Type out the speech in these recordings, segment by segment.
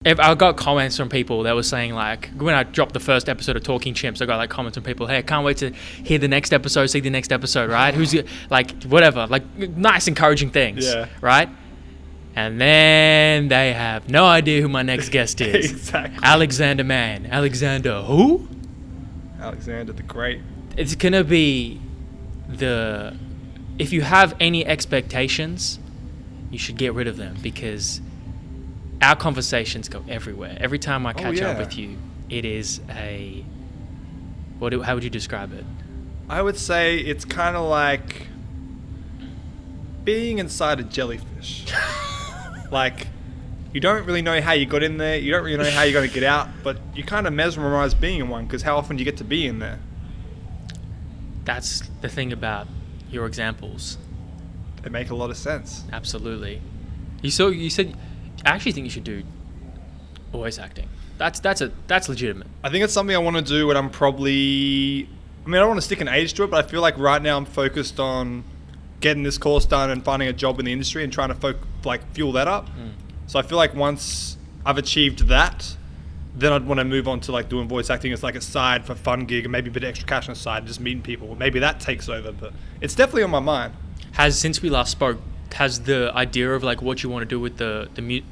If I got comments from people that were saying, like, when I dropped the first episode of Talking Chimps, I got like comments from people, hey, I can't wait to hear the next episode, see the next episode, right? Who's like, whatever, like nice, encouraging things, right? And then they have no idea who my next guest is. Exactly. Alexander Mann. Alexander who? Alexander the Great. It's gonna be if you have any expectations, you should get rid of them, because our conversations go everywhere. Every time I catch up with you, it is how would you describe it? I would say it's kind of like being inside a jellyfish. Like, you don't really know how you got in there. You don't really know how you're going to get out, but you kind of mesmerized being in one, because how often do you get to be in there? That's the thing about your examples. They make a lot of sense. Absolutely. You said, I actually think you should do voice acting. That's legitimate. I think it's something I want to do when I'm probably... I don't want to stick an age to it, but I feel like right now I'm focused on getting this course done and finding a job in the industry and trying to fuel that up. So I feel like once I've achieved that, then I'd want to move on to like doing voice acting as like a side for fun gig, and maybe a bit of extra cash on the side, just meeting people. Maybe that takes over, but it's definitely on my mind. Since we last spoke, has the idea of like what you want to do with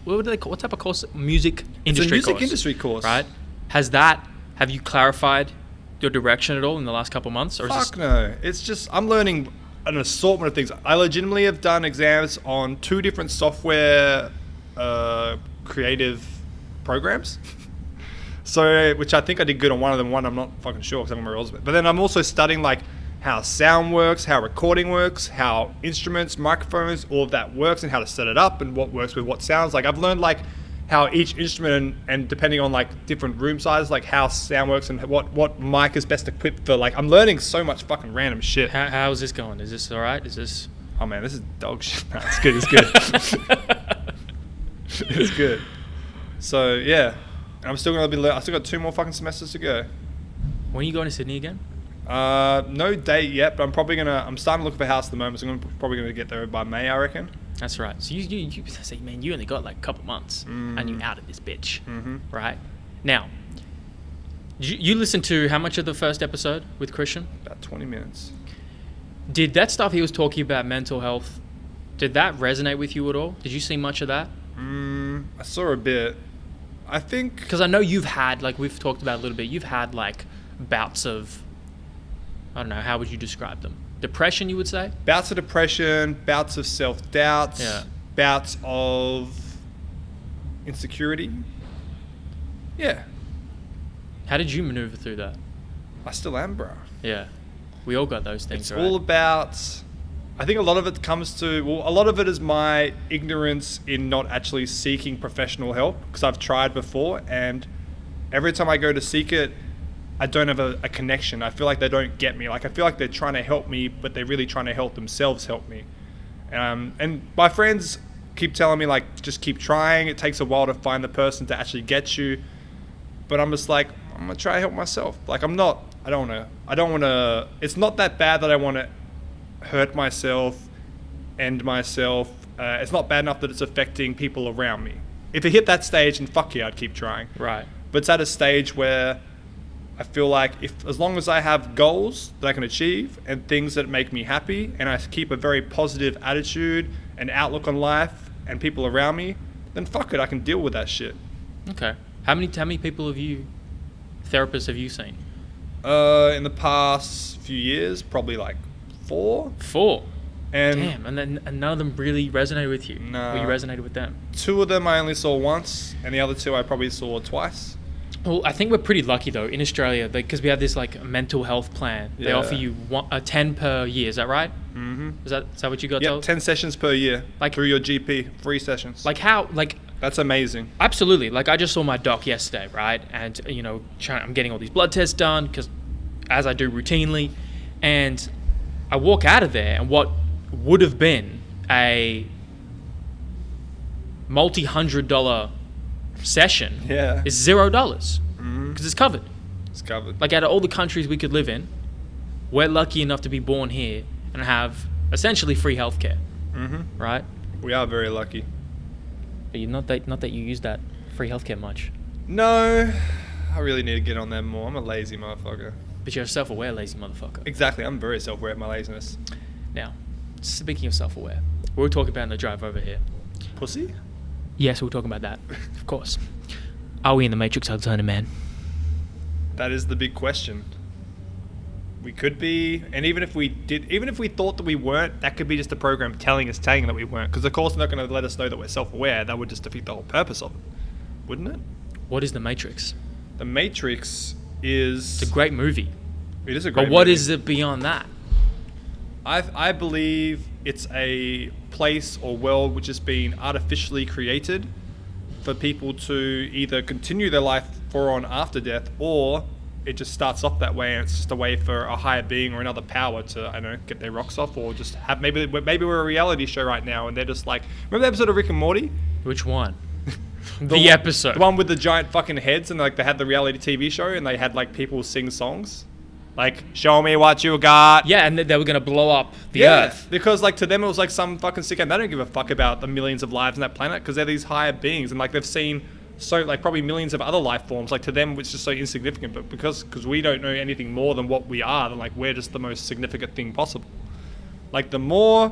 what type of course? Music industry course. It's a music industry course. Right? Have you clarified your direction at all in the last couple of months? Or No. It's just, I'm learning an assortment of things. I legitimately have done exams on 2 different software creative programs. So, which I think I did good on one of them. One I'm not fucking sure because I haven't my results. But then I'm also studying like how sound works, how recording works, how instruments, microphones, all of that works, and how to set it up and what works with what sounds. Like, I've learned like how each instrument and depending on like different room sizes, like how sound works and what mic is best equipped for. Like, I'm learning so much fucking random shit. How is this going? Is this all right? Oh man, this is dog shit. No, it's good. It's good. It's good. So yeah, I'm still gonna be. I still got 2 more fucking semesters to go. When are you going to Sydney again? No date yet, but I'm starting to look for a house at the moment, so I'm probably gonna get there by May, I reckon. That's right. So you say, man, you only got like a couple months, and you're out of this bitch, right? Now, you listened to how much of the first episode with Christian? About 20 minutes. Did that stuff he was talking about, mental health, did that resonate with you at all? Did you see much of that? I saw a bit. I think... Because I know you've had, like we've talked about a little bit, you've had like bouts of, I don't know, how would you describe them? Depression, you would say? Bouts of depression, bouts of self-doubt, bouts of insecurity. Yeah. How did you maneuver through that? I still am, bro. Yeah. We all got those things, right? It's all about... I think a lot of it comes to... Well, a lot of it is my ignorance in not actually seeking professional help, because I've tried before, and every time I go to seek it, I don't have a connection. I feel like they don't get me. Like, I feel like they're trying to help me, but they're really trying to help themselves help me. And my friends keep telling me, like, just keep trying. It takes a while to find the person to actually get you. But I'm just like, I'm going to try to help myself. Like, I don't want to, it's not that bad that I want to hurt myself, end myself. It's not bad enough that it's affecting people around me. If it hit that stage, then fuck yeah, I'd keep trying. Right. But it's at a stage where I feel like as long as I have goals that I can achieve and things that make me happy, and I keep a very positive attitude and outlook on life and people around me, then fuck it, I can deal with that shit. Okay. How many therapists have you seen? In the past few years, probably like 4. 4? And damn, and none of them really resonated with you? No. Or you resonated with them? 2 of them I only saw once, and the other 2 I probably saw twice. Well, I think we're pretty lucky though in Australia, because we have this like mental health plan. They offer you 10 per year. Is that right? Mm-hmm. Is that what you got told? 10 sessions per year, like through your GP, 3 sessions. Like how? Like that's amazing. Absolutely. Like I just saw my doc yesterday, right? And I'm getting all these blood tests done because, as I do routinely, and I walk out of there, and what would have been a multi-$100 session is $0 because it's covered. It's covered. Like out of all the countries we could live in, we're lucky enough to be born here and have essentially free healthcare, right? We are very lucky. But not that you use that free healthcare much. No, I really need to get on that more. I'm a lazy motherfucker. But you're a self-aware lazy motherfucker. Exactly, I'm very self-aware of my laziness. Now, speaking of self-aware, we were talking about in the drive over here. Pussy? Yes, we were talking about that. Of course. Are we in the Matrix or turning man? That is the big question. We could be, and even if we thought that we weren't, that could be just a program telling that we weren't. Because of course they're not going to let us know that we're self-aware. That would just defeat the whole purpose of it, wouldn't it? What is the Matrix? The Matrix is... It's a great movie. It is a great movie. But what is it beyond that? I believe it's a place or world which has been artificially created for people to either continue their life for on after death, or it just starts off that way and it's just a way for a higher being or another power to, I don't know, get their rocks off, or just have, maybe we're a reality show right now and they're just like, remember the episode of Rick and Morty? Which one? The episode. The one with the giant fucking heads, and like they had the reality TV show and they had like people sing songs. Like, show me what you got. Yeah, and they were going to blow up the Earth. Because like to them it was like some fucking sick game. They don't give a fuck about the millions of lives on that planet because they're these higher beings, and like they've seen so like probably millions of other life forms. Like to them it's just so insignificant, but because we don't know anything more than what we are, then like we're just the most significant thing possible. Like the more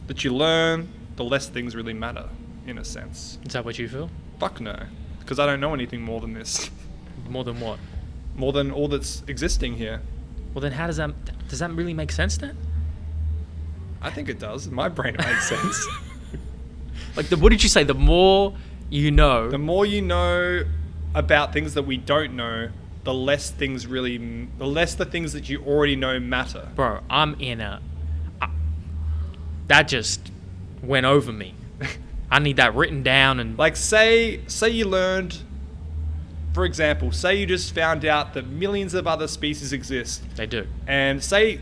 that you learn, the less things really matter, in a sense. Is that what you feel? Fuck no. Because I don't know anything more than this. More than what? More than all that's existing here. Well, then how does that really make sense then? I think it does. In my brain, it makes sense. Like, what did you say? The more you know... The more you know about things that we don't know, the less the things that you already know matter. Bro, that just went over me. I need that written down and... Like, say you learned... For example, say you just found out that millions of other species exist. They do. And say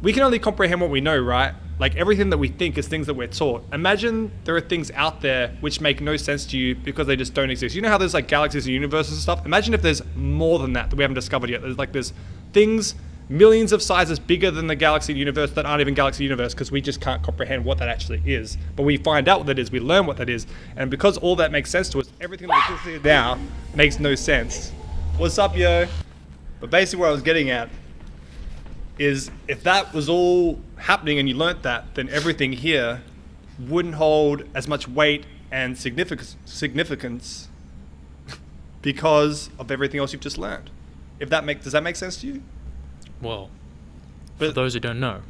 we can only comprehend what we know, right? Like everything that we think is things that we're taught. Imagine there are things out there which make no sense to you because they just don't exist. You know how there's like galaxies and universes and stuff? Imagine if there's more than that we haven't discovered yet. There's things millions of sizes bigger than the galaxy and universe that aren't even galaxy and universe because we just can't comprehend what that actually is. But we find out what that is, we learn what that is, and because all that makes sense to us, everything that we see now makes no sense. What's up, yo? But basically what I was getting at is if that was all happening and you learnt that, then everything here wouldn't hold as much weight and significance because of everything else you've just learned. Does that make sense to you? Well, for those who don't know,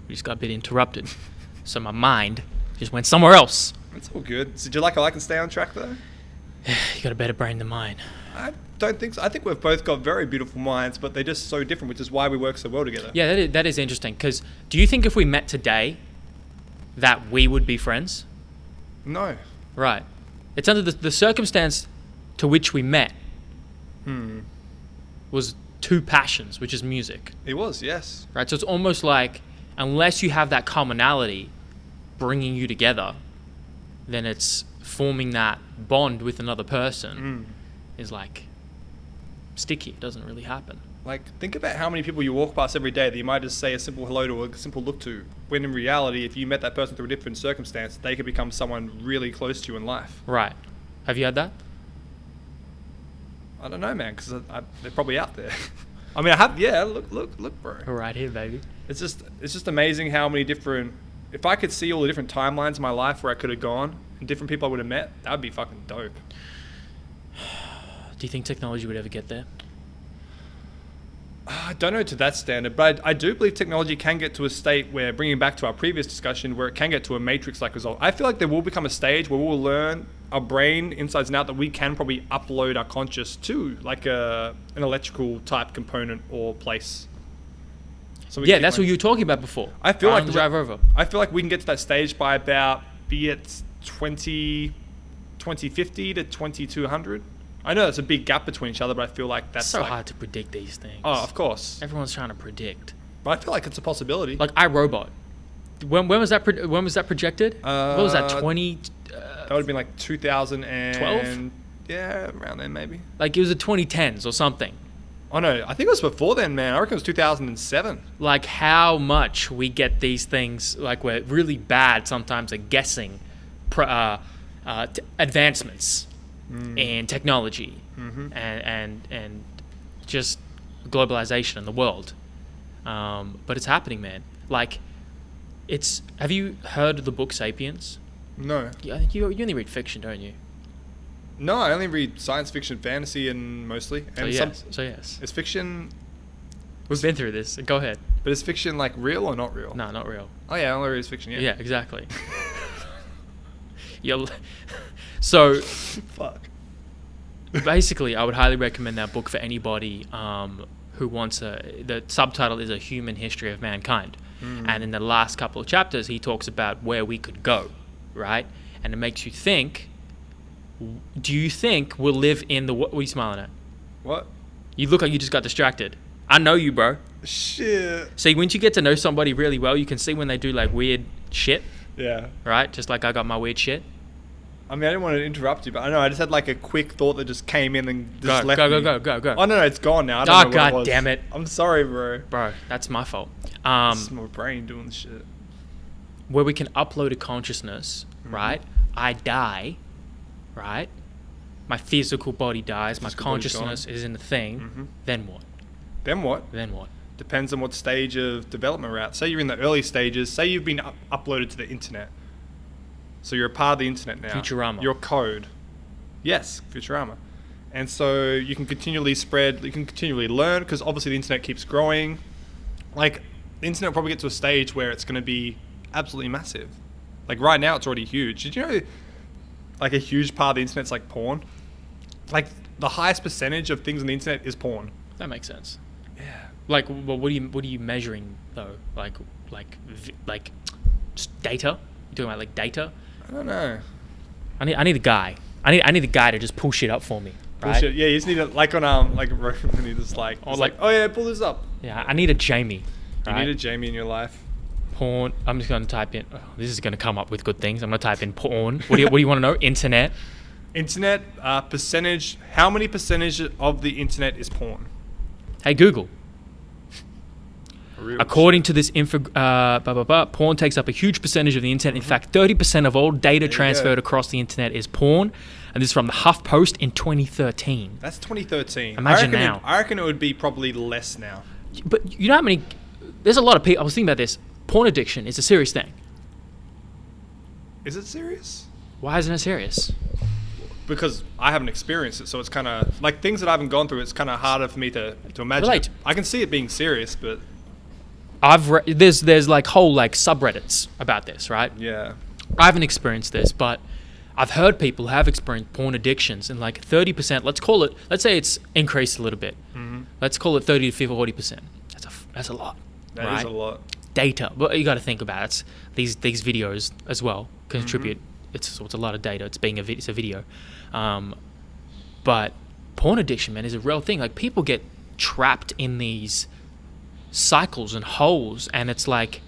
we just got a bit interrupted. So my mind just went somewhere else. It's all good. So do you like how I can stay on track though? You got a better brain than mine. I don't think so. I think we've both got very beautiful minds, but they're just so different, which is why we work so well together. Yeah, that is interesting. Because do you think if we met today, that we would be friends? No. Right. It's under the circumstance to which we met was two passions, which is music. It was, yes. Right. So it's almost like unless you have that commonality bringing you together, then it's forming that bond with another person is like sticky. It doesn't really happen. Like, think about how many people you walk past every day that you might just say a simple hello to or a simple look to, when in reality, if you met that person through a different circumstance, they could become someone really close to you in life. Right. Have you had that? I don't know, man, because they're probably out there. I mean, I have, yeah, look, bro. Right here, baby. It's just amazing how many different, if I could see all the different timelines in my life where I could have gone and different people I would have met, that would be fucking dope. Do you think technology would ever get there? I don't know to that standard, but I do believe technology can get to a state where, bringing back to our previous discussion, where it can get to a matrix-like result. I feel like there will become a stage where we'll learn our brain insides and out that we can probably upload our conscious to like an electrical type component or place. So that's what you were talking about before. I feel like drive over. I feel like we can get to that stage by about, be it 2050 to 2200. I know that's a big gap between each other, but I feel like that's so hard to predict these things. Oh, of course. Everyone's trying to predict. But I feel like it's a possibility. Like iRobot. When was that projected? What was that? 20? That would have been like 2012. Yeah, around then maybe. Like it was the 2010s or something. Oh no, I think it was before then, man. I reckon it was 2007. Like how much we get these things, like we're really bad sometimes at guessing advancements. and technology and just globalization in the world. But it's happening, man. Like, have you heard of the book Sapiens? No. I think you only read fiction, don't you? No, I only read science fiction, fantasy, and mostly. And So yes. Is fiction... We've been through this. Go ahead. But is fiction, like, real or not real? No, not real. Oh, yeah, I only read fiction, yeah. Yeah, exactly. So... Fuck. Basically, I would highly recommend that book for anybody who wants the subtitle is A Human History of Mankind. And in the last couple of chapters, he talks about where we could go, right? And it makes you think, do you think we'll live in the... What are you smiling at? What? You look like you just got distracted. I know you, bro. Shit. See, once you get to know somebody really well, you can see when they do, like, weird shit. Yeah. Right? Just like I got my weird shit. I mean, I didn't want to interrupt you, but I know I just had like a quick thought that just came in and just left me. Go. Oh, no, it's gone now. I don't know what God it was. damn it. I'm sorry, bro. Bro, that's my fault. It's my brain doing the shit. Where we can upload a consciousness, right? I die, right? My physical body dies. My consciousness is in the thing. Then what? Then what? Then what? Depends on what stage of development we're at. Say you're in the early stages. Say you've been uploaded to the internet. So you're a part of the internet now. Futurama. Your code. Yes, Futurama. And so you can continually spread, you can continually learn, because obviously the internet keeps growing. Like, the internet will probably get to a stage where it's going to be absolutely massive. Like, right now it's already huge. Did you know, like, a huge part of the internet's like porn? Like, the highest percentage of things on the internet is porn. That makes sense. Yeah. Like, well, what are you measuring though? Like just data? You talking about like data? I don't know. I need a guy. I need a guy to just pull shit up for me. Right? Bullshit. Yeah, you just need it like on like when you just like, Or like, oh yeah, pull this up. Yeah, I need a Jamie. You need a Jamie in your life. Porn. I'm just going to type in. Oh, this is going to come up with good things. I'm going to type in porn. What do you want to know? Internet. Internet percentage. How many percentage of the internet is porn? Hey Google. According to this porn takes up a huge percentage of the internet. In fact, 30% of all data transferred across the internet is porn. And this is from the HuffPost in 2013. That's 2013. Imagine now. I reckon it would be probably less now. But you know how many... There's a lot of people... I was thinking about this. Porn addiction is a serious thing. Is it serious? Why isn't it serious? Because I haven't experienced it, so it's kind of... Like, things that I haven't gone through, it's kind of harder for me to imagine. Relate. I can see it being serious, but... There's like whole like subreddits about this, right? Yeah. I haven't experienced this, but I've heard people have experienced porn addictions, and like 30%. Let's say it's increased a little bit. Let's call it 30 to 40%. That's a lot. That is a lot. Data, but you got to think about it. These videos as well contribute. It's a lot of data. It's a video, but porn addiction, man, is a real thing. Like, people get trapped in these cycles and holes, and it's like,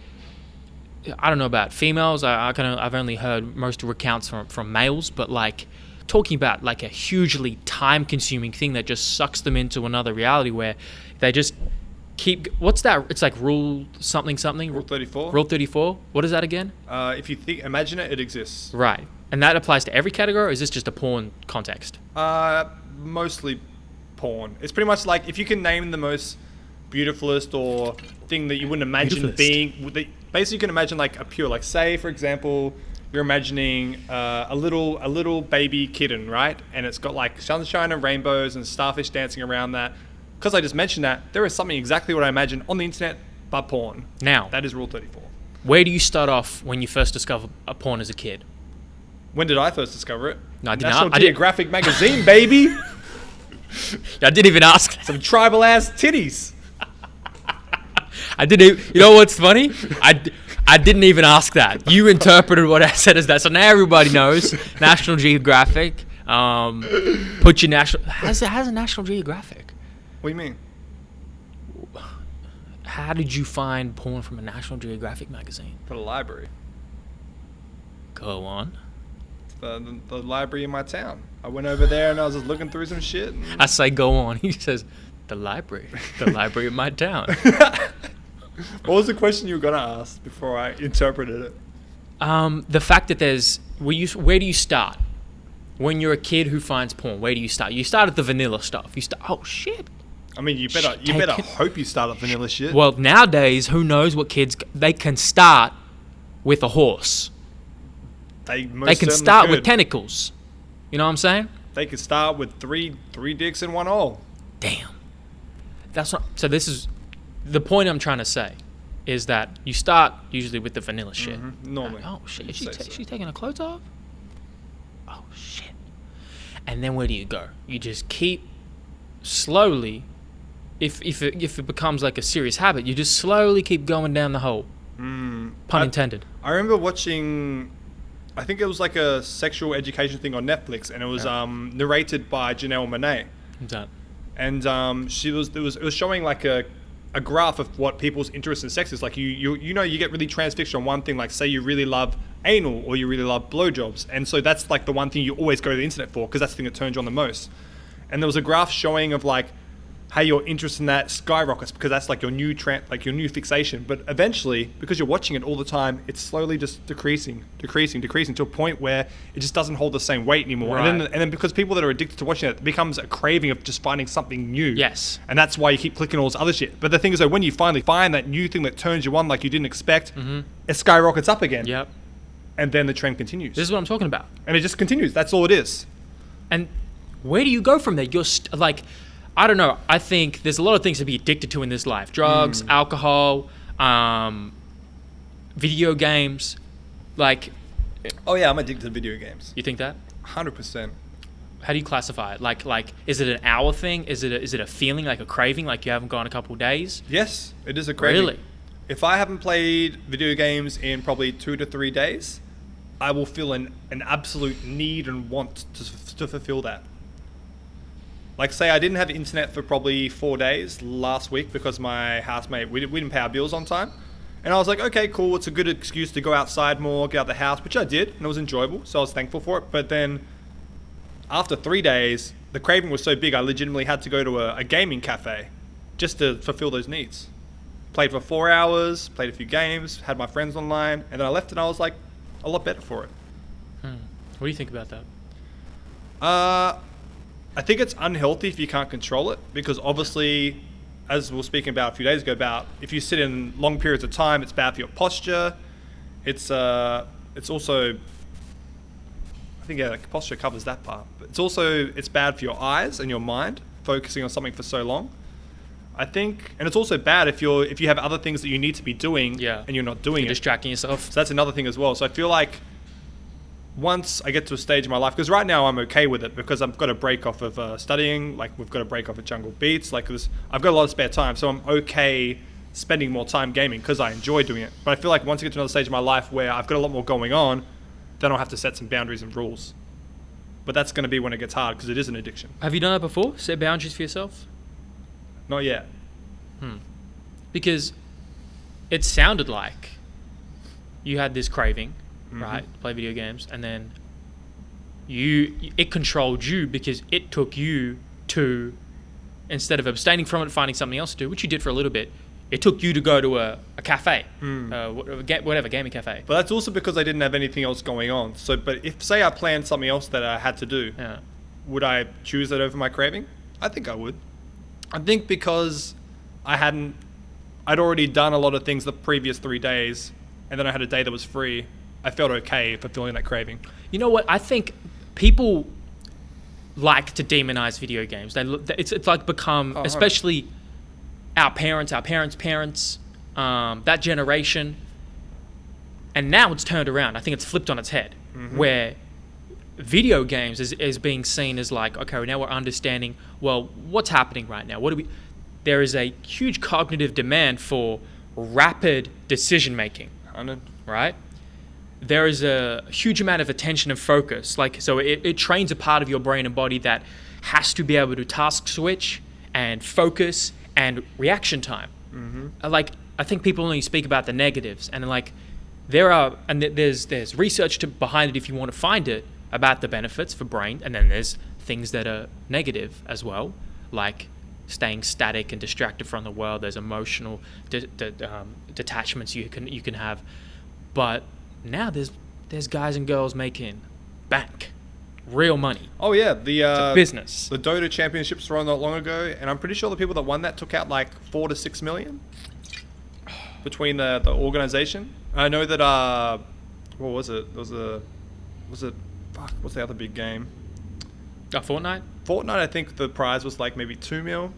I don't know about females. I've only heard most recounts from males, but like talking about like a hugely time-consuming thing that just sucks them into another reality where they just keep. What's that? It's like rule something. Rule 34. Rule 34. What is that again? If you imagine it exists. Right, and that applies to every category. Or is this just a porn context? Mostly porn. It's pretty much like if you can name the most beautifulest or thing that you wouldn't imagine being. Basically, you can imagine like a pure, like, say for example, you're imagining a little baby kitten, right? And it's got like sunshine and rainbows and starfish dancing around that. Because I just mentioned that, there is something exactly what I imagine on the internet, but porn. Now, that is Rule 34. Where do you start off when you first discover a porn as a kid? When did I first discover it? No, I did National not. Geographic magazine, baby. I didn't even ask. Some tribal ass titties. I didn't. You know what's funny? I didn't even ask that. You interpreted what I said as that. So now everybody knows. National Geographic. Put your national. Has a National Geographic? What do you mean? How did you find porn from a National Geographic magazine? For the library. Go on. The library in my town. I went over there and I was just looking through some shit. I say go on. He says, the library in my town. What was the question you were gonna ask before I interpreted it? The fact that where do you start? when you're a kid who finds porn, where do you start? You start at the vanilla stuff. You start, oh shit. I mean, you better hope you start at vanilla shit. Well, nowadays, who knows what kids, they can start with a horse. They can start with tentacles. You know what I'm saying? They could start with three dicks in one hole. Damn. So this is the point I'm trying to say, is that you start usually with the vanilla shit. Normally. Like, oh shit, is she taking her clothes off? Oh shit. And then where do you go? You just keep slowly, if it becomes like a serious habit, you just slowly keep going down the hole. Pun intended. I remember watching, I think it was like a sexual education thing on Netflix, and it was narrated by Janelle Monáe. What's that? And it was showing like a graph of what people's interest in sex is. Like you know, you get really transfixed on one thing. Like say you really love anal or you really love blowjobs, and so that's like the one thing you always go to the internet for because that's the thing that turns you on the most. And there was a graph showing of like how your interest in that skyrockets because that's like your new fixation. But eventually, because you're watching it all the time, it's slowly just decreasing to a point where it just doesn't hold the same weight anymore. Right. And then because people that are addicted to watching it becomes a craving of just finding something new. Yes. And that's why you keep clicking all this other shit. But the thing is though, when you finally find that new thing that turns you on like you didn't expect, it skyrockets up again. Yep. And then the trend continues. This is what I'm talking about. And it just continues. That's all it is. And where do you go from there? You're like, I don't know. I think there's a lot of things to be addicted to in this life. Drugs, alcohol, video games. Like, oh yeah, I'm addicted to video games. you think that? 100%. How do you classify it? Like, is it an hour thing? Is it a feeling, like a craving, like you haven't gone a couple of days? Yes, it is a craving. Really? If I haven't played video games in probably 2 to 3 days, I will feel an absolute need and want to fulfill that. Like say I didn't have internet for probably 4 days last week because my housemate, we didn't pay our bills on time. And I was like, okay, cool. It's a good excuse to go outside more, get out the house, which I did. And it was enjoyable. So I was thankful for it. But then after 3 days, the craving was so big, I legitimately had to go to a gaming cafe just to fulfill those needs. Played for 4 hours, played a few games, had my friends online. And then I left and I was like a lot better for it. What do you think about that? I think it's unhealthy if you can't control it because obviously, as we were speaking about a few days ago, about if you sit in long periods of time, it's bad for your posture. It's also, I think like posture covers that part, but it's bad for your eyes and your mind focusing on something for so long. I think, and it's also bad if you have other things that you need to be doing and you're not doing it. Distracting yourself. So that's another thing as well. So I feel like once I get to a stage in my life, because right now I'm okay with it because I've got a break off of studying, like we've got a break off of Jungle Beats, like I've got a lot of spare time, so I'm okay spending more time gaming because I enjoy doing it. But I feel like once I get to another stage in my life where I've got a lot more going on, then I'll have to set some boundaries and rules. But that's going to be when it gets hard because it is an addiction. Have you done that before? Set boundaries for yourself? Not yet. Because it sounded like you had this craving, right, to play video games, and then it controlled you because it took you to, instead of abstaining from it, finding something else to do, which you did for a little bit, it took you to go to a cafe, whatever, gaming cafe. But that's also because I didn't have anything else going on. So, but if, say I planned something else that I had to do, would I choose that over my craving? I think I would. I think because I'd already done a lot of things the previous 3 days, and then I had a day that was free, I felt okay fulfilling that craving. You know what? I think people like to demonize video games. It's like become, especially our parents' parents, that generation. And now it's turned around. I think it's flipped on its head, where video games is being seen as like, okay, now we're understanding, well, what's happening right now? There is a huge cognitive demand for rapid decision making, right? There is a huge amount of attention and focus. So it trains a part of your brain and body that has to be able to task switch and focus and reaction time. I think people only speak about the negatives, and there's research behind it if you want to find it about the benefits for brain, and then there's things that are negative as well, like staying static and distracted from the world. There's emotional detachments you can have, but now there's guys and girls making bank real money. Oh yeah, It's a business. the Dota championships were on not long ago, and I'm pretty sure the people that won that took out like 4 to 6 million between the organization. I know that what was it? What's the other big game? Fortnite? Fortnite, I think the prize was like maybe 2 mil,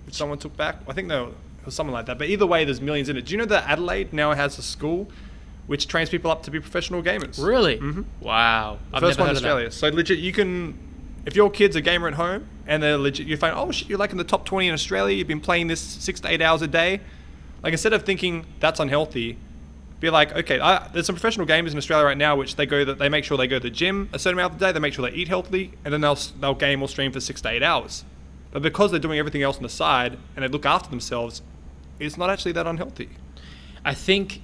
which someone took back. I think no, it was something like that. But either way, there's millions in it. Do you know that Adelaide now has a school which trains people up to be professional gamers? Really? Mm-hmm. Wow. The first one in Australia. So legit, you can, if your kid's a gamer at home and they're legit, you find, oh shit, you're like in the top 20 in Australia. You've been playing this 6 to 8 hours a day. Like instead of thinking that's unhealthy, be like, okay, there's some professional gamers in Australia right now which they make sure they go to the gym a certain amount of the day, they make sure they eat healthily, and then they'll game or stream for 6 to 8 hours. But because they're doing everything else on the side and they look after themselves, it's not actually that unhealthy. I think,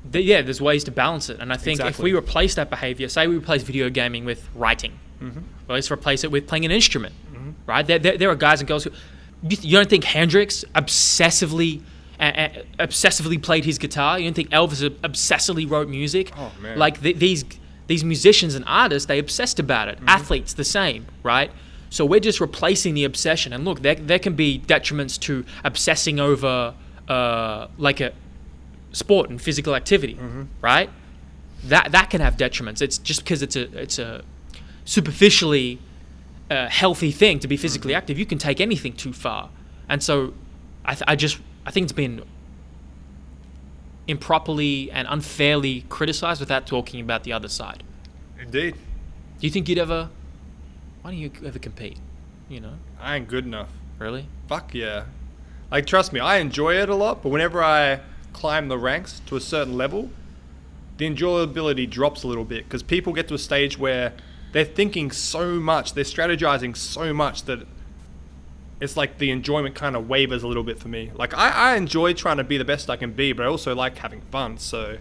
there's ways to balance it. And I think if we replace that behavior, say we replace video gaming with writing, well, let's replace it with playing an instrument, right? There are guys and girls who, you don't think Hendrix obsessively played his guitar? You don't think Elvis obsessively wrote music? Oh man! Like these musicians and artists, they obsessed about it. Athletes, the same, right? So we're just replacing the obsession. And look, there can be detriments to obsessing over like a sport and physical activity, right? That can have detriments. It's just because it's a superficially healthy thing to be physically active. You can take anything too far, and so I think it's been improperly and unfairly criticized without talking about the other side. Indeed. Do you think why don't you ever compete? You know? I ain't good enough. Really? Fuck yeah. Like, trust me, I enjoy it a lot, but whenever I climb the ranks to a certain level, the enjoyability drops a little bit because people get to a stage where they're thinking so much, they're strategizing so much that it's like the enjoyment kind of wavers a little bit for me. Like I enjoy trying to be the best I can be, but I also like having fun. So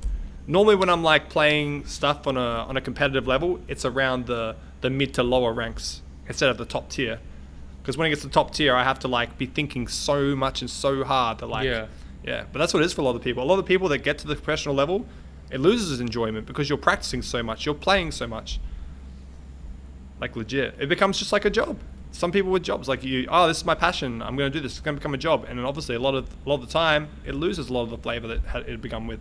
normally when I'm like playing stuff on a competitive level, it's around the mid to lower ranks instead of the top tier. Because when it gets to the top tier, I have to like be thinking so much and so hard that like yeah. But that's what it is for a lot of people. A lot of people that get to the professional level, it loses enjoyment because you're practicing so much, you're playing so much. Like legit, it becomes just like a job. Some people with jobs, like this is my passion, I'm going to do this, it's going to become a job. And then obviously a lot of the time, it loses a lot of the flavor that it had begun with.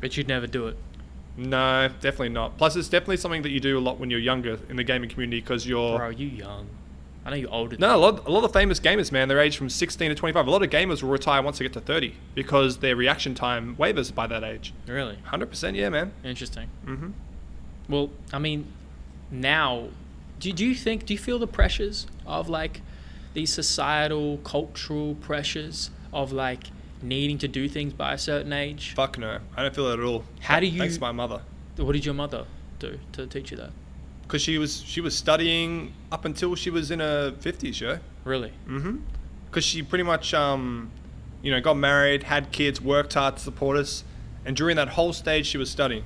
But you'd never do it. No, definitely not. Plus, it's definitely something that you do a lot when you're younger in the gaming community because you're... Bro, you young. I know you're older. No, a lot of famous gamers, man, they're aged from 16 to 25. A lot of gamers will retire once they get to 30 because their reaction time wavers by that age. Really? 100%, yeah, man. Interesting. Mm-hmm. Well, I mean, now... Do you feel the pressures of like these societal, cultural pressures of like needing to do things by a certain age? Fuck no, I don't feel that at all. How do you? Thanks to my mother. What did your mother do to teach you that? Because she was studying up until she was in her 50s, yeah. Really? Mm-hmm. Because she pretty much got married, had kids, worked hard to support us, and during that whole stage she was studying,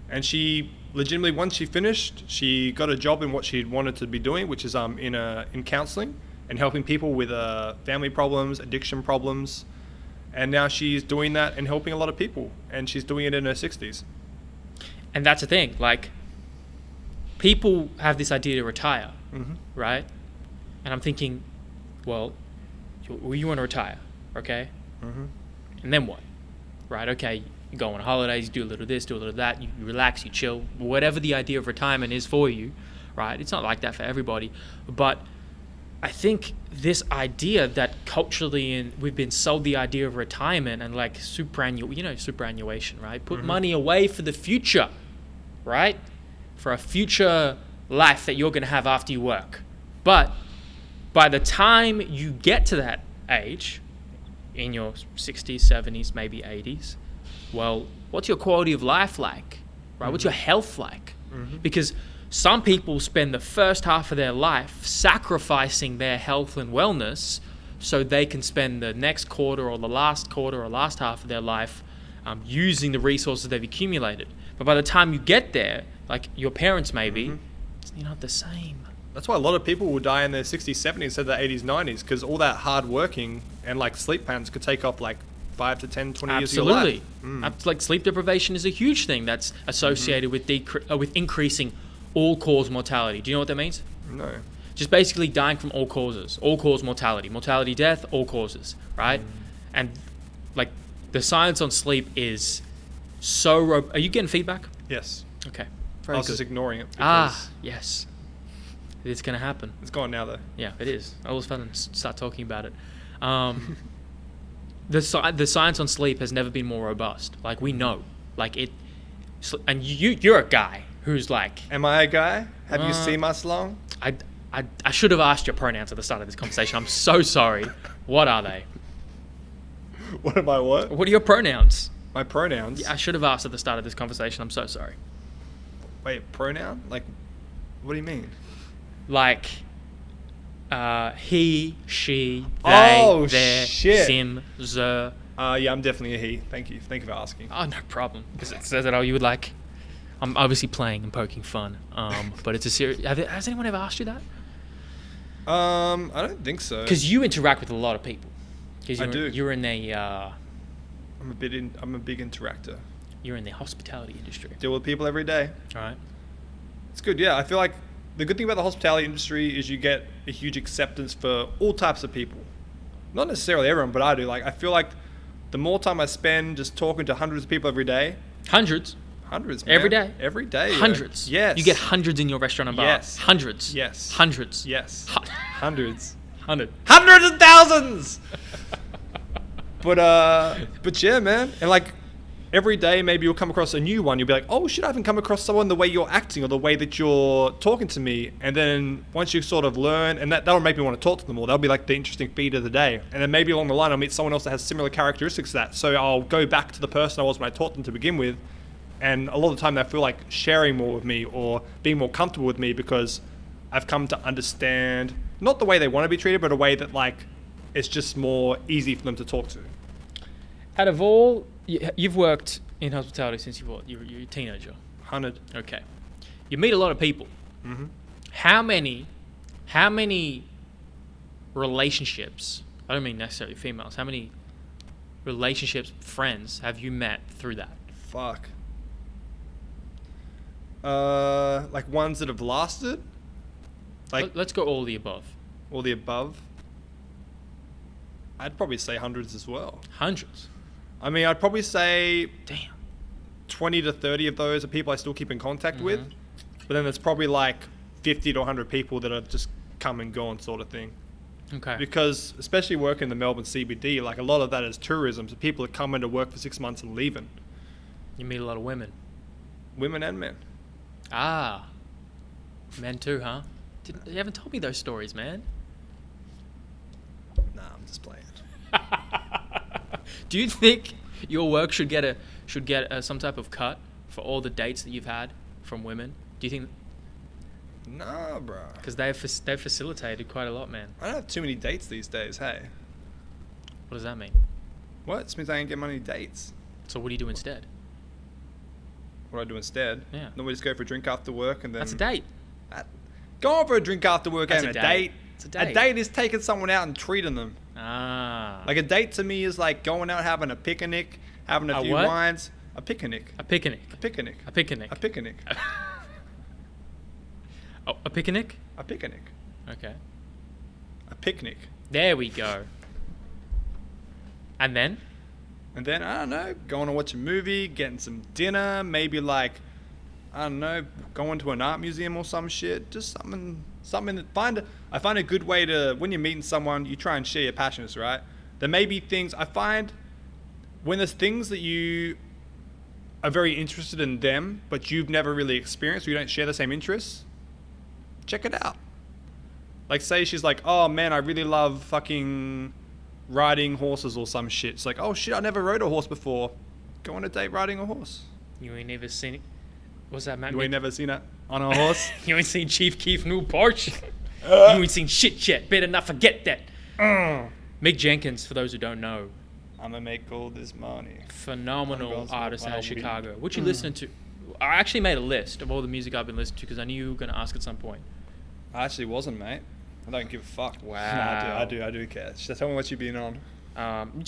and she. Legitimately, once she finished, she got a job in what she wanted to be doing, which is in counseling and helping people with family problems, addiction problems. And now she's doing that and helping a lot of people. And she's doing it in her 60s. And that's the thing. Like, people have this idea to retire, right? And I'm thinking, well, you want to retire, okay? And then what? Right, okay. You go on holidays, you do a little of this, do a little of that, you relax, you chill, whatever the idea of retirement is for you, right? It's not like that for everybody. But I think this idea that culturally we've been sold the idea of retirement and like superannuation, right? Put money away for the future, right? For a future life that you're going to have after you work. But by the time you get to that age, in your 60s, 70s, maybe 80s, well, what's your quality of life like, right? What's your health like? Because some people spend the first half of their life sacrificing their health and wellness so they can spend the next quarter or the last quarter or last half of their life using the resources they've accumulated. But by the time you get there, like your parents maybe, it's not the same. That's why a lot of people will die in their 60s, 70s instead of their 80s, 90s, because all that hard working and like sleep patterns could take off like 5 to 10, 20 years of your life. Like sleep deprivation is a huge thing that's associated with increasing all-cause mortality. Do you know what that means? No. Just basically dying from all causes. All-cause mortality. Mortality, death, all causes, right? And, like, the science on sleep is so... Are you getting feedback? Yes. Okay. I Very was good. just ignoring it. Yes. It's going to happen. It's gone now, though. Yeah, it is. All of a sudden, start talking about it. The science on sleep has never been more robust. Like, we know. Like, it... And you're a guy who's like... Am I a guy? Have you seen us long? I should have asked your pronouns at the start of this conversation. I'm so sorry. What are they? What am I what? What are your pronouns? My pronouns? Yeah, I should have asked at the start of this conversation. I'm so sorry. Wait, pronoun? Like, what do you mean? Like, he, she, they, their, shit. sim, ze. Yeah, I'm definitely a he. Thank you. Thank you for asking. Oh, no problem. Because it says that all you would like. I'm obviously playing and poking fun. But it's a serious... Has anyone ever asked you that? I don't think so. Because you interact with a lot of people. I do. You're in a... I'm a big interactor. You're in the hospitality industry. Deal with people every day. All right. It's good, yeah. I feel like the good thing about the hospitality industry is you get a huge acceptance for all types of people. Not necessarily everyone, but I do. Like, I feel like the more time I spend just talking to hundreds of people every day. Hundreds, man. every day? Every day. Hundreds. Yes. You get hundreds in your restaurant and bar. Yes. Hundreds. Yes. Hundreds. Yes. Hundreds. Hundreds of thousands! But yeah, man. And like, every day maybe you'll come across a new one. You'll be like, oh shit, I haven't come across someone the way you're acting or the way that you're talking to me. And then once you sort of learn, and that'll make me want to talk to them more. That'll be like the interesting feed of the day. And then maybe along the line I'll meet someone else that has similar characteristics to that. So I'll go back to the person I was when I taught them to begin with. And a lot of the time they feel like sharing more with me or being more comfortable with me because I've come to understand not the way they want to be treated, but a way that like it's just more easy for them to talk to. Out of all... You've worked in hospitality since you were a teenager. 100. Okay. You meet a lot of people. Mm-hmm. How many relationships, I don't mean necessarily females, how many relationships, friends have you met through that? Fuck. Like ones that have lasted? Like Let's go all the above. all the above? I'd probably say hundreds as well. Hundreds. I mean, I'd probably say Damn. 20 to 30 of those are people I still keep in contact Mm-hmm. with. But then there's probably like 50 to 100 people that are just come and gone sort of thing. Okay. Because especially working in the Melbourne CBD, like a lot of that is tourism. So people are coming to work for 6 months and leaving. You meet a lot of women. Women and men. Ah. Men too, huh? You haven't told me those stories, man. Nah, I'm just playing. Do you think your work should get some type of cut for all the dates that you've had from women? Do you think? Nah, bro. Because they've facilitated quite a lot, man. I don't have too many dates these days, hey. What does that mean? What? This means I ain't get many dates. So what do you do instead? What do I do instead? Yeah. Normally just go for a drink after work and then... That's a date. Going for a drink after work That's ain't a a date. date. It's a date. A date is taking someone out and treating them. Ah. Like a date to me is like going out having a picnic, having a few what? wines. A picnic. A picnic. A picnic. A picnic. A picnic. Oh, a picnic? A picnic. Okay. A picnic. There we go. And then? And then, I don't know, going to watch a movie, getting some dinner, maybe like, I don't know, going to an art museum or some shit. Just something that I find a good way to, when you're meeting someone, you try and share your passions, right? There may be things, I find when there's things that you are very interested in them, but you've never really experienced, or you don't share the same interests, check it out. Like say she's like, oh man, I really love fucking riding horses or some shit. It's like, oh shit, I never rode a horse before. Go on a date riding a horse. You ain't never seen it. What's that, Matt? You ain't never seen it on a horse? You ain't seen Chief Keef new Porsche. You ain't seen shit yet. Better not forget that. Mick Jenkins, for those who don't know, I'ma make all this money. phenomenal artist out of I'll Chicago. What you listening to? I actually made a list of all the music I've been listening to because I knew you were going to ask at some point. I actually wasn't, mate. I don't give a fuck. Wow. Nah, I do care. Just tell me what you've been on. You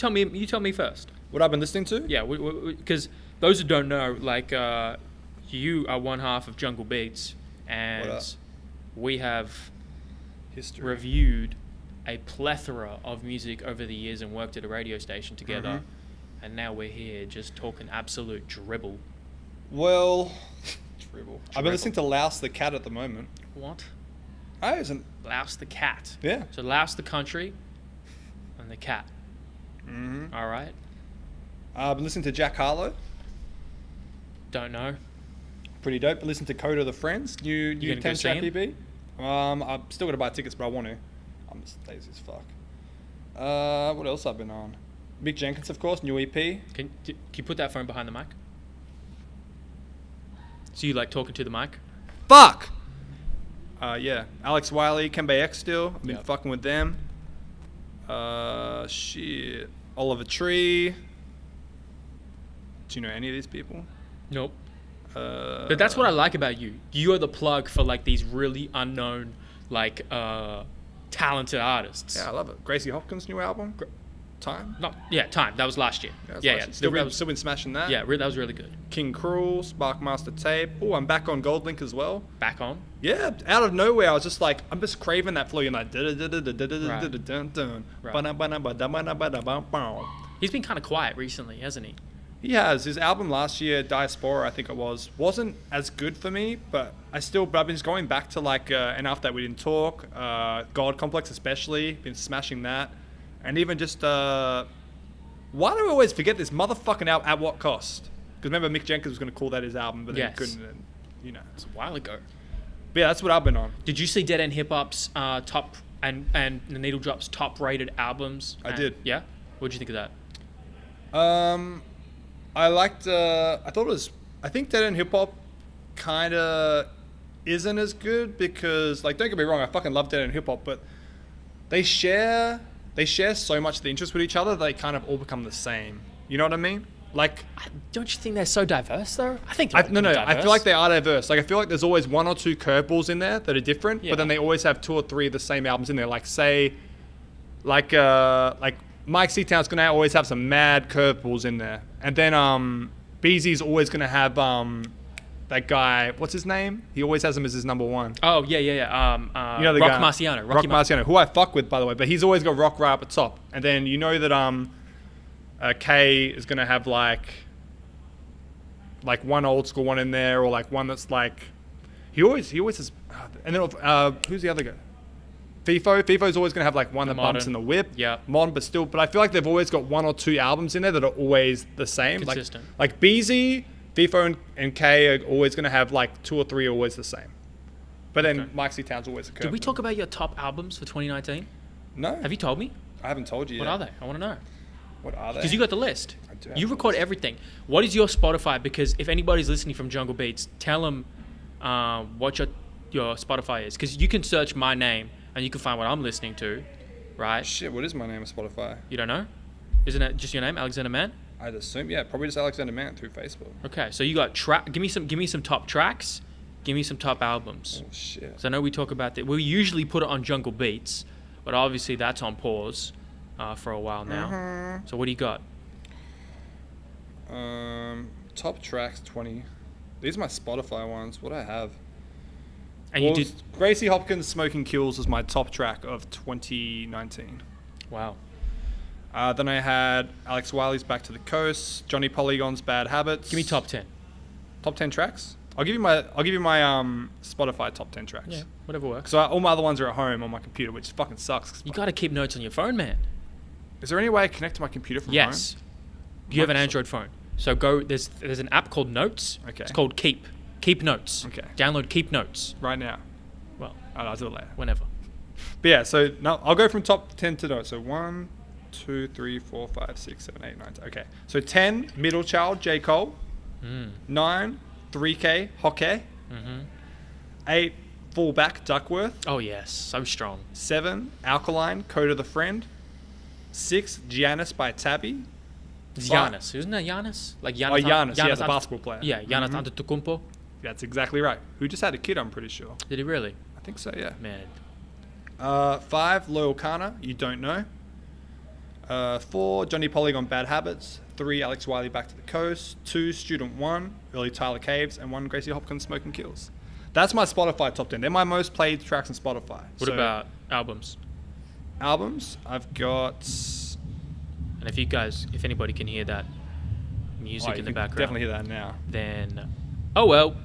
tell me first. What I've been listening to? Yeah, because those who don't know, like you are one half of Jungle Beats, and we have History. reviewed a plethora of music over the years and worked at a radio station together, and now we're here just talking absolute dribble. Well, dribble. I've been listening to Louse the Cat at the moment. What? Oh, isn't... Louse the Cat. Yeah. So Louse the country and the cat. All right. I've been listening to Jack Harlow. Don't know. Pretty dope. I listened to Coda the Friends. New gonna go 10 see track him? EP. I'm still gonna buy tickets, but I want to. I'm just lazy as fuck. What else I've been on? Mick Jenkins, of course, new EP. Can you put that phone behind the mic? So you like talking to the mic? Fuck! Yeah. Alex Wiley, Kembe X still. I've been Yep. fucking with them. Shit. Oliver Tree. Do you know any of these people? Nope. But that's what I like about you. You are the plug for like these really unknown, like talented artists. Yeah, I love it. Gracie Hopkins' new album. Time. Time. That was last year. Yeah. Still been smashing that. Yeah, that was really good. King Cruel, Sparkmaster Tape. Oh, I'm back on Goldlink as well. Back on. Yeah, out of nowhere, I was just like, I'm just craving that flow. You're like, He's been kind of quiet recently, hasn't he? He has. His album last year, Diaspora, I think it wasn't as good for me, but I've been just going back to like Enough That We Didn't Talk, God Complex especially, been smashing that. And even just, why do I always forget this motherfucking album, At What Cost? Because remember Mick Jenkins was going to call that his album, but then he couldn't, and, you know. It's a while ago. But yeah, that's what I've been on. Did you see Dead End Hip Hop's top and the Needle Drop's top rated albums? I did. Yeah? What'd you think of that? I liked, I think Dead End Hip Hop kind of isn't as good because, like, don't get me wrong, I fucking love Dead End Hip Hop, but they share so much of the interest with each other, they kind of all become the same. You know what I mean? Like, Don't you think they're so diverse though? I think I feel like they are diverse. Like, I feel like there's always one or two curveballs in there that are different, Yeah. but then they always have two or three of the same albums in there. Like, say, like Mike Seatown's gonna always have some mad curveballs in there, and then BZ's always gonna have that guy. What's his name? He always has him as his number one. Oh yeah. You know the Rock guy, Marciano. Rock Marciano, who I fuck with, by the way, but he's always got Rock right up at top. And then you know that K is gonna have like one old school one in there, or like one that's like he always has. And then who's the other guy? FIFO's always gonna have like one that bumps in the whip. Yeah. Modern, but I feel like they've always got one or two albums in there that are always the same. Consistent. Like BZ, FIFO, and K are always gonna have like two or three always the same. But then Mike C. Town's always a curve. Did we talk about your top albums for 2019? No. Have you told me? I haven't told you yet. What are they? I want to know. What are they? Because you got the list. I do have You the record list. everything. What is your Spotify? Because if anybody's listening from Jungle Beats, tell them what your Spotify is. Because you can search my name and you can find what I'm listening to, right? Shit, what is my name on Spotify? You don't know? Isn't it just your name, Alexander Mann? I'd assume, yeah, probably just Alexander Mann through Facebook. Okay, so you got Give me some top tracks. Give me some top albums. Oh shit. So I know we talk about that. We usually put it on Jungle Beats, but obviously that's on pause for a while now. So what do you got? Top tracks 20. These are my Spotify ones. What do I have? And Well, you did. Gracie Hopkins' Smoking Kills was my top track of 2019. Wow. Then I had Alex Wiley's Back to the Coast, Johnny Polygon's Bad Habits. Give me top 10. Top 10 tracks. I'll give you my Spotify top 10 tracks. Yeah, whatever works. So all my other ones are at home on my computer, which fucking sucks. You got to keep notes on your phone, man. Is there any way I connect to my computer from home? Yes. Do you have an Microsoft. Android phone? So go. There's an app called Notes. Okay. It's called Keep. Keep Notes. Okay. Download Keep Notes. Right now. Well, I'll do it later. whenever. But yeah, so now I'll go from top 10 to notes. So 1, 2, 3, 4, 5, 6, 7, 8, 9, 10. Okay. So 10, Middle Child, J. Cole. 9, 3K, Hockey. 8, Fullback, Duckworth. Oh yes, so strong. 7, Alkaline, Coda the Friend. 6, Giannis by Tabby. It's Giannis, isn't it Giannis? Like Giannis. Oh, Giannis, yeah, the basketball player. Yeah, Giannis Antetokounmpo. That's exactly right. Who just had a kid, I'm pretty sure. Did he really? I think so, yeah. Man. 5, Loyal Kana, You Don't Know. 4, Johnny Polygon, Bad Habits. 3, Alex Wiley, Back to the Coast. 2, Student 1, early Tyler Caves. And 1, Gracie Hopkins, Smoking Kills. That's my Spotify top 10. They're my most played tracks on Spotify. What about albums? Albums? I've got... And if anybody can hear that music in the background, definitely hear that now. Then, oh well.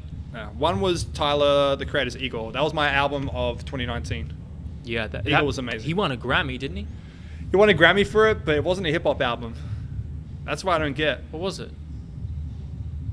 One was Tyler, the Creator's Eagle. That was my album of 2019. Yeah, Eagle was amazing. He won a Grammy, didn't he? He won a Grammy for it, but it wasn't a hip hop album. That's why I don't get. What was it?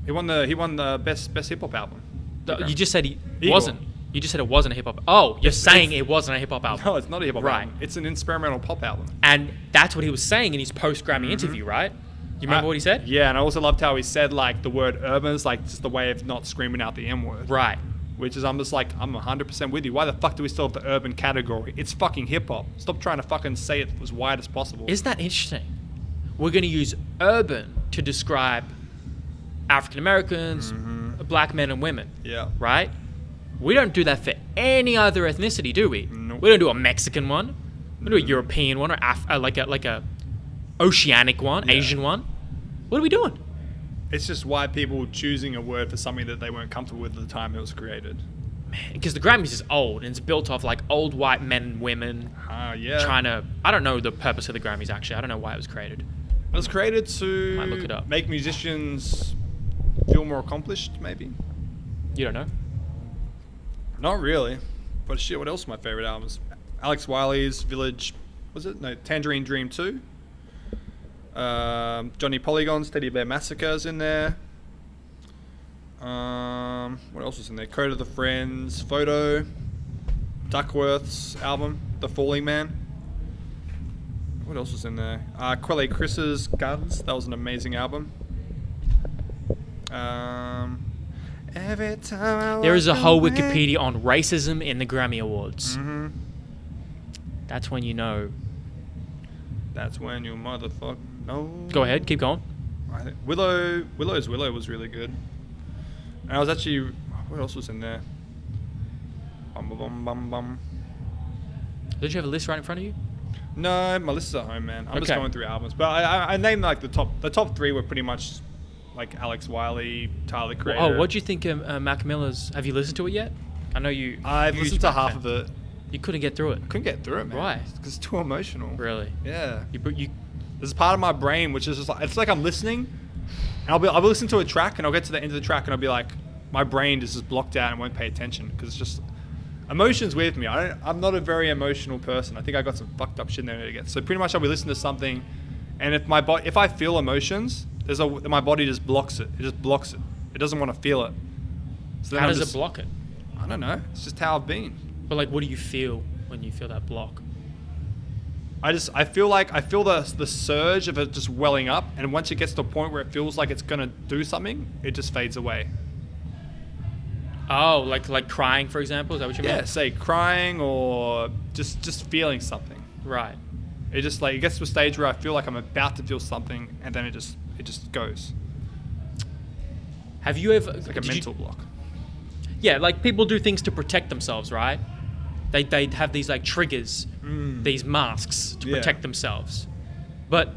He won the best hip hop album. You just said he Eagle. wasn't. You just said it wasn't a hip hop. Oh, you're saying it wasn't a hip hop album. No, it's not a hip hop Right. album. It's an experimental pop album. And that's what he was saying in his post Grammy interview, right? You remember what he said? Yeah, and I also loved how he said like the word urban is like just the way of not screaming out the M word. Right. Which is I'm just like I'm 100% with you. Why the fuck do we still have the urban category? It's fucking hip hop. Stop trying to fucking say it as wide as possible. Isn't that interesting? We're going to use urban to describe African Americans, black men and women. Yeah. Right? We don't do that for any other ethnicity, do we? Nope. We don't do a Mexican one. We do a European one or like a oceanic one, Asian one. What are we doing? It's just white people choosing a word for something that they weren't comfortable with at the time it was created. Man, because the Grammys is old and it's built off like old white men and women Yeah. trying to... I don't know the purpose of the Grammys, actually. I don't know why it was created. It was created Might look it to up. make musicians feel more accomplished, maybe. You don't know? Not really. But shit, what else are my favorite albums? Alex Wiley's Village... Was it? No, Tangerine Dream 2. Johnny Polygon's Teddy Bear Massacre's in there. What else was in there? Code of the Friends, Photo, Duckworth's album, The Falling Man. What else was in there? Quelle Chris's Guns. That was an amazing album. Every time There is a whole Wikipedia on racism in the Grammy Awards. Mm-hmm. That's when you know. That's when you motherfucker know. Go ahead, keep going. I think Willow's Willow was really good. And I was actually... What else was in there? Bum. Don't you have a list right in front of you? No, my list is at home, man. I'm just Okay. going through albums. But I named like the top three were pretty much like Alex Wiley, Tyler, the Creator. Oh, what do you think of Mac Miller's... Have you listened to it yet? I know you... I've huge listened to Mac half fan. of it. You couldn't get through it. Couldn't get through it, man. Why? Because it's too emotional. Really? Yeah. You There's a part of my brain which is just like... It's like I'm listening, and I'll be listening to a track, and I'll get to the end of the track, and I'll be like... My brain is just blocked out and won't pay attention, because it's just... Emotions with me. I'm not a very emotional person. I think I got some fucked up shit in there to get. So pretty much I'll be listening to something, and if I feel emotions, my body just blocks it. It just blocks it. It doesn't want to feel it. So then how I'm does just, it block it? I don't know. It's just how I've been. But like, what do you feel when you feel that block? I feel the surge of it just welling up, and once it gets to a point where it feels like it's gonna do something, it just fades away. Oh, like crying, for example? Is that what you mean? Yeah, say crying or just feeling something. Right. It just like it gets to a stage where I feel like I'm about to feel something, and then it just goes. Have you ever... It's like a mental block. Yeah, like people do things to protect themselves, right? They have these like triggers, these masks to protect themselves. But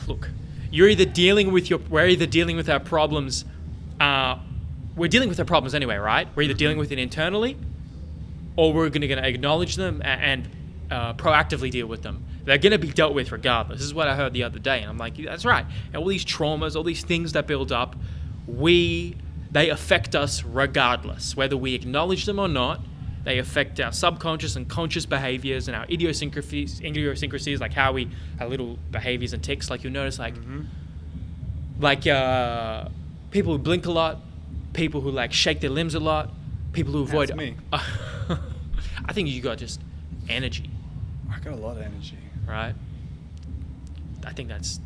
look, we're either dealing with our problems. We're dealing with our problems anyway, right? We're either dealing with it internally, or we're going to acknowledge them and proactively deal with them. They're going to be dealt with regardless. This is what I heard the other day, and I'm like, that's right. And all these traumas, all these things that build up, they affect us regardless, whether we acknowledge them or not. They affect our subconscious and conscious behaviors and our idiosyncrasies, like our little behaviors and tics. Like you'll notice, like people who blink a lot, people who like shake their limbs a lot, people who avoid. That's me. I think you got just energy, I got a lot of energy. right? I think that's,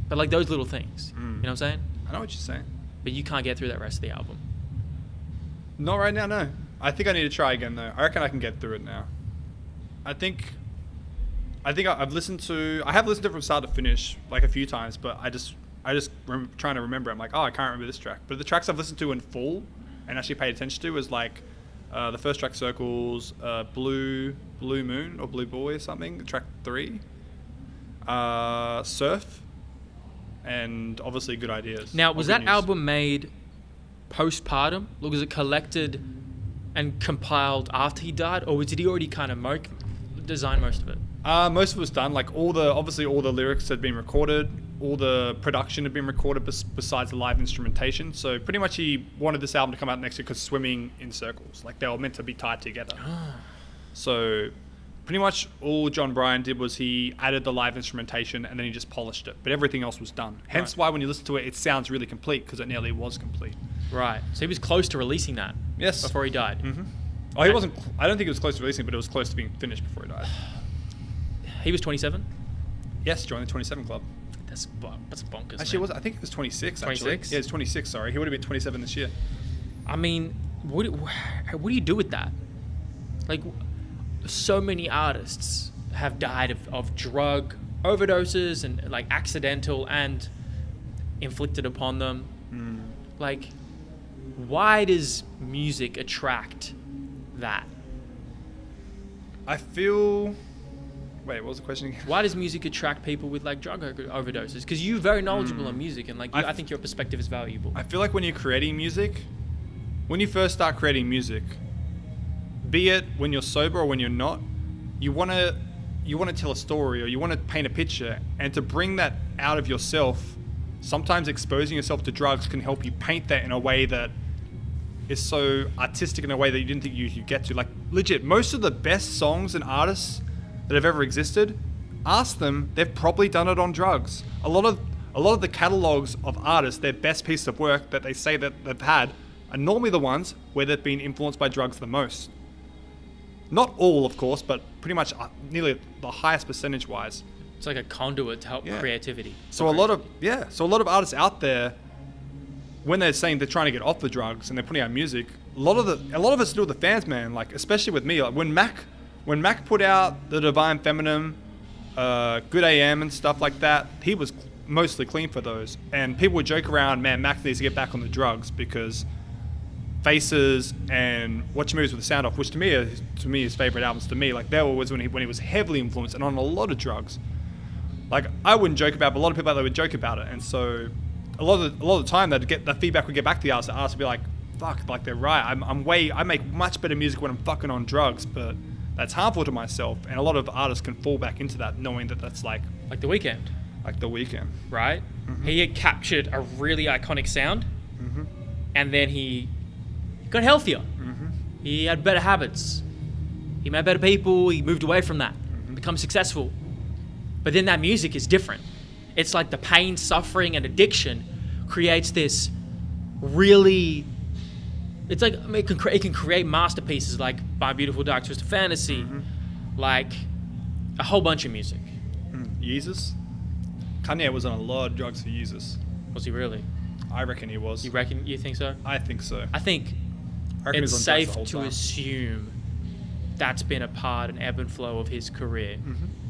but like those little things, you know what I'm saying? I know what you're saying. But you can't get through that rest of the album. Not right now, no. I think I need to try again though. I reckon I can get through it now. I think I've listened to it from start to finish like a few times, but I just trying to remember. I'm like, oh, I can't remember this track. But the tracks I've listened to in full and actually paid attention to is like the first track, Circles, Blue Moon or Blue Boy or something. Track 3, Surf, and obviously Good Ideas. Now, was Good that News. album made postpartum? Like, was it collected and compiled after he died, or did he already kind of design most of it? Most of it was done. Like obviously all the lyrics had been recorded, all the production had been recorded besides the live instrumentation. So pretty much he wanted this album to come out next year because swimming in circles, like they were meant to be tied together. So pretty much all John Bryan did was he added the live instrumentation and then he just polished it, but everything else was done. Hence why when you listen to it, it sounds really complete because it nearly was complete. Right. So he was close to releasing that. Yes. Before he died. Mm-hmm. Oh, he wasn't. I don't think it was close to releasing, but it was close to being finished before he died. He was 27. Yes, joined the 27 club. That's bonkers. Actually, I think it was 26. 26. Yeah, it's 26. Sorry, he would have been 27 this year. I mean, what do you do with that? Like, so many artists have died of drug overdoses and like accidental and inflicted upon them. Like, why does music attract that? I feel... Wait, what was the question again? Why does music attract people with like drug overdoses? Because you're very knowledgeable on music, and like I think your perspective is valuable. I feel like when you're creating music, when you first start creating music, be it when you're sober or when you're not, you want to tell a story or you want to paint a picture, and to bring that out of yourself, sometimes exposing yourself to drugs can help you paint that in a way that is so artistic, in a way that you didn't think you could get to. Like, legit, most of the best songs and artists that have ever existed, ask them, they've probably done it on drugs. A lot of the catalogs of artists, their best piece of work that they say that they've had, are normally the ones where they've been influenced by drugs the most. Not all, of course, but pretty much nearly the highest percentage-wise. It's like a conduit to help creativity. So a lot of artists out there, when they're saying they're trying to get off the drugs and they're putting out music, a lot of it's to do with the fans, man. Like, especially with me, like when Mac put out the Divine Feminine, Good AM and stuff like that, he was mostly clean for those. And people would joke around, man, Mac needs to get back on the drugs because Faces and Watch Your Moves with the Sound Off, which to me his favorite albums to me, like that was when he was heavily influenced and on a lot of drugs. Like, I wouldn't joke about it, but a lot of people out there would joke about it. And so a lot of the time the feedback would get back to the artist. The artist would be like, fuck, like they're right. I make much better music when I'm fucking on drugs, but that's harmful to myself. And a lot of artists can fall back into that, knowing that that's like The Weeknd. Like The Weeknd. Right? Mm-hmm. He had captured a really iconic sound, and then he got healthier. He had better habits. He met better people. He moved away from that, become successful. But then that music is different. It's like the pain, suffering, and addiction creates this really... It's like it can create masterpieces like My Beautiful Dark Twisted Fantasy, like a whole bunch of music. Yeezus? Kanye was on a lot of drugs for Yeezus. Was he really? I reckon he was. You think so? I think so. I think it's safe to assume that's been a part and ebb and flow of his career.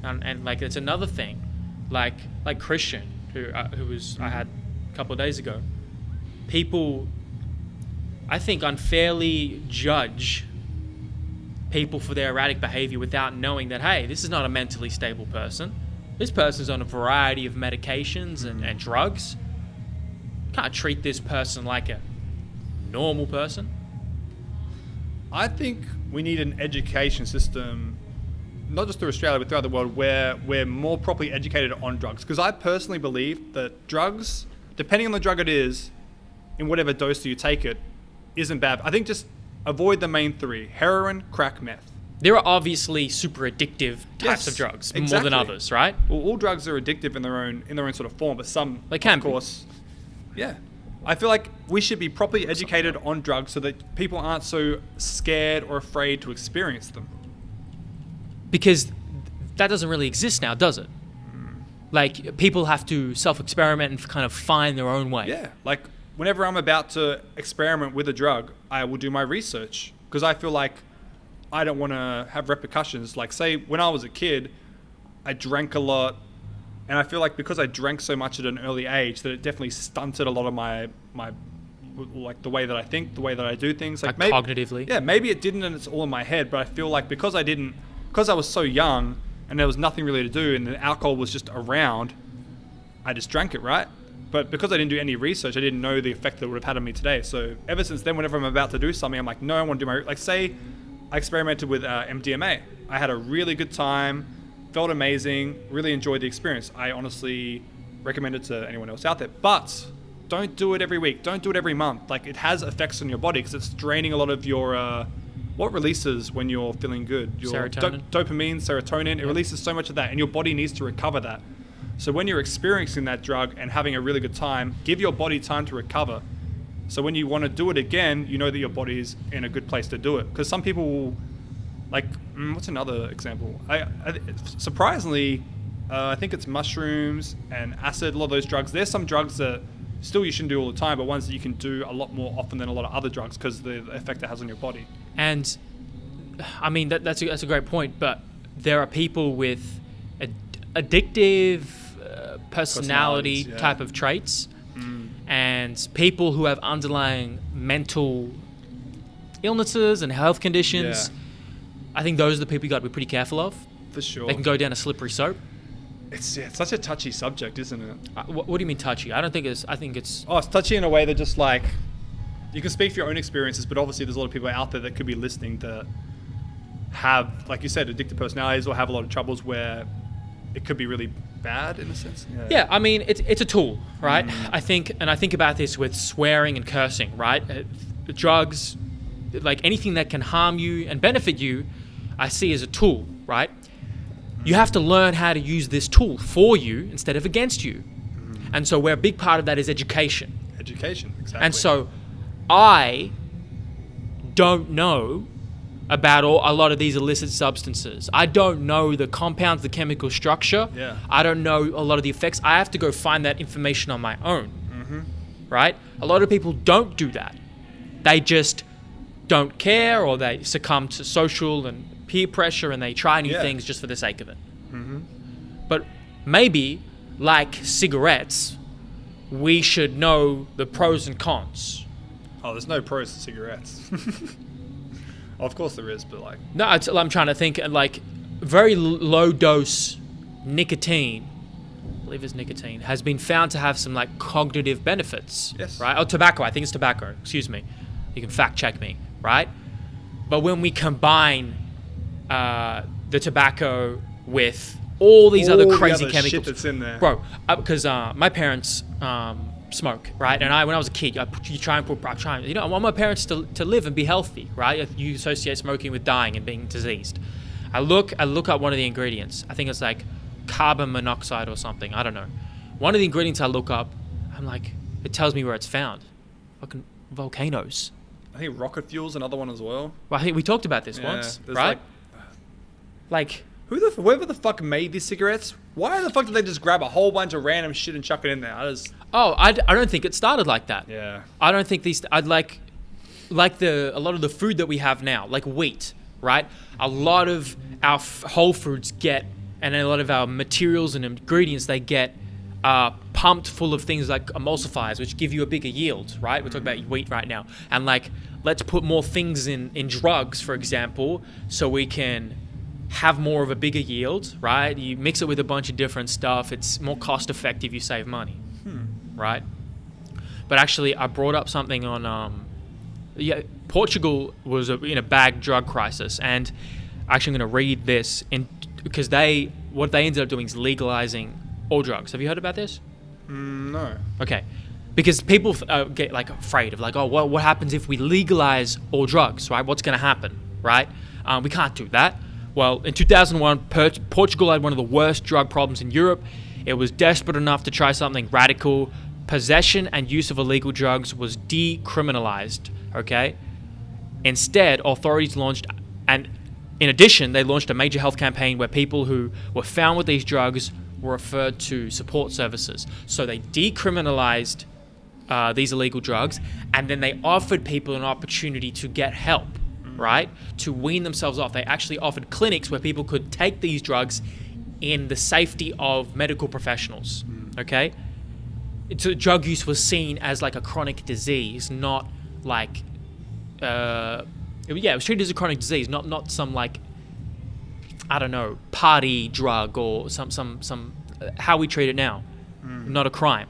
And like, it's another thing, like Christian, who was I had a couple of days ago. People, I think, unfairly judge people for their erratic behavior without knowing that, hey, this is not a mentally stable person. This person's on a variety of medications and drugs. Can't treat this person like a normal person. I think we need an education system, not just through Australia, but throughout the world, where we're more properly educated on drugs. Because I personally believe that drugs, depending on the drug it is, in whatever dose you take it, isn't bad. I think just avoid the main three: heroin, crack, meth. There are obviously super addictive types of drugs, more than others, right? Well, all drugs are addictive in their own sort of form, but some, they can, of course. Yeah. I feel like we should be properly educated on drugs so that people aren't so scared or afraid to experience them. Because that doesn't really exist now, does it? Like, people have to self-experiment and kind of find their own way. Yeah. Like, whenever I'm about to experiment with a drug, I will do my research because I feel like I don't want to have repercussions. Like, say, when I was a kid, I drank a lot, and I feel like because I drank so much at an early age that it definitely stunted a lot of my like the way that I think, the way that I do things. Like maybe, cognitively. Yeah, maybe it didn't and it's all in my head, but I feel like because I was so young and there was nothing really to do and the alcohol was just around, I just drank it, right? But because I didn't do any research, I didn't know the effect that it would have had on me today. So ever since then, whenever I'm about to do something, I'm like, no, I want to do my, like say I experimented with MDMA. I had a really good time, felt amazing, really enjoyed the experience. I honestly recommend it to anyone else out there. But don't do it every week. Don't do it every month. Like, it has effects on your body because it's draining a lot of your, what releases when you're feeling good? Your Serotonin. Dopamine, serotonin. It releases so much of that, and your body needs to recover that. So when you're experiencing that drug and having a really good time, give your body time to recover. So when you want to do it again, you know that your body is in a good place to do it. Because some people will, like, what's another example? Surprisingly, I think it's mushrooms and acid, a lot of those drugs. There's some drugs that still you shouldn't do all the time, but ones that you can do a lot more often than a lot of other drugs because the effect it has on your body. And I mean, that's a great point, but there are people with addictive personality type of traits, and people who have underlying mental illnesses and health conditions. I think those are the people you got to be pretty careful of. For sure. They can go down a slippery slope. It's such a touchy subject, isn't it? What do you mean touchy? I think it's... Oh, it's touchy in a way that just like... You can speak for your own experiences, but obviously there's a lot of people out there that could be listening that have, like you said, addictive personalities or have a lot of troubles where it could be really bad in a sense. Yeah, I mean, it's a tool, right? I think about this with swearing and cursing, right? Drugs, like anything that can harm you and benefit you, I see as a tool, right? You have to learn how to use this tool for you instead of against you. And so where a big part of that is education. Education, exactly. And so I don't know about a lot of these illicit substances. I don't know the compounds, the chemical structure. Yeah. I don't know a lot of the effects. I have to go find that information on my own, right? A lot of people don't do that. They just don't care, or they succumb to social and peer pressure, and they try new things just for the sake of it. But maybe, like cigarettes, we should know the pros and cons. Oh, there's no pros to cigarettes. Of course there is, but like... No, I'm trying to think, like, very low dose nicotine, I believe it's nicotine, has been found to have some, like, cognitive benefits. Yes. Right? Oh, tobacco. I think it's tobacco. Excuse me. You can fact check me, right? But when we combine the tobacco with all these other crazy chemicals... shit that's in there. Bro, because my parents... smoke, right? And when I was a kid, you know, I want my parents to live and be healthy, right? You associate smoking with dying and being diseased. I look up one of the ingredients. I think it's like carbon monoxide or something. I don't know. One of the ingredients I look up, I'm like, it tells me where it's found. Fucking volcanoes. I think rocket fuel's another one as well. Well, I think we talked about this once, right? Like whoever the fuck made these cigarettes, why the fuck did they just grab a whole bunch of random shit and chuck it in there? I don't think it started like that. Yeah. I don't think I'd like a lot of the food that we have now, like wheat, right? A lot of our whole foods and a lot of our materials and ingredients, they get pumped full of things like emulsifiers, which give you a bigger yield, right? We're talking about wheat right now. And like, let's put more things in drugs, for example, so we can have more of a bigger yield, right? You mix it with a bunch of different stuff. It's more cost effective. You save money, right? But actually, I brought up something on, Portugal was in a bad drug crisis, and actually I'm going to read this because what they ended up doing is legalizing all drugs. Have you heard about this? No. Okay. Because people get like afraid of like, oh, what happens if we legalize all drugs, right? What's going to happen, right? We can't do that. Well, in 2001, Portugal had one of the worst drug problems in Europe. It was desperate enough to try something radical. Possession and use of illegal drugs was decriminalized, okay? Instead, authorities launched, and in addition, they launched a major health campaign where people who were found with these drugs were referred to support services. So they decriminalized these illegal drugs, and then they offered people an opportunity to get help, right? To wean themselves off. They actually offered clinics where people could take these drugs in the safety of medical professionals, okay? So drug use was seen as like a chronic disease, not like, it was treated as a chronic disease, not some like, I don't know, party drug or some how we treat it now, not a crime.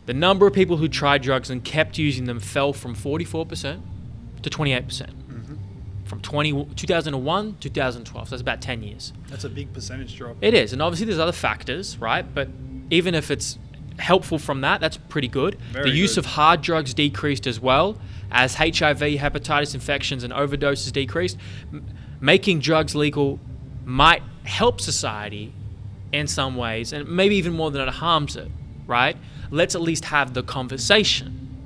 The number of people who tried drugs and kept using them fell from 44% to 28%. From 2001 to 2012. So that's about 10 years. That's a big percentage drop. It is. And obviously there's other factors, right? But even if it's helpful from that, that's pretty good. Very the use good. of hard drugs decreased as well, as HIV, hepatitis infections, and overdoses decreased. Making drugs legal might help society in some ways, and maybe even more than it harms it, right? Let's at least have the conversation.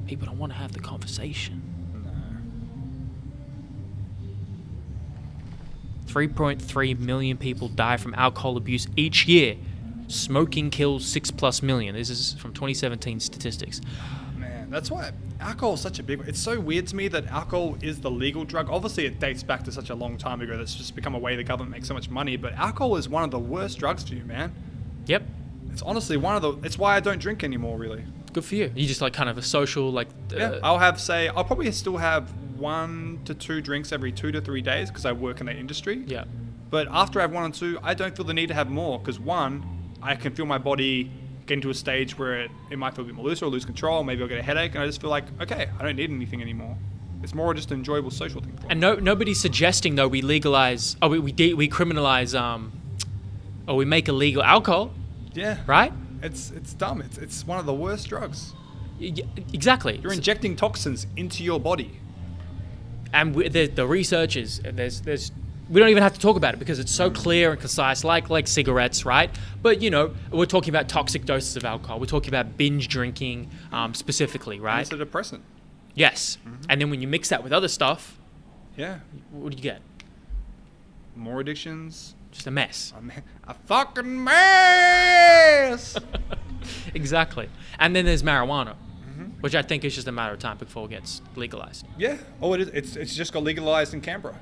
People don't want to have the conversation. 3.3 million people die from alcohol abuse each year. Smoking kills 6+ million. This is from 2017 statistics. Man, that's why alcohol is such a big... It's so weird to me that alcohol is the legal drug. Obviously, it dates back to such a long time ago. That's just become a way the government makes so much money. But alcohol is one of the worst drugs for you, man. Yep. It's honestly one of the... It's why I don't drink anymore, really. Good for you. You just like kind of a social, like... Yeah, I'll probably still have 1 to 2 drinks every 2 to 3 days because I work in that industry. Yeah. But after I have 1 or 2, I don't feel the need to have more because 1, I can feel my body getting to a stage where it might feel a bit more loose or lose control. Maybe I'll get a headache and I just feel like, okay, I don't need anything anymore. It's more just an enjoyable social thing. And nobody's suggesting though we legalize, we criminalize, or we make illegal alcohol. Yeah. Right? It's dumb. It's one of the worst drugs. Exactly. You're injecting toxins into your body. And the research is, there's we don't even have to talk about it because it's so clear and concise, like cigarettes, right? But, you know, we're talking about toxic doses of alcohol. We're talking about binge drinking specifically, right? And it's a depressant. Yes. And then when you mix that with other stuff, yeah, what do you get? More addictions. Just a mess. A fucking mess! Exactly. And then there's marijuana, which I think is just a matter of time before it gets legalized. Yeah. Oh, it is. It's just got legalized in Canberra.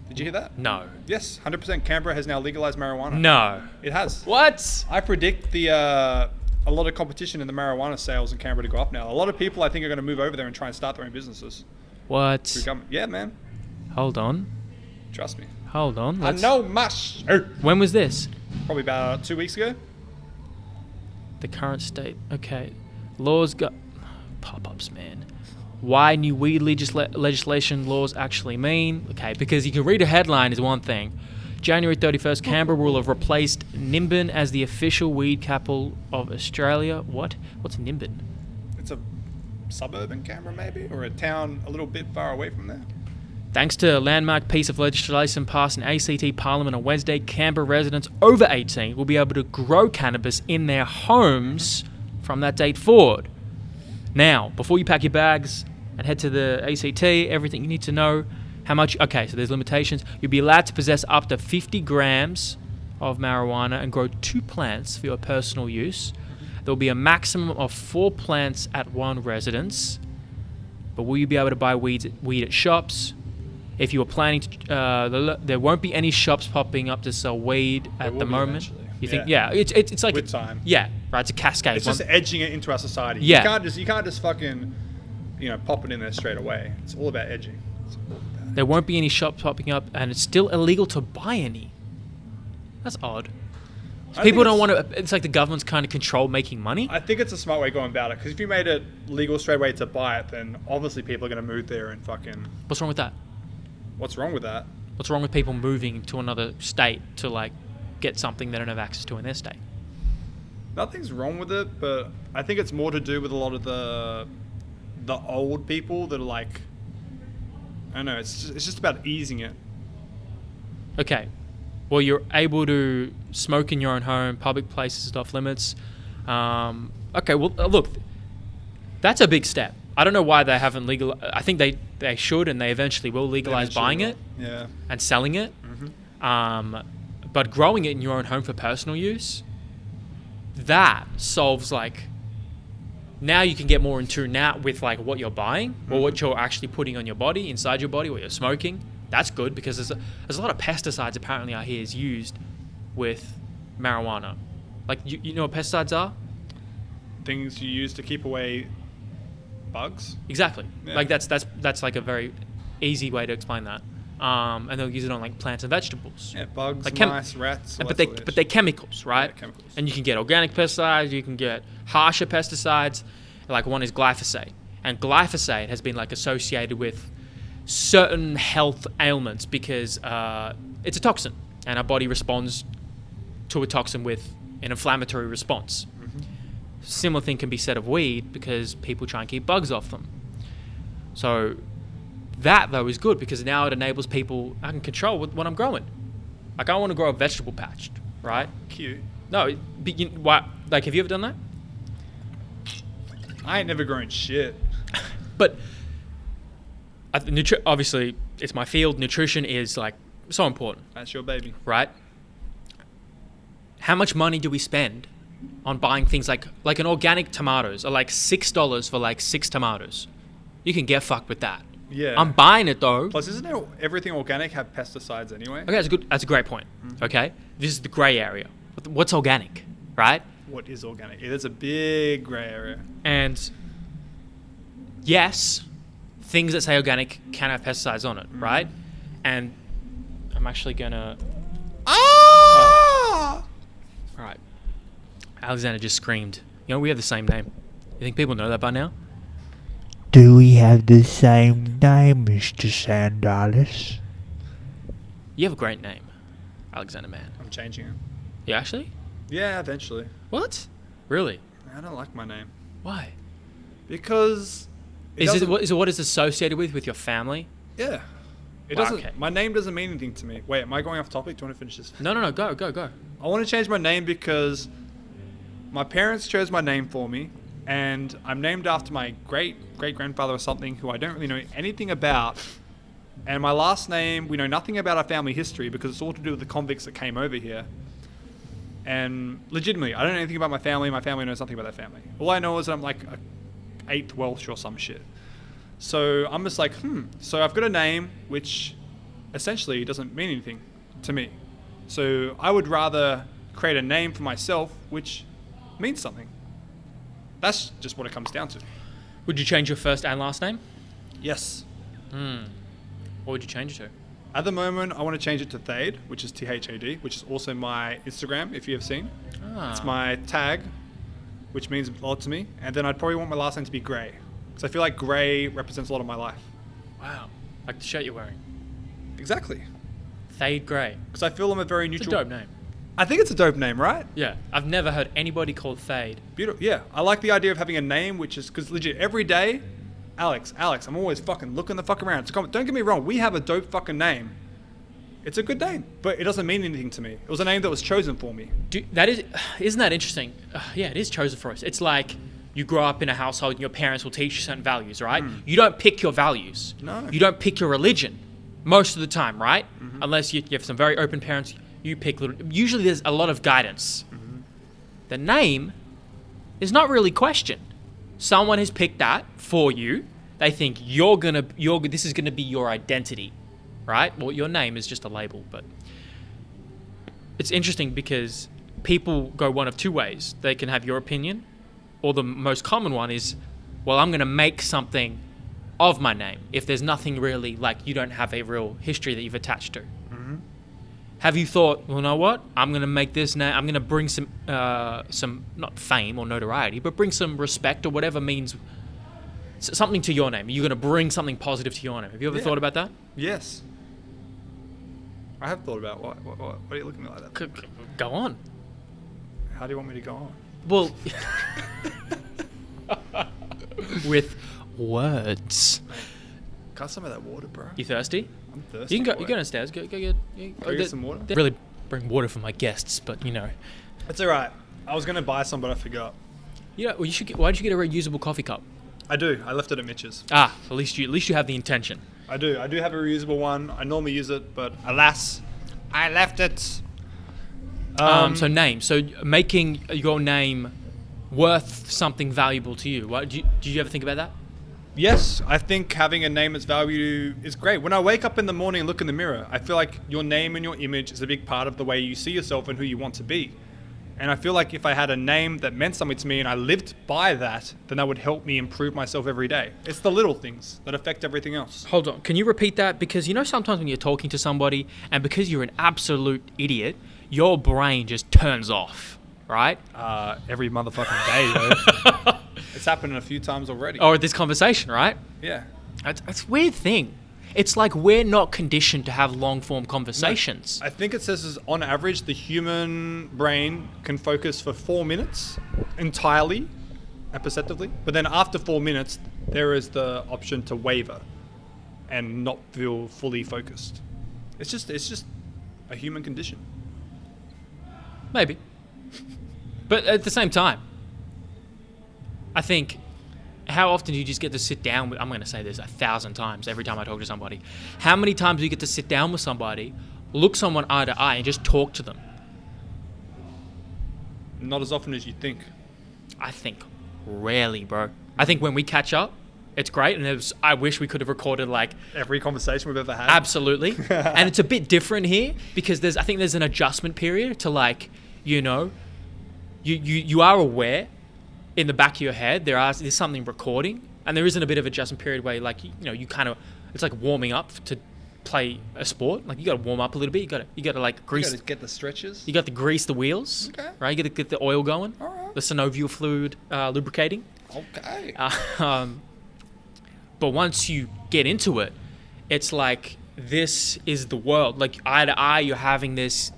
Did you hear that? No. Yes, 100% Canberra has now legalized marijuana. No. It has. What? I predict a lot of competition in the marijuana sales in Canberra to go up now. A lot of people, I think, are going to move over there and try and start their own businesses. What? Yeah, man. Hold on. Trust me. Hold on. I know much. When was this? Probably about 2 weeks ago. The current state. Okay. Laws got... Pop-ups, man. Why new weed legislation laws actually mean. Okay, because you can read a headline is one thing. January 31st, Canberra will have replaced Nimbin as the official weed capital of Australia. What? What's Nimbin? It's a suburb in Canberra, maybe? Or a town a little bit far away from there. Thanks to a landmark piece of legislation passed in ACT Parliament on Wednesday, Canberra residents over 18 will be able to grow cannabis in their homes from that date forward. Now, before you pack your bags and head to the ACT, everything you need to know, how much... Okay, so there's limitations. You'll be allowed to possess up to 50 grams of marijuana and grow 2 plants for your personal use. There'll be a maximum of 4 plants at one residence. But will you be able to buy weed at shops? If you were planning to... there won't be any shops popping up to sell weed at the moment. Eventually. You think? Yeah, it's like... With time. Yeah, right, it's a cascade. It's just edging it into our society. Yeah. You can't just fucking, pop it in there straight away. It's all about edging. There won't be any shops popping up, and it's still illegal to buy any. That's odd. So people don't want to... It's like the government's kind of control making money. I think it's a smart way going about it, because if you made it legal straight away to buy it, then obviously people are going to move there and fucking... What's wrong with that? What's wrong with that? What's wrong with people moving to another state to, like, get something they don't have access to in their state? Nothing's wrong with it, but I think it's more to do with a lot of the old people that are like... I don't know, it's just about easing it. Okay. Well, you're able to smoke in your own home, public places is off limits. Okay, well, look, that's a big step. I don't know why they haven't legal. I think they should, and they eventually will legalize buying it and selling it. But growing it in your own home for personal use, that solves, like, now you can get more in tune now with, like, what you're buying or what you're actually putting on your body, inside your body, what you're smoking. That's good because there's a lot of pesticides apparently out here is used with marijuana. Like, you know what pesticides are? Things you use to keep away bugs. Exactly. Yeah. Like that's like a very easy way to explain that. and they'll use it on like plants and vegetables. Yeah, bugs, Like mice, rats. all But that sort of they're shit. chemicals, right? Yeah, chemicals. And you can get organic pesticides, you can get harsher pesticides. Like one is glyphosate, and glyphosate has been like associated with certain health ailments because it's a toxin, and our body responds to a toxin with an inflammatory response. Similar thing can be said of weed because people try and keep bugs off them. So that though is good because now it enables people, I can control what I'm growing. Like I want to grow a vegetable patch, right? Cute. No, like have you ever done that? I ain't never grown shit. But obviously it's my field. Nutrition is like so important, That's your baby. right? How much money do we spend on buying things like an organic tomatoes are like $6 for like 6 tomatoes? You can get fucked with that. Yeah. I'm buying it though. Plus, isn't everything organic have pesticides anyway? Okay, that's a great point. Okay, this is the grey area. What's organic, right? What is organic? It is a big grey area. And yes, things that say organic can have pesticides on it, right? And I'm actually gonna. Ah! All right. Alexander just screamed. You know, we have the same name. You think people know that by now? Do we have the same name, Mr. Sandalis? You have a great name, Alexander Mann. I'm changing it. You actually? Yeah, eventually. What? Really? I don't like my name Why? because Is it doesn't- what is associated with your family? Yeah. It Wow, doesn't. okay. My name doesn't mean anything to me. Wait, am I going off topic? Do you want to finish this? No. Go. I want to change my name because my parents chose my name for me, and I'm named after my great grandfather or something who I don't really know anything about. And my last name, we know nothing about our family history because it's all to do with the convicts that came over here. And legitimately, I don't know anything about my family. My family knows nothing about their family. All I know is that I'm like a 8th Welsh or some shit. So I'm just like, So I've got a name which essentially doesn't mean anything to me. So I would rather create a name for myself which means something. That's just what it comes down to. Would you change your first and last name? Yes. What would you change it to? At the moment, I want to change it to Thade, which is Thad, which is also my Instagram, if you have seen. It's my tag, which means a lot to me. And then I'd probably want my last name to be Grey, because I feel like Grey represents a lot of my life. Wow. Like the shirt you're wearing. Exactly. Thade Grey. Because I feel I'm a very It's a neutral... dope name. I think it's a dope name, right? Yeah. I've never heard anybody called Thade. Beautiful. Yeah, I like the idea of having a name which is... Because legit, every day, Alex, I'm always fucking looking the fuck around. It's a comment. Don't get me wrong, we have a dope fucking name. It's a good name, but it doesn't mean anything to me. It was a name that was chosen for me. Isn't that interesting? Yeah, it is chosen for us. It's like you grow up in a household and your parents will teach you certain values, right? You don't pick your values. No. You don't pick your religion most of the time, right? Unless you have some very open parents, you pick. Usually there's a lot of guidance. The name is not really questioned. Someone has picked that for you. They think this is gonna be your identity, right? Well, your name is just a label, but it's interesting because people go one of two ways. They can have your opinion, or the most common one is, well, I'm gonna make something of my name if there's nothing really, like you don't have a real history that you've attached to. Have you thought, well, you know what? I'm gonna make this name. I'm gonna bring some not fame or notoriety, but bring some respect or whatever means something to your name. You're gonna bring something positive to your name. Have you ever thought about that? Yes. I have thought about what are you looking at like that? Go on. How do you want me to go on? Well, with words. Got some of that water, bro. You thirsty? I'm thirsty. You can go. boy. You go downstairs. Go get. Go get some water? They really bring water for my guests, but you know. It's alright. I was gonna buy some, but I forgot. Yeah. Well, you should get. Why did you get a reusable coffee cup? I do. I left it at Mitch's. At least you have the intention. I do have a reusable one. I normally use it, but alas, I left it. So name. So making your name worth something valuable to you. What, did you ever think about that? Yes, I think having a name that's value is great. When I wake up in the morning and look in the mirror, I feel like your name and your image is a big part of the way you see yourself and who you want to be. And I feel like if I had a name that meant something to me and I lived by that, then that would help me improve myself every day. It's the little things that affect everything else. Hold on. Can you repeat that? Because sometimes when you're talking to somebody and because you're an absolute idiot, your brain just turns off, right? Every motherfucking day, though. It's happened a few times already. Or this conversation, right? Yeah. It's a weird thing. It's like we're not conditioned to have long-form conversations. No, I think it says is on average, the human brain can focus for 4 minutes entirely and perceptively. But then after 4 minutes, there is the option to waver and not feel fully focused. It's just a human condition. Maybe. But at the same time, I think... How often do you just get to sit down with... I'm going to say this 1,000 times every time I talk to somebody. How many times do you get to sit down with somebody, look someone eye to eye, and just talk to them? Not as often as you think. I think rarely, bro. I think when we catch up, it's great. And I wish we could have recorded like... Every conversation we've ever had. Absolutely. And it's a bit different here because I think there's an adjustment period to like, you are aware... In the back of your head, there's something recording, and there isn't a bit of adjustment period where, like, you kind of, it's like warming up to play a sport. Like you got to warm up a little bit. You got to like grease. You got to get the stretches. You got to grease the wheels, okay. Right? You got to get the oil going. All right. The synovial fluid lubricating. Okay. But once you get into it, it's like this is the world. Like eye to eye, you're having this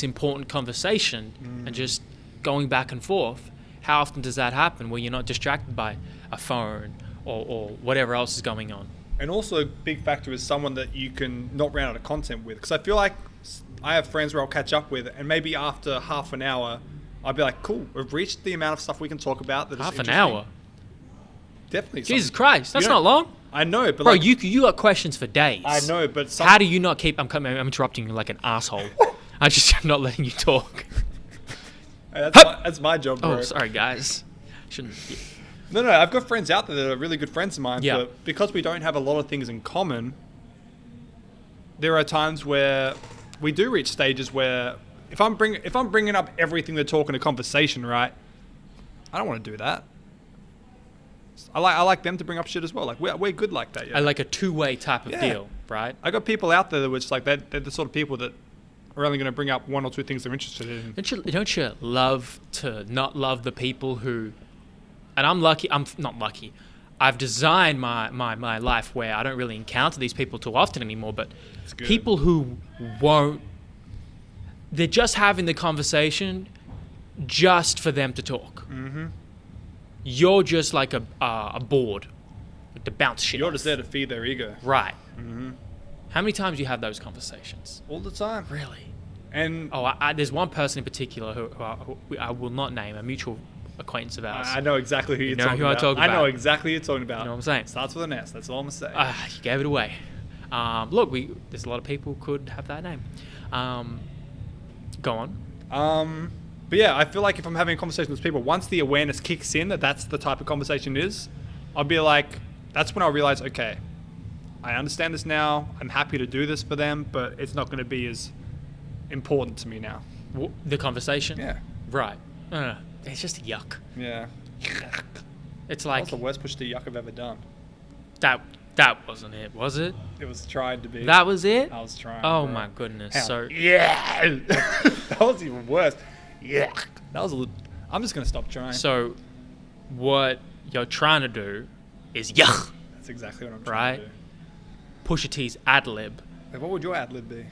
important conversation and just going back and forth. How often does that happen where you're not distracted by a phone or whatever else is going on? And also a big factor is someone that you can not run out of content with. Because I feel like I have friends where I'll catch up with, and maybe after half an hour, I'll be like, cool, we've reached the amount of stuff we can talk about that is interesting. Half an hour? Definitely. Jesus Christ, that's not long. I know, but bro, like, you got questions for days. I know, but how do you not keep... I'm interrupting you like an asshole. I'm not letting you talk. That's my job, bro. Oh, sorry, guys. Shouldn't. No, I've got friends out there that are really good friends of mine. Yeah. But because we don't have a lot of things in common, there are times where we do reach stages where if I'm bringing up everything they talk in a conversation, right? I don't want to do that. I like them to bring up shit as well. Like we're good like that. Yeah. I like a two-way type of deal, right? I got people out there that were just like they're the sort of people that are only going to bring up one or two things they're interested in. Don't you love to not love the people who... And I'm lucky. I'm not lucky. I've designed my life where I don't really encounter these people too often anymore, but people who won't... They're just having the conversation just for them to talk. Mm-hmm. You're just like a board to bounce shit You're off. just there to feed their ego. Right. Mm-hmm. How many times do you have those conversations? All the time. Really? And there's one person in particular who I will not name, a mutual acquaintance of ours. I know exactly who you're talking who about. I talk about. I know exactly who you're talking about. You know what I'm saying? Starts with an S. That's all I'm going to say. You gave it away. Look, there's a lot of people could have that name. Go on. But yeah, I feel like if I'm having a conversation with people, once the awareness kicks in that that's the type of conversation it is, I'll be like, that's when I'll realize, okay, I understand this now. I'm happy to do this for them, but it's not going to be as important to me now. The conversation? Yeah. Right. It's just yuck. Yeah. It's like... That's the worst push to yuck I've ever done. That wasn't it, was it? It was tried to be. That was it? I was trying. Oh bro. my goodness. Hell, So... Yeah! That was even worse. Yeah. That was a little... I'm just going to stop trying. So, what you're trying to do is yuck. That's exactly what I'm trying to do. Pusha T's ad-lib. Like, what would your ad-lib be?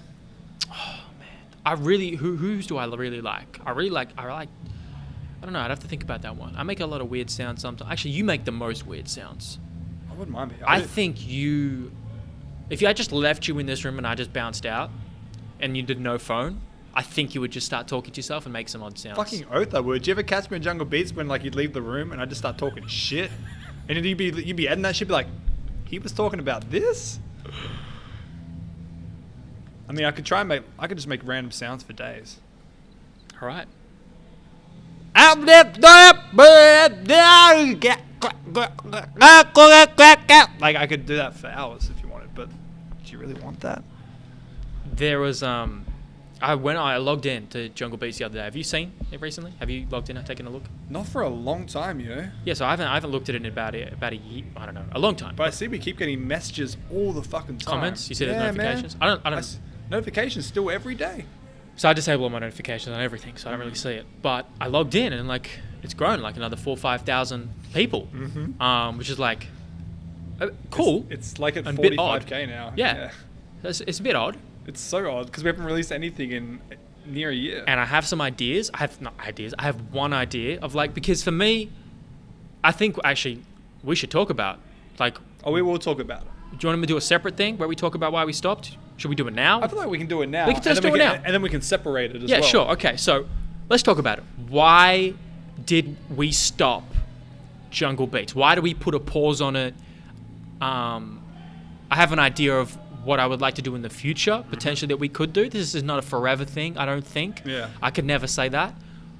Oh, man. I really... Whose do I really like? I like... I don't know. I'd have to think about that one. I make a lot of weird sounds sometimes. Actually, you make the most weird sounds. I wouldn't mind me. I think you... If I just left you in this room and I just bounced out and you did no phone, I think you would just start talking to yourself and make some odd sounds. Fucking oath I would. Do you ever catch me in Jungle Beats when like you'd leave the room and I'd just start talking shit? And then you'd be editing that shit, be like, he was talking about this? I mean, I could just make random sounds for days. All right. Like, I could do that for hours if you wanted, but do you really want that? There was I logged in to Jungle Beats the other day. Have you seen it recently? Have you logged in and taken a look? Not for a long time, you know. Yeah, so I haven't looked at it in about a year. I don't know, a long time. But I see we keep getting messages all the fucking time. Comments? You see the notifications? Man. I don't. Notifications still every day. So I disable all my notifications on everything, so I don't really see it. But I logged in and like it's grown like another 4,000 or 5,000 people, which is like cool. It's like at and a bit odd. 45k now. Yeah. It's a bit odd. It's so odd because we haven't released anything in near a year. And I have some ideas. I have one idea of like, because for me, I think actually we should talk about like. Oh, we will talk about it. Do you want me to do a separate thing where we talk about why we stopped? Should we do it now? I feel like we can do it now. We can just do it now. And then we can separate it as well. Yeah, sure. Okay, so let's talk about it. Why did we stop Jungle Beats? Why do we put a pause on it? I have an idea of what I would like to do in the future, potentially that we could do. This is not a forever thing, I don't think. Yeah. I could never say that.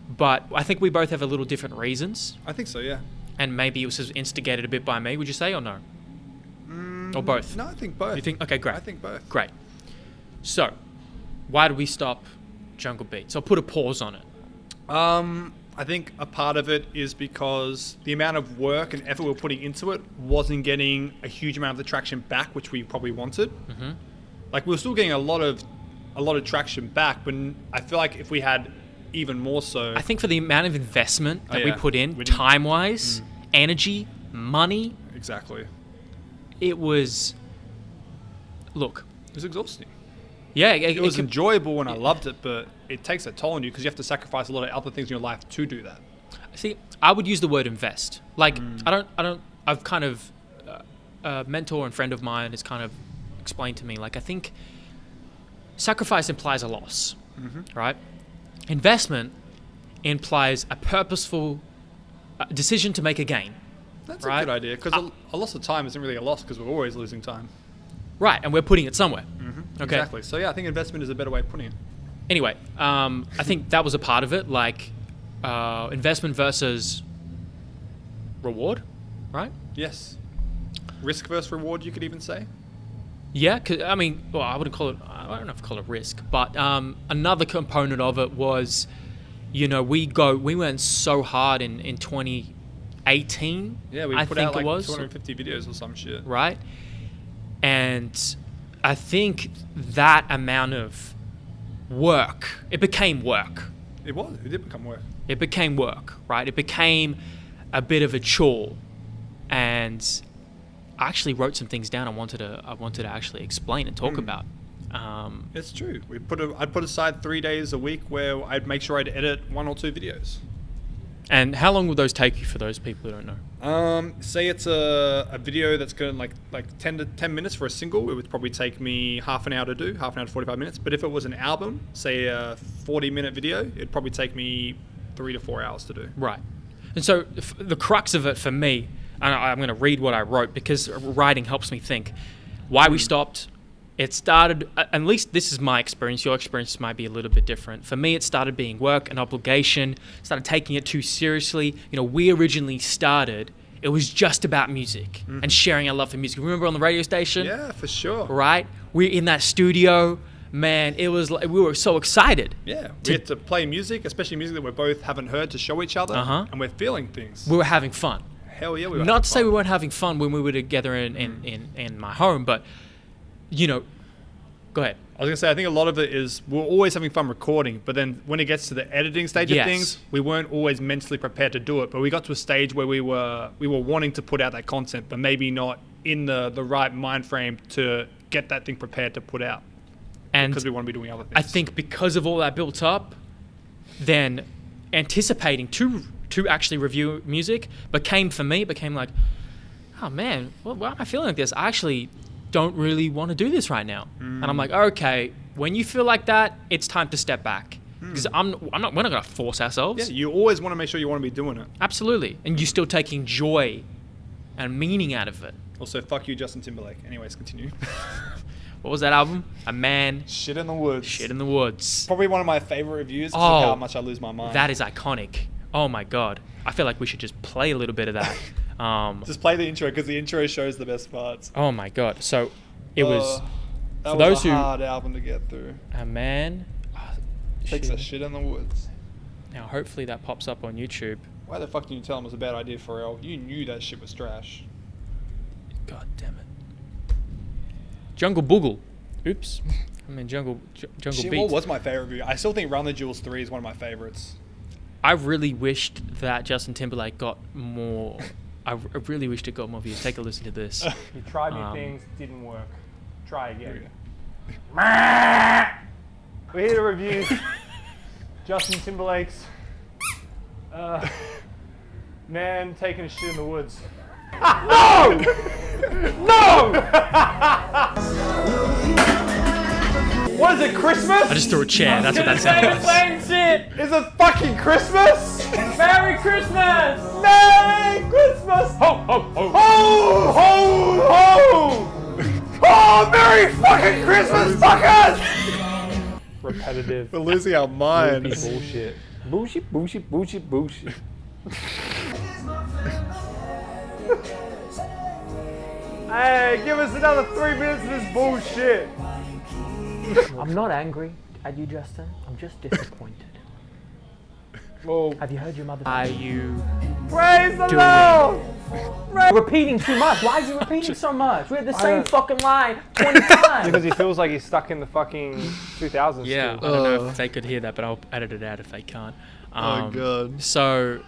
But I think we both have a little different reasons. I think so, yeah. And maybe it was instigated a bit by me, would you say, or no? Or both? No, I think both. You think? Okay, great. I think both. Great. So, why did we stop Jungle Beats? I'll put a pause on it. I think a part of it is because the amount of work and effort we're putting into it wasn't getting a huge amount of the traction back, which we probably wanted. Mm-hmm. Like we were still getting a lot of traction back, but I feel like if we had even more so. I think for the amount of investment that we put in, time-wise, energy, money. Exactly. It was. Look. It was exhausting. Yeah, it was enjoyable and I loved it, but it takes a toll on you because you have to sacrifice a lot of other things in your life to do that. See, I would use the word invest. Like, I've kind of, a mentor and friend of mine has kind of explained to me, like, I think sacrifice implies a loss, right? Investment implies a purposeful decision to make a gain. That's a good idea because a loss of time isn't really a loss because we're always losing time. Right, and we're putting it somewhere. Okay. Exactly. So yeah, I think investment is a better way of putting it. Anyway, I think that was a part of it, like investment versus reward, right? Yes. Risk versus reward, you could even say. Yeah, I mean, well, I wouldn't call it. I don't know if I call it risk, but another component of it was, we went so hard in 2018. Yeah, we put out like 250 videos or some shit. Right. And I think that amount of work, it became work. It did become work. It became work, right? It became a bit of a chore. And I actually wrote some things down I wanted to actually explain and talk about. It's true. I'd put aside 3 days a week where I'd make sure I'd edit 1 or 2 videos. And how long would those take you for those people who don't know? Say it's a video that's going like 10 minutes for a single. It would probably take me half an hour to do, half an hour to 45 minutes. But if it was an album, say a 40-minute video, it'd probably take me 3 to 4 hours to do. Right. And so the crux of it for me, and I'm going to read what I wrote because writing helps me think. Why we stopped. It started, at least this is my experience, your experience might be a little bit different. For me, it started being work, an obligation, started taking it too seriously. We originally started, it was just about music and sharing our love for music. Remember on the radio station? Yeah, for sure. Right? We're in that studio, man, it was like, we were so excited. Yeah, we had to play music, especially music that we both haven't heard, to show each other, and we're feeling things. We were having fun. Hell yeah, we were Not to say we weren't having fun when we were together in my home, but go ahead. I was going to say, I think a lot of it is we're always having fun recording, but then when it gets to the editing stage of things, we weren't always mentally prepared to do it. But we got to a stage where we were wanting to put out that content, but maybe not in the right mind frame to get that thing prepared to put out. And because we want to be doing other things. I think because of all that built up, then anticipating to actually review music became like, oh man, why am I feeling like this? I actually don't really want to do this right now. And I'm like, okay, when you feel like that, it's time to step back. Because we're not going to force ourselves. Yeah, you always want to make sure you want to be doing it. Absolutely. And you're still taking joy and meaning out of it. Also, fuck you, Justin Timberlake. Anyways, continue. What was that album? A Man. Shit in the Woods. Shit in the Woods. Probably one of my favorite reviews because of how much I lose my mind. That is iconic. Oh my God. I feel like we should just play a little bit of that. Just play the intro because the intro shows the best parts. Oh my God. So it was that was a hard album to get through. A Man. Takes a shit in the woods. Now, hopefully that pops up on YouTube. Why the fuck didn't you tell him it was a bad idea, Pharrell? You knew that shit was trash. God damn it. Jungle Boogle. Oops. I mean Jungle Shit, Beat. what was my favorite review? I still think Run the Jewels 3 is one of my favorites. I really wished that Justin Timberlake got more. I really wished it got more views. Take a listen to this. You tried new things, didn't work. Try again. We're here to review Justin Timberlake's man taking a shit in the woods. No! No! What is it, Christmas? I just threw a chair. That's what that sounded like. Shit! Is it fucking Christmas? Merry Christmas! Merry Christmas! Ho, ho, ho! Ho, ho, ho! Oh, Merry fucking Christmas, fuckers! Repetitive. We're losing our minds. Bullshit. Bullshit, bullshit, bullshit, bullshit. Hey, give us another 3 minutes of this bullshit. I'm not angry at you, Justin. I'm just disappointed. Whoa. Have you heard your mother? Are you Praise the doing? Lord! Repeating too much. Why is he repeating so much? We had the same fucking line 20 times. Because he feels like he's stuck in the fucking 2000s. Yeah, I still. don't know if they could hear that, but I'll edit it out if they can't. God. So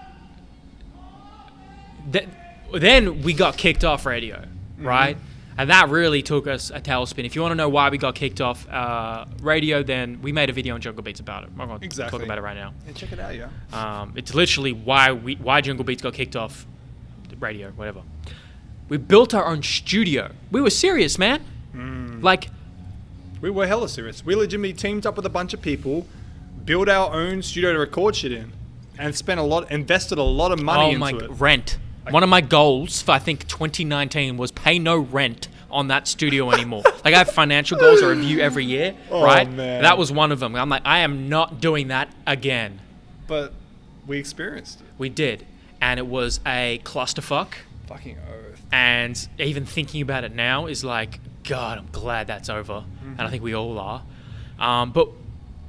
then we got kicked off radio, right? And that really took us a tailspin. If you want to know why we got kicked off radio, then we made a video on Jungle Beats about it. I'm going to talk about it right now. Yeah, check it out, yeah. It's literally why Jungle Beats got kicked off radio, whatever. We built our own studio. We were serious, man. Like, We were hella serious. We legitimately teamed up with a bunch of people, built our own studio to record shit in, and invested a lot of money into it. Rent. One of my goals for I think 2019 was pay no rent on that studio anymore. Like I have financial goals I review every year, right? Man. That was one of them. I'm like, I am not doing that again. But we experienced it. We did, and it was a clusterfuck. Fucking oath. And even thinking about it now is like, God, I'm glad that's over. And I think we all are. But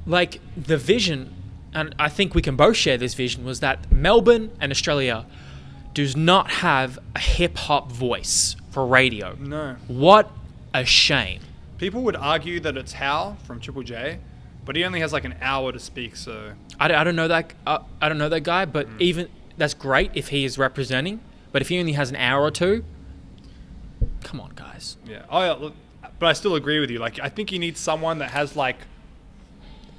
like the vision, and I think we can both share this vision, was that Melbourne and Australia does not have a hip-hop voice for radio. No. What a shame. People would argue that it's Hal from Triple J, but he only has like an hour to speak, so... I don't know that I don't know that guy, but even that's great if he is representing. But if he only has an hour or two, come on, guys. Yeah. Oh, yeah. Look, but I still agree with you. Like, I think you need someone that has like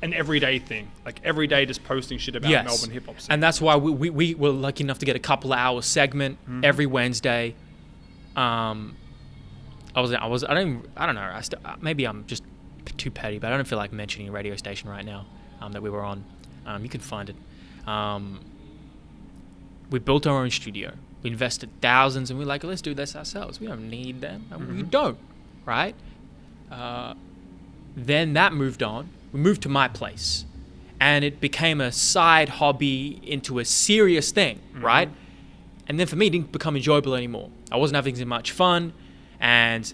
an everyday thing, like every day just posting shit about Melbourne hip hop scene. And that's why we were lucky enough to get a couple of hour segment every Wednesday. I don't know. Maybe I'm just too petty, but I don't feel like mentioning a radio station right now that we were on. You can find it. We built our own studio. We invested thousands, and we're like, let's do this ourselves. We don't need them. We don't, right? Then that moved on. We moved to my place, and it became a side hobby into a serious thing, right? And then for me, it didn't become enjoyable anymore. I wasn't having as much fun, and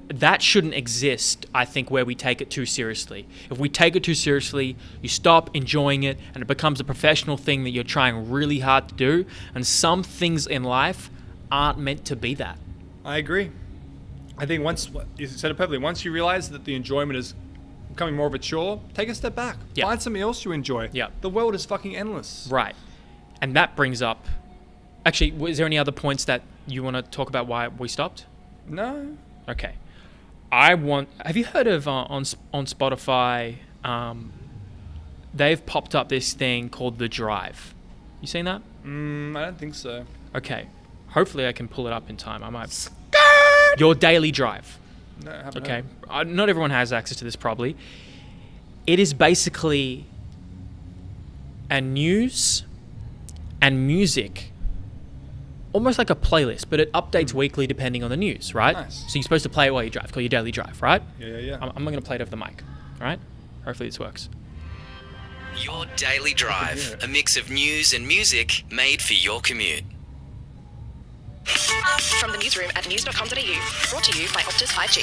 that shouldn't exist, I think, where we take it too seriously. If we take it too seriously, you stop enjoying it, and it becomes a professional thing that you're trying really hard to do, and some things in life aren't meant to be that. I agree. I think once, you said it perfectly, once you realize that the enjoyment is becoming more of a chore, take a step back. Yeah. Find something else you enjoy. Yeah. The world is fucking endless. Right. And that brings up... Actually, is there any other points that you want to talk about why we stopped? No. Okay. Have you heard of on Spotify, they've popped up this thing called The Drive. You seen that? I don't think so. Okay. Hopefully I can pull it up in time. I might... Your Daily Drive. No, I haven't Okay. heard. Not everyone has access to this probably. It is basically a news and music, almost like a playlist, but it updates weekly depending on the news, right? Nice. So you're supposed to play it while you drive, called your Daily Drive, right? Yeah. I'm not going to play it over the mic, all right? Hopefully this works. Your Daily Drive, a mix of news and music made for your commute. From the newsroom at news.com.au, brought to you by Optus 5G.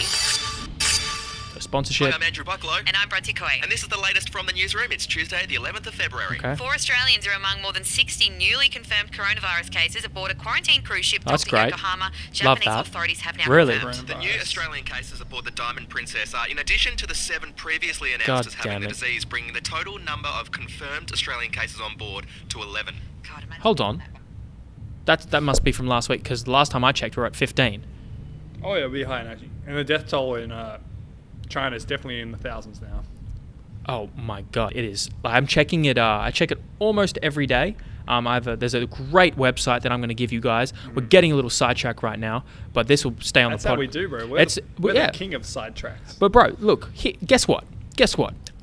Sponsorship. Hi, I'm Andrew Bucklow. And I'm Bronte Coy. And this is the latest from the newsroom. It's Tuesday, the 11th of February. Okay. 4 Australians are among more than 60 newly confirmed coronavirus cases aboard a quarantine cruise ship That's docked great. in Yokohama. Love Japanese that. authorities have now Really? confirmed. The new Australian cases aboard the Diamond Princess are, in addition to the 7 previously announced God as having damn the it. disease, bringing the total number of confirmed Australian cases on board to 11. God, imagine Hold on. That must be from last week, because the last time I checked, we're at 15. Oh yeah, we're behind actually. And the death toll in China is definitely in the thousands now. Oh my god, it is. I'm checking it. I check it almost every day. There's a great website that I'm going to give you guys. We're getting a little sidetrack right now, but this will stay on That's the pod. how we do, bro. We're yeah. the king of sidetracks. But bro, look, guess what?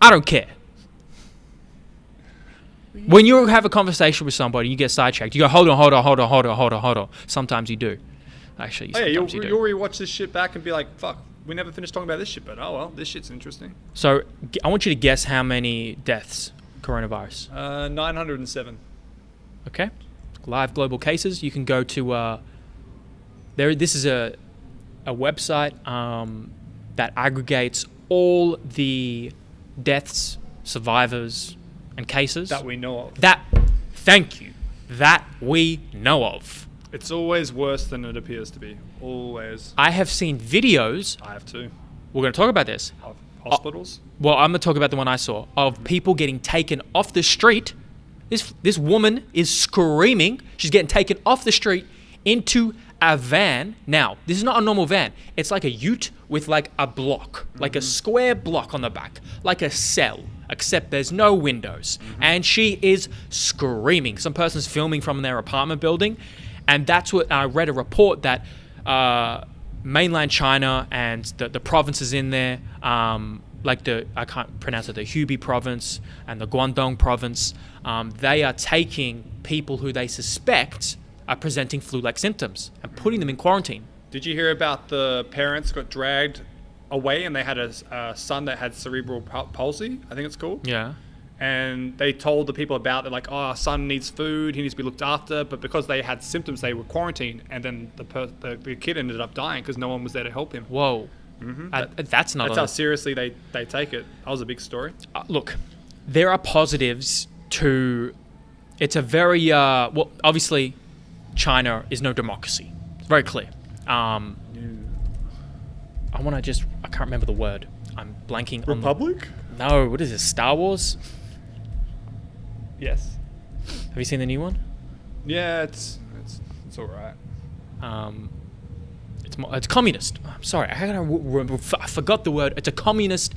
I don't care. When you have a conversation with somebody, you get sidetracked. You go, hold on. Sometimes you do. Actually, Oh yeah, sometimes you'll you do. rewatch this shit back and be like, fuck, we never finished talking about this shit, but oh well, this shit's interesting. So I want you to guess how many deaths coronavirus. 907. Okay, live global cases. You can go to This is a website that aggregates all the deaths, survivors, and cases That we know of. Thank you. That we know of. It's always worse than it appears to be. Always. I have seen videos. I have too. We're going to talk about this. Of hospitals. Well, I'm going to talk about the one I saw of people getting taken off the street. This woman is screaming. She's getting taken off the street into a van. Now, this is not a normal van. It's like a ute with like a block, like a square block on the back, like a cell, except there's no windows. And she is screaming. Some person's filming from their apartment building. And that's what I read a report that mainland China and the provinces in there, I can't pronounce it, the Hubei province and the Guangdong province, they are taking people who they suspect are presenting flu-like symptoms and putting them in quarantine. Did you hear about the parents got dragged away and they had a son that had cerebral palsy, I think it's called? Yeah. And they told the people about it, like, oh, our son needs food, he needs to be looked after. But because they had symptoms, they were quarantined. And then the kid ended up dying because no one was there to help him. Whoa. That's not. That's how seriously they take it. That was a big story. Look, there are positives to. It's a very well. Obviously, China is no democracy. It's very clear. I can't remember the word. I'm blanking. Republic? No. What is this? Star Wars? Yes. Have you seen the new one? Yeah, it's all right. It's communist. I'm sorry, I forgot the word. It's a communist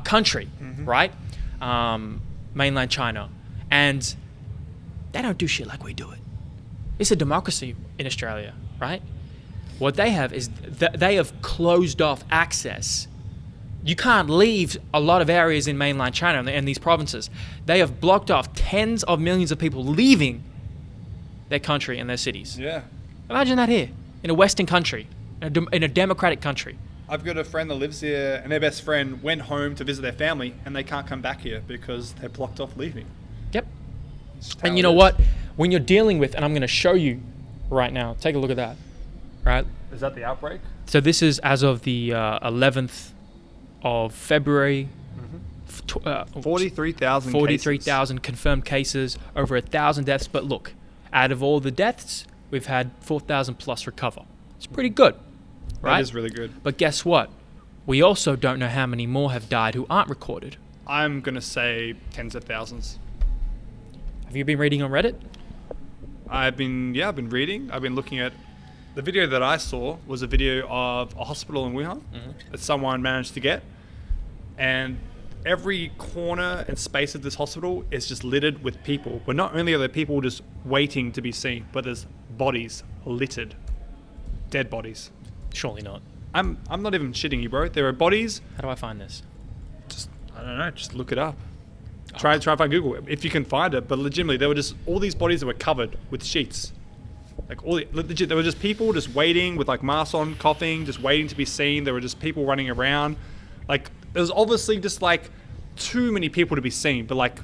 country, right? Mainland China, and they don't do shit like we do it. It's a democracy in Australia, right? What they have is they have closed off access. You can't leave a lot of areas in mainland China and these provinces. They have blocked off tens of millions of people leaving their country and their cities. Yeah. Imagine that here, in a Western country, in a democratic country. I've got a friend that lives here, and their best friend went home to visit their family, and they can't come back here because they're blocked off leaving. Yep. Just how And it you know is. what? When you're dealing with, and I'm going to show you right now, take a look at that, right? Is that the outbreak? So this is as of the 11th of February. 43,000 43,000 confirmed cases, over 1,000 deaths. But look, out of all the deaths, we've had 4,000 plus recover. It's pretty good, right? That is really good. But guess what? We also don't know how many more have died who aren't recorded. I'm going to say tens of thousands. Have you been reading on Reddit? I've been reading. I've been looking at... The video that I saw was a video of a hospital in Wuhan that someone managed to get. And every corner and space of this hospital is just littered with people. But not only are there people just waiting to be seen, but there's bodies littered. Dead bodies. Surely not. I'm not even shitting you, bro. There are bodies. How do I find this? I don't know. Just look it up. Try and find Google it if you can find it. But legitimately, there were just all these bodies that were covered with sheets. Like legit, there were just people just waiting with like masks on, coughing, just waiting to be seen. There were just people running around. Like there was obviously just like too many people to be seen, but like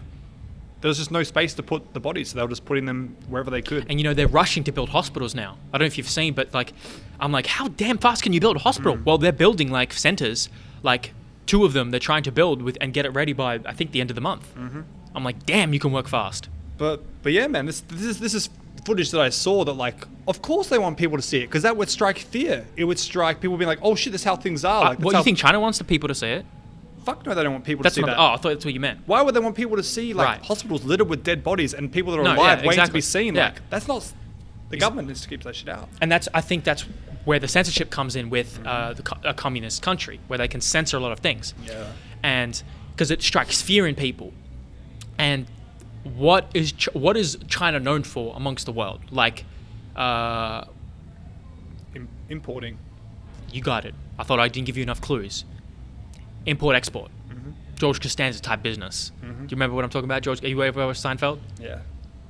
there was just no space to put the bodies, so they were just putting them wherever they could. And you know, they're rushing to build hospitals now. I don't know if you've seen, but like, I'm like, how damn fast can you build a hospital? Well, they're building like centers, like 2 of them they're trying to build with and get it ready by, I think, the end of the month. I'm like, damn, you can work fast. But yeah, man, this is footage that I saw that, like, of course they want people to see it, because that would strike fear. It would strike people being like, oh shit, this is how things are. Like, What, you think China wants the people to see it? Fuck no, they don't want people That's to see what that. I thought that's what you meant. Why would they want people to see, like, Right. hospitals littered with dead bodies and people that are No, alive yeah, waiting to exactly. be seen? Yeah. Like, that's not... The government needs to keep that shit out. And I think that's where the censorship comes in with a communist country, where they can censor a lot of things. Yeah. And because it strikes fear in people. And what is China known for amongst the world? Like, Importing. you got it. I thought I didn't give you enough clues. Import export. George Costanza type business. Do you remember what I'm talking about, George? Are you ever watched Seinfeld? Yeah.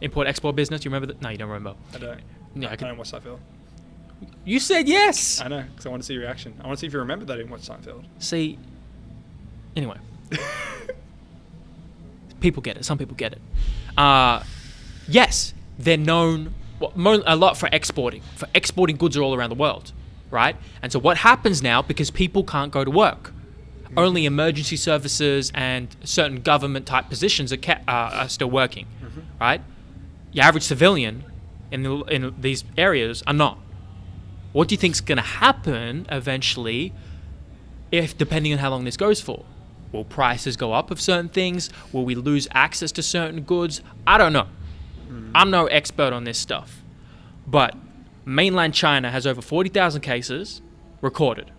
Import export business. Do you remember that? No, you don't remember. I don't. Yeah, I don't watch Seinfeld. You said yes. I know, because I want to see your reaction. I want to see if you remember that I didn't watch Seinfeld. See. Anyway. People get it. Some people get it. Yes, they're known a lot for exporting goods all around the world, right? And so what happens now, because people can't go to work, only emergency services and certain government type positions are still working, right? Your average civilian in these areas are not. What do you think's going to happen eventually, depending on how long this goes for? Will prices go up of certain things? Will we lose access to certain goods? I don't know. I'm no expert on this stuff. But mainland China has over 40,000 cases recorded.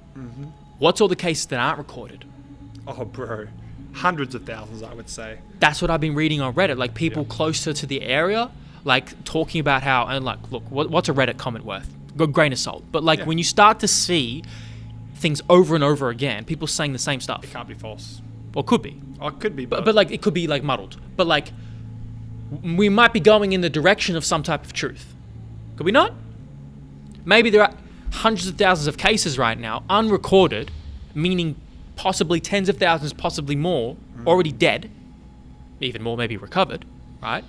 What's all the cases that aren't recorded? Oh, bro. Hundreds of thousands, I would say. That's what I've been reading on Reddit. Like, people closer to the area, like, talking about how, and like, look, what's a Reddit comment worth? Go grain of salt. But like, when you start to see things over and over again, people saying the same stuff. It can't be false. Well, could be. Oh, it could be, But like, it could be like muddled. But like, we might be going in the direction of some type of truth. Could we not? Maybe there are hundreds of thousands of cases right now, unrecorded, meaning possibly tens of thousands, possibly more, already dead. Even more maybe recovered, right?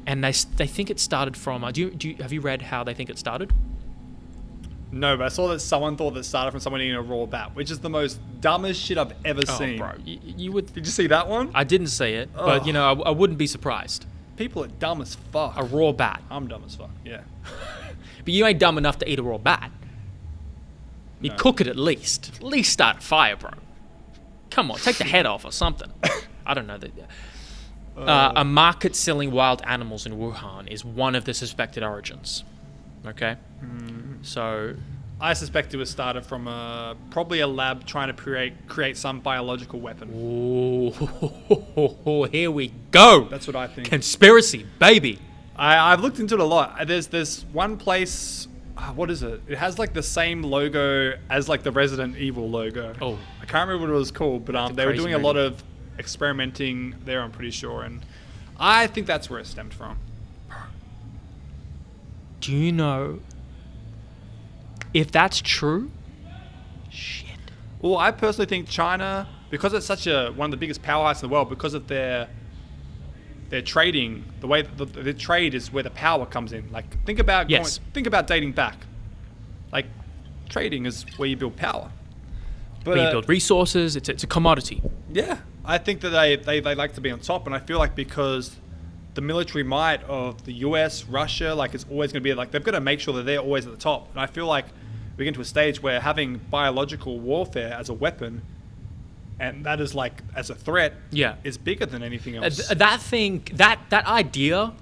And they think it started from... have you read how they think it started? No, but I saw that someone thought that started from someone eating a raw bat, which is the most dumbest shit I've ever seen. Bro, you would... Did you see that one? I didn't see it, but you know, I wouldn't be surprised. People are dumb as fuck. A raw bat. I'm dumb as fuck, yeah. But you ain't dumb enough to eat a raw bat. You cook it at least. At least start a fire, bro. Come on, take the head off or something. I don't know. A market selling wild animals in Wuhan is one of the suspected origins. Okay? So... I suspect it was started from probably a lab trying to create some biological weapon. Ooh, here we go. That's what I think. Conspiracy, baby. I've looked into it a lot. There's one place... what is it? It has like the same logo as like the Resident Evil logo. Oh. I can't remember what it was called, but they were doing movie. a lot of experimenting there, I'm pretty sure. And I think that's where it stemmed from. Do you know if that's true? Shit. Well, I personally think China, because it's such one of the biggest powerhouses in the world, because of their trading, the way that the trade is where the power comes in. Like, think about dating back. Like, trading is where you build power. But Where you build resources, it's a commodity. yeah, I think that they like to be on top, and I feel like because the military might of the US, Russia, like, it's always going to be like, they've got to make sure that they're always at the top. And I feel like we get to a stage where having biological warfare as a weapon, and that is like as a threat, is bigger than anything else. That idea,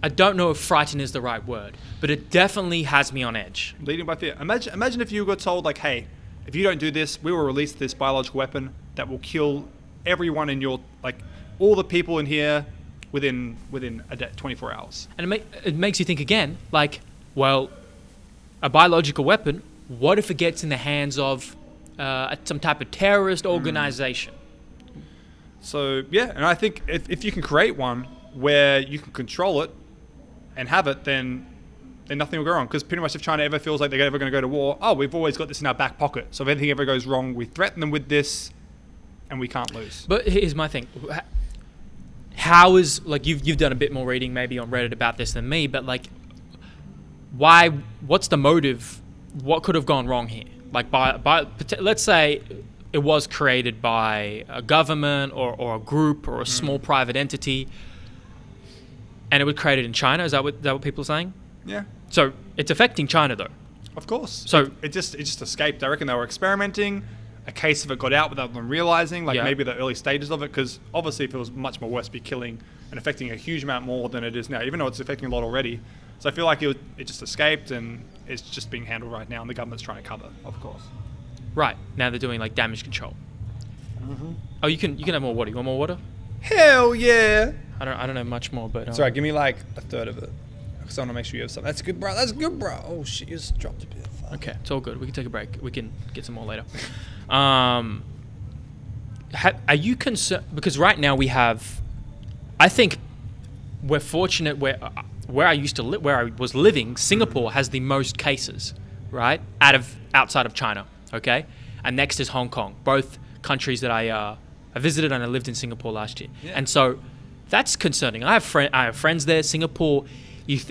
I don't know if frighten is the right word, but it definitely has me on edge. Leading by fear. Imagine if you got told, like, hey, if you don't do this, we will release this biological weapon that will kill everyone in your, like, all the people in here within a day, 24 hours. And it makes you think again, like, well, a biological weapon, what if it gets in the hands of some type of terrorist organization? So, yeah, and I think if you can create one where you can control it and have it, then nothing will go wrong. Because pretty much if China ever feels like they're ever going to go to war, we've always got this in our back pocket. So if anything ever goes wrong, we threaten them with this and we can't lose. But here's my thing. How is, like, you've done a bit more reading maybe on Reddit about this than me, but like, what's the motive? What could have gone wrong here? Like let's say it was created by a government or a group or a small private entity, and it was created in China. Is that what people are saying? Yeah. So it's affecting China though. Of course. So it just escaped. I reckon they were experimenting. A case of it got out without them realizing, maybe the early stages of it, because obviously if it was much more worse, it'd be killing and affecting a huge amount more than it is now, even though it's affecting a lot already. So I feel like it just escaped and it's just being handled right now, and the government's trying to cover, of course. Right. Now they're doing like damage control. Oh, you can have more water. You want more water? Hell yeah! I don't know much more, but Sorry, give me like a third of it. Because I want to make sure you have something. That's good, bro. That's good, bro. Oh shit, you just dropped a bit. Okay, it's all good. We can take a break. We can get some more later. Are you concerned? Because right now we have, I think we're fortunate where I used to live, where I was living, Singapore has the most cases, right? Outside of China, okay? And next is Hong Kong, both countries that I visited, and I lived in Singapore last year. Yeah. And so that's concerning. I have friends there. Singapore is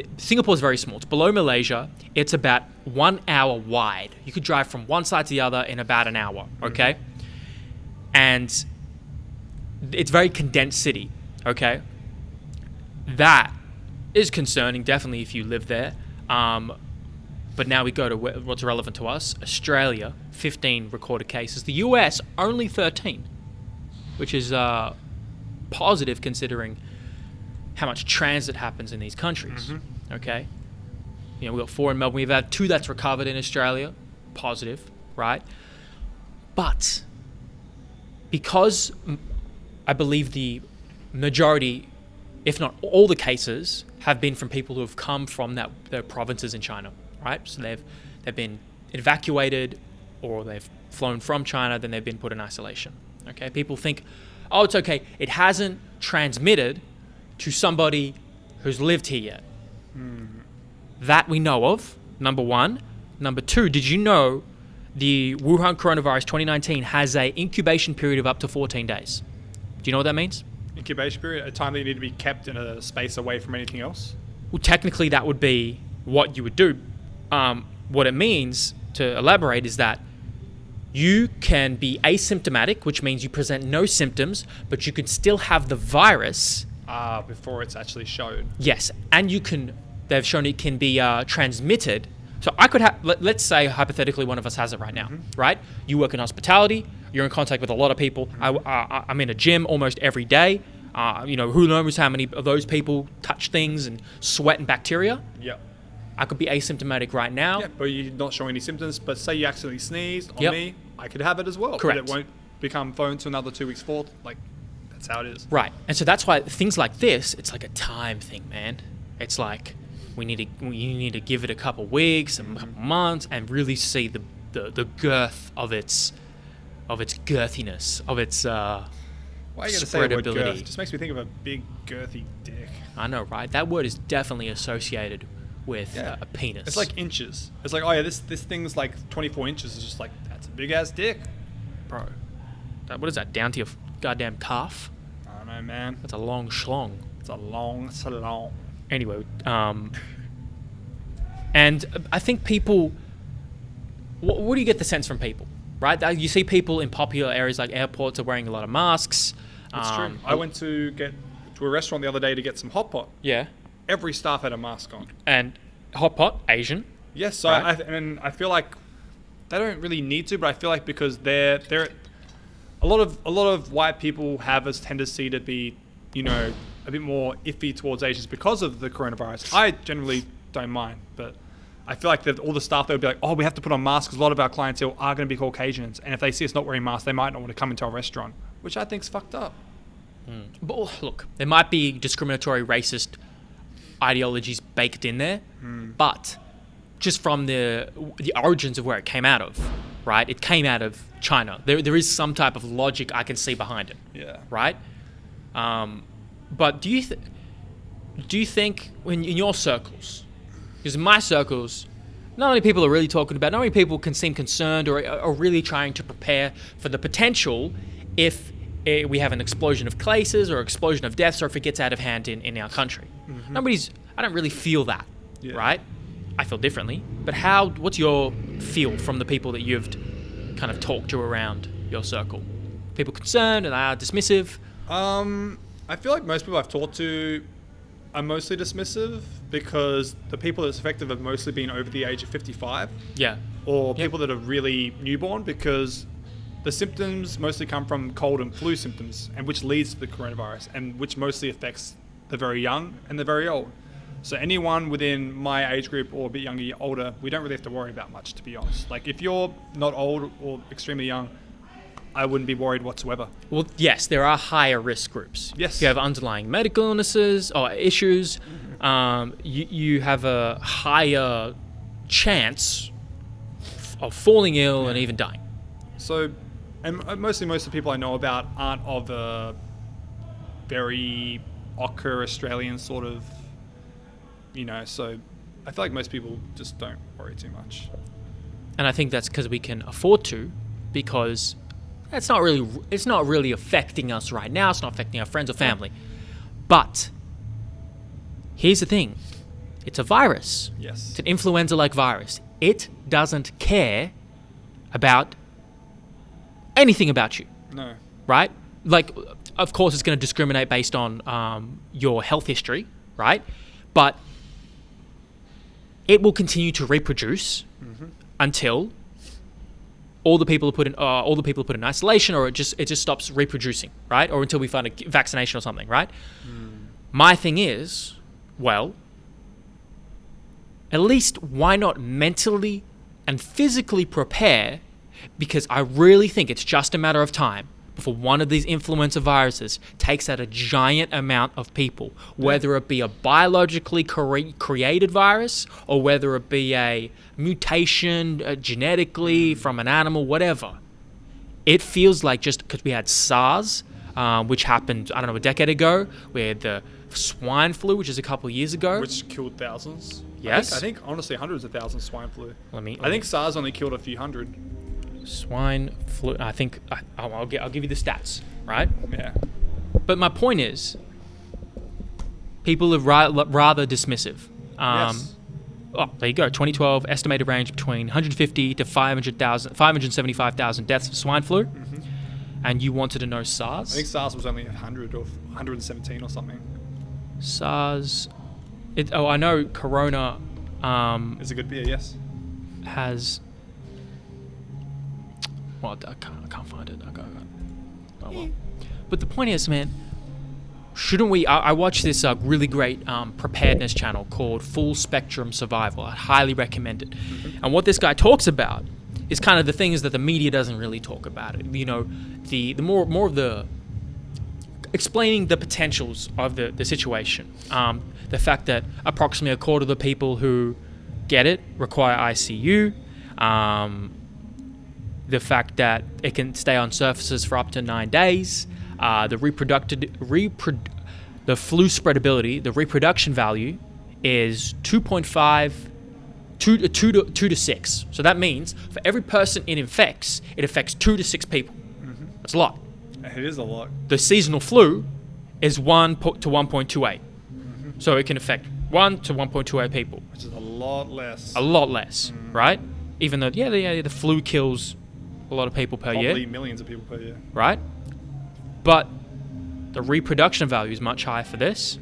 very small. It's below Malaysia. It's about 1 hour wide. You could drive from one side to the other in about an hour, okay? And it's a very condensed city, okay? That is concerning, definitely, if you live there. But now we go to what's relevant to us. Australia, 15 recorded cases. The US, only 13, which is positive considering how much transit happens in these countries, okay? We've got 4 in Melbourne. We've had 2 that's recovered in Australia. Positive, right? But because I believe the majority, if not all the cases, have been from people who have come from their provinces in China, right? So they've been evacuated, or they've flown from China, then they've been put in isolation, okay? People think, oh, it's okay. It hasn't transmitted to somebody who's lived here yet. That we know of, number one. Number two, did you know the Wuhan coronavirus 2019 has an incubation period of up to 14 days? Do you know what that means? Incubation period, a time that you need to be kept in a space away from anything else? Well, technically that would be what you would do. What it means, to elaborate, is that you can be asymptomatic, which means you present no symptoms, but you can still have the virus. Before it's actually shown. Yes, and they've shown it can be transmitted. So I could have, let's say hypothetically one of us has it right now, right? You work in hospitality, you're in contact with a lot of people. I'm in a gym almost every day. Who knows how many of those people touch things and sweat and bacteria. Yep. I could be asymptomatic right now. Yeah, but you're not showing any symptoms. But say you accidentally sneezed on me, I could have it as well. Correct. But it won't become phone to another 2 weeks forth. That's how it is. Right. And so that's why things like this, it's like a time thing, man. It's like you need to give it a couple weeks, a couple months, and really see the girth of its girthiness, of its why you gotta say the word girth? spreadability. It just makes me think of a big girthy dick. I know, right? That word is definitely associated with a penis. It's like inches. It's like, oh yeah, this thing's like 24 inches. It's just like, that's a big ass dick, bro. What is that? Down to your goddamn calf? I don't know, man. That's a long schlong. It's a long salon. Anyway, and I think people. What do you get the sense from people? Right, you see people in popular areas like airports are wearing a lot of masks. It's true. I went to a restaurant the other day to get some hot pot. Yeah. Every staff had a mask on. And hot pot, Asian. Yes, so right? I feel like they don't really need to, but I feel like because they're a lot of white people have a tendency to be, a bit more iffy towards Asians because of the coronavirus. I generally don't mind, but I feel like that all the staff, they would be like, oh, we have to put on masks because a lot of our clientele are going to be Caucasians, and if they see us not wearing masks, they might not want to come into our restaurant, which I think's fucked up. But look, there might be discriminatory, racist ideologies baked in there, but just from the origins of where it came out of, right? It came out of China. There is some type of logic I can see behind it. Yeah. Right? But do you think in your circles, because in my circles, not many people are really talking about, not many people can seem concerned or are really trying to prepare for the potential if we have an explosion of cases or explosion of deaths, or if it gets out of hand in our country. I don't really feel that, right? I feel differently. But what's your feel from the people that you've kind of talked to around your circle? People concerned and they are dismissive? I feel like most people I've talked to are mostly dismissive because the people that's affected have mostly been over the age of 55. Yeah. Or people that are really newborn, because the symptoms mostly come from cold and flu symptoms, and which leads to the coronavirus, and which mostly affects the very young and the very old. So anyone within my age group or a bit younger, older, we don't really have to worry about much, to be honest. Like if you're not old or extremely young, I wouldn't be worried whatsoever. Well, yes, there are higher risk groups. Yes. If you have underlying medical illnesses or issues, you have a higher chance of falling ill and even dying. So, and most of the people I know about aren't of a very ochre Australian sort of, so I feel like most people just don't worry too much. And I think that's because we can afford to, because it's not really affecting us right now. It's not affecting our friends or family. But here's the thing. It's a virus. Yes. It's an influenza-like virus. It doesn't care about anything about you. No. Right? Like, of course, it's going to discriminate based on your health history, right? But it will continue to reproduce until all the people are put in isolation, or it just stops reproducing, right? Or until we find a vaccination or something, right? My thing is, well, at least why not mentally and physically prepare, because I really think it's just a matter of time before one of these influenza viruses takes out a giant amount of people, whether it be a biologically created virus or whether it be a mutation genetically from an animal, whatever. It feels like, just because we had SARS, which happened, I don't know, a decade ago. We had the swine flu, which is a couple of years ago. Which killed thousands. Yes. I think honestly, hundreds of thousands swine flu. I think SARS only killed a few hundred. Swine flu, I think, I'll give you the stats, right? Yeah. But my point is, people are rather dismissive. Yes. Oh, there you go. 2012 estimated range between 150 to 575,000 deaths of swine flu. And you wanted to know SARS? I think SARS was only 100 or 117 or something. SARS. I know Corona. Is a good beer, yes. Has. Well, I can't find it. Oh well. But the point is, man, shouldn't we? I watched this really great preparedness channel called Full Spectrum Survival. I highly recommend it. And what this guy talks about is kind of the things that the media doesn't really talk about. The more of the explaining the potentials of the situation. The fact that approximately a quarter of the people who get it require ICU. The fact that it can stay on surfaces for up to 9 days. The flu spreadability, the reproduction value, is 2.5, 2 to 6. So that means for every person it affects 2 to 6 people. That's a lot. It is a lot. The seasonal flu is 1 to 1.28. So it can affect 1 to 1.28 people. Which is a lot less. A lot less, right? Even though, the flu kills a lot of people per year. Probably millions of people per year. Right? But the reproduction value is much higher for this.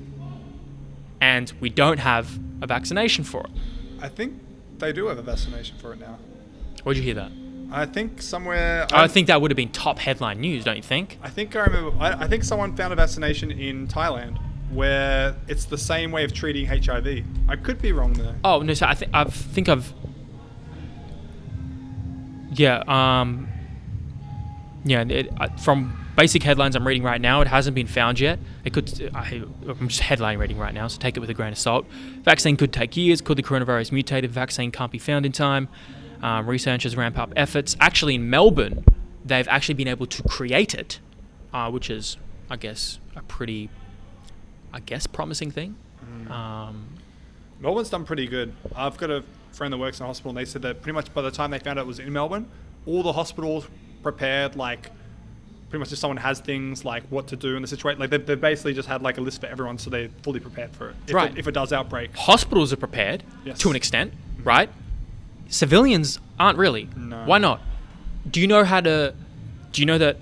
And we don't have a vaccination for it. I think they do have a vaccination for it now. Where'd you hear that? I think somewhere... I think that would have been top headline news, don't you think? I think I remember... I think someone found a vaccination in Thailand where it's the same way of treating HIV. I could be wrong there. Oh, no, so I've... From basic headlines I'm reading right now, it hasn't been found yet. I'm just headline reading right now, so take it with a grain of salt. Vaccine could take years. Could the coronavirus mutate if vaccine can't be found in time? Researchers ramp up efforts. Actually, in Melbourne, they've actually been able to create it, which is, I guess, a pretty, promising thing. Melbourne's done pretty good. I've got a friend that works in a hospital, and they said that pretty much by the time they found out it was in Melbourne, all the hospitals prepared, like, pretty much if someone has things like what to do in the situation, like they've basically just had like a list for everyone, so they're fully prepared for it. If it does outbreak. Hospitals are prepared, yes, to an extent, right? Civilians aren't really. No. Why not? Do you know that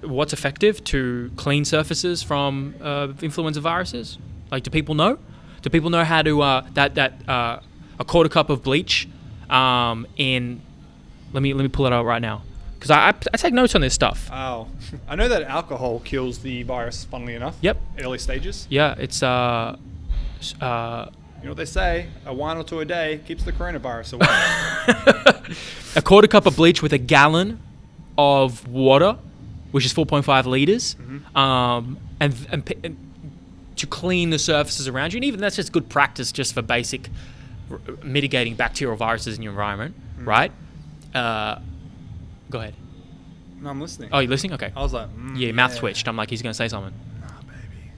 what's effective to clean surfaces from influenza viruses? Like, do people know? Do people know how to a quarter cup of bleach in? Let me pull it out right now, because I take notes on this stuff. Oh, I know that alcohol kills the virus. Funnily enough. Yep. Early stages. Yeah, it's You know what they say? A wine or two a day keeps the coronavirus away. a quarter cup of bleach with a gallon of water, which is 4.5 liters, and to clean the surfaces around you. And even that's just good practice just for basic mitigating bacterial viruses in your environment, right? Go ahead. No, I'm listening. Oh, you listening? Okay. I was like, Yeah, your mouth twitched. I'm like, he's going to say something. Nah, baby.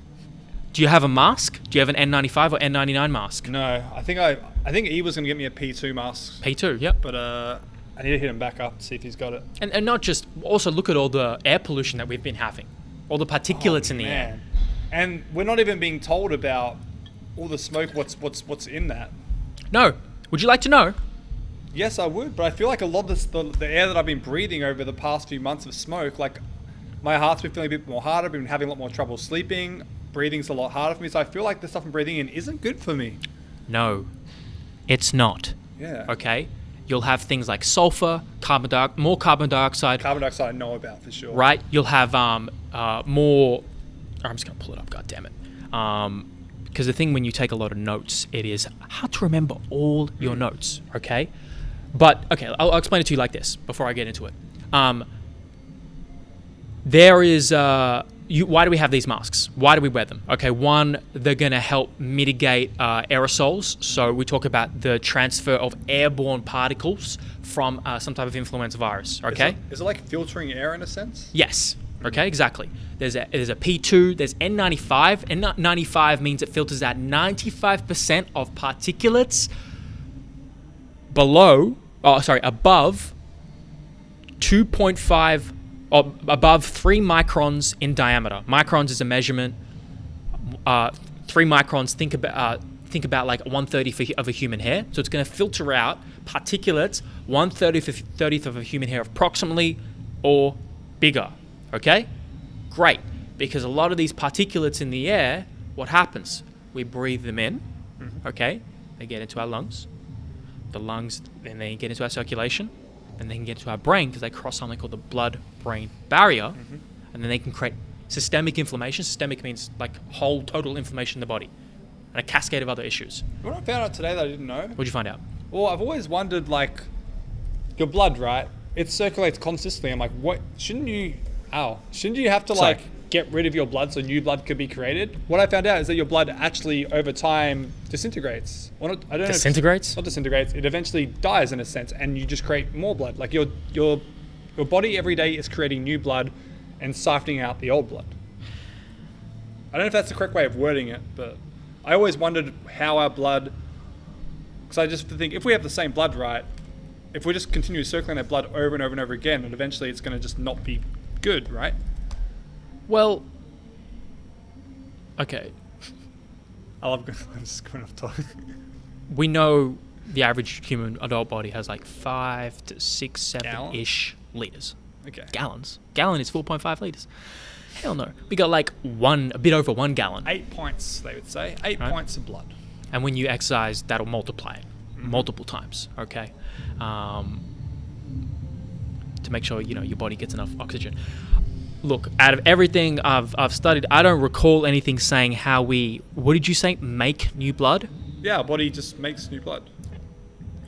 Do you have a mask? Do you have an N95 or N99 mask? No, I think he was gonna get me a P2 mask, P2, yep. but I need to hit him back up to see if he's got it. And not just, also look at all the air pollution that we've been having. All the particulates in the air. And we're not even being told about all the smoke, what's in that. No. Would you like to know? Yes, I would, but I feel like a lot of the air that I've been breathing over the past few months of smoke, like my heart's been feeling a bit more harder, I've been having a lot more trouble sleeping, breathing's a lot harder for me, so I feel like the stuff I'm breathing in isn't good for me. No, it's not. Yeah. Okay? You'll have things like sulfur, more carbon dioxide. Carbon dioxide I know about for sure. Right? You'll have more... I'm just going to pull it up, God damn it. Because the thing when you take a lot of notes, it is hard to remember all your notes, okay? But, okay, I'll explain it to you like this before I get into it. There is... why do we have these masks? Why do we wear them? Okay, one, they're going to help mitigate aerosols. So we talk about the transfer of airborne particles from some type of influenza virus, okay? Is it like filtering air in a sense? Yes. Okay, exactly. There's a P2, there's N95. N95 means it filters out 95% of particulates above 2.5 or above 3 microns in diameter. Microns is a measurement. 3 microns, think about like 1/30th of a human hair. So it's going to filter out particulates 1/30th of a human hair approximately or bigger. Okay? Great. Because a lot of these particulates in the air, what happens? We breathe them in. Okay? They get into our lungs. The lungs, then they get into our circulation. And they can get into our brain because they cross something called the blood-brain barrier. And then they can create systemic inflammation. Systemic means like whole total inflammation in the body. And a cascade of other issues. What I found out today that I didn't know. What'd you find out? Well, I've always wondered, like, your blood, right? It circulates constantly. I'm like, what? Shouldn't you have to, like, get rid of your blood so new blood could be created? What I found out is that your blood actually, over time, disintegrates. Well, I don't know. Disintegrates? Not disintegrates. It eventually dies in a sense, and you just create more blood. Like, your body every day is creating new blood and siphoning out the old blood. I don't know if that's the correct way of wording it, but I always wondered how our blood... Because I just think, if we have the same blood, right, if we just continue circulating that blood over and over and over again, and eventually it's going to just not be good, right? Well, okay. I'm just going off topic. We know the average human adult body has like 5 to 6, 7-ish liters. Okay. Gallons. Gallon is 4.5 liters. Hell no. We got like a bit over 1 gallon. 8 pints, they would say. 8 pints of blood. And when you exercise, that'll multiply it multiple times, okay? To make sure, your body gets enough oxygen. Look, out of everything I've studied, I don't recall anything saying how what did you say, make new blood? Yeah, our body just makes new blood.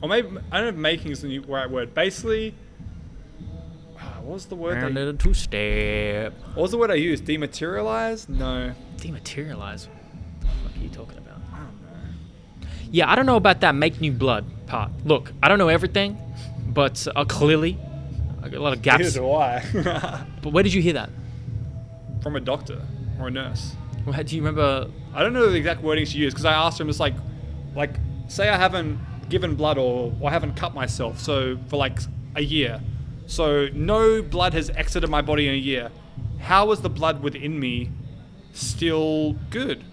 Or maybe, I don't know if making is the right word. Basically, what was the word? Two-step. What was the word I used? Dematerialize? No. Dematerialize? What the fuck are you talking about? I don't know. Yeah, I don't know about that make new blood part. Look, I don't know everything, but clearly, I got a lot of gaps. Neither do I. But where did you hear that? From a doctor or a nurse. Well, do you remember? I don't know the exact wording she used because I asked her, it's like, say I haven't given blood or I haven't cut myself, so for like a year. So no blood has exited my body in a year. How is the blood within me still good?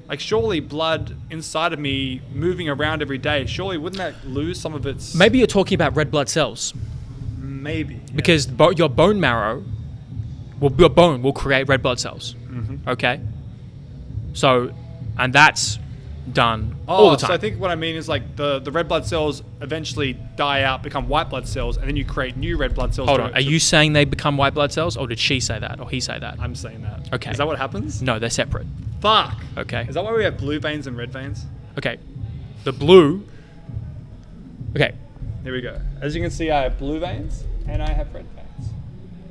Like, surely blood inside of me moving around every day, surely wouldn't that lose some of its... Maybe you're talking about red blood cells. Maybe. Yeah. Because your bone marrow, your bone will create red blood cells. Okay? So, and that's done all the time. So I think what I mean is like the red blood cells eventually die out, become white blood cells, and then you create new red blood cells. Hold on. Are you saying they become white blood cells, or did she say that, or he say that? I'm saying that. Okay. Is that what happens? No, they're separate. Fuck. Okay. Is that why we have blue veins and red veins? Okay. The blue... Okay. Here we go. As you can see, I have blue veins and I have red veins.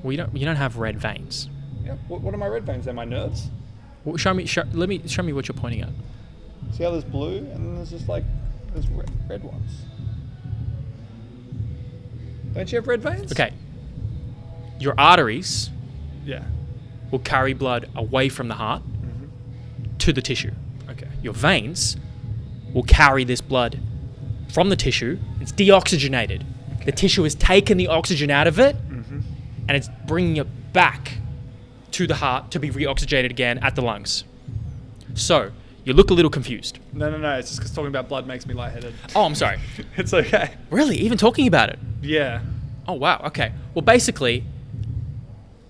Well, you don't have red veins. Yeah. What are my red veins? They're my nerves. Well, show me what you're pointing at. See how there's blue and then there's just like there's red ones. Don't you have red veins? Okay. Your arteries Yeah. will carry blood away from the heart to the tissue. Okay. Your veins will carry this blood from the tissue. It's deoxygenated. The tissue has taken the oxygen out of it and it's bringing it back to the heart to be reoxygenated again at the lungs. So, you look a little confused. No. It's just because talking about blood makes me lightheaded. Oh, I'm sorry. It's okay. Really? Even talking about it? Yeah. Oh, wow. Okay. Well, basically,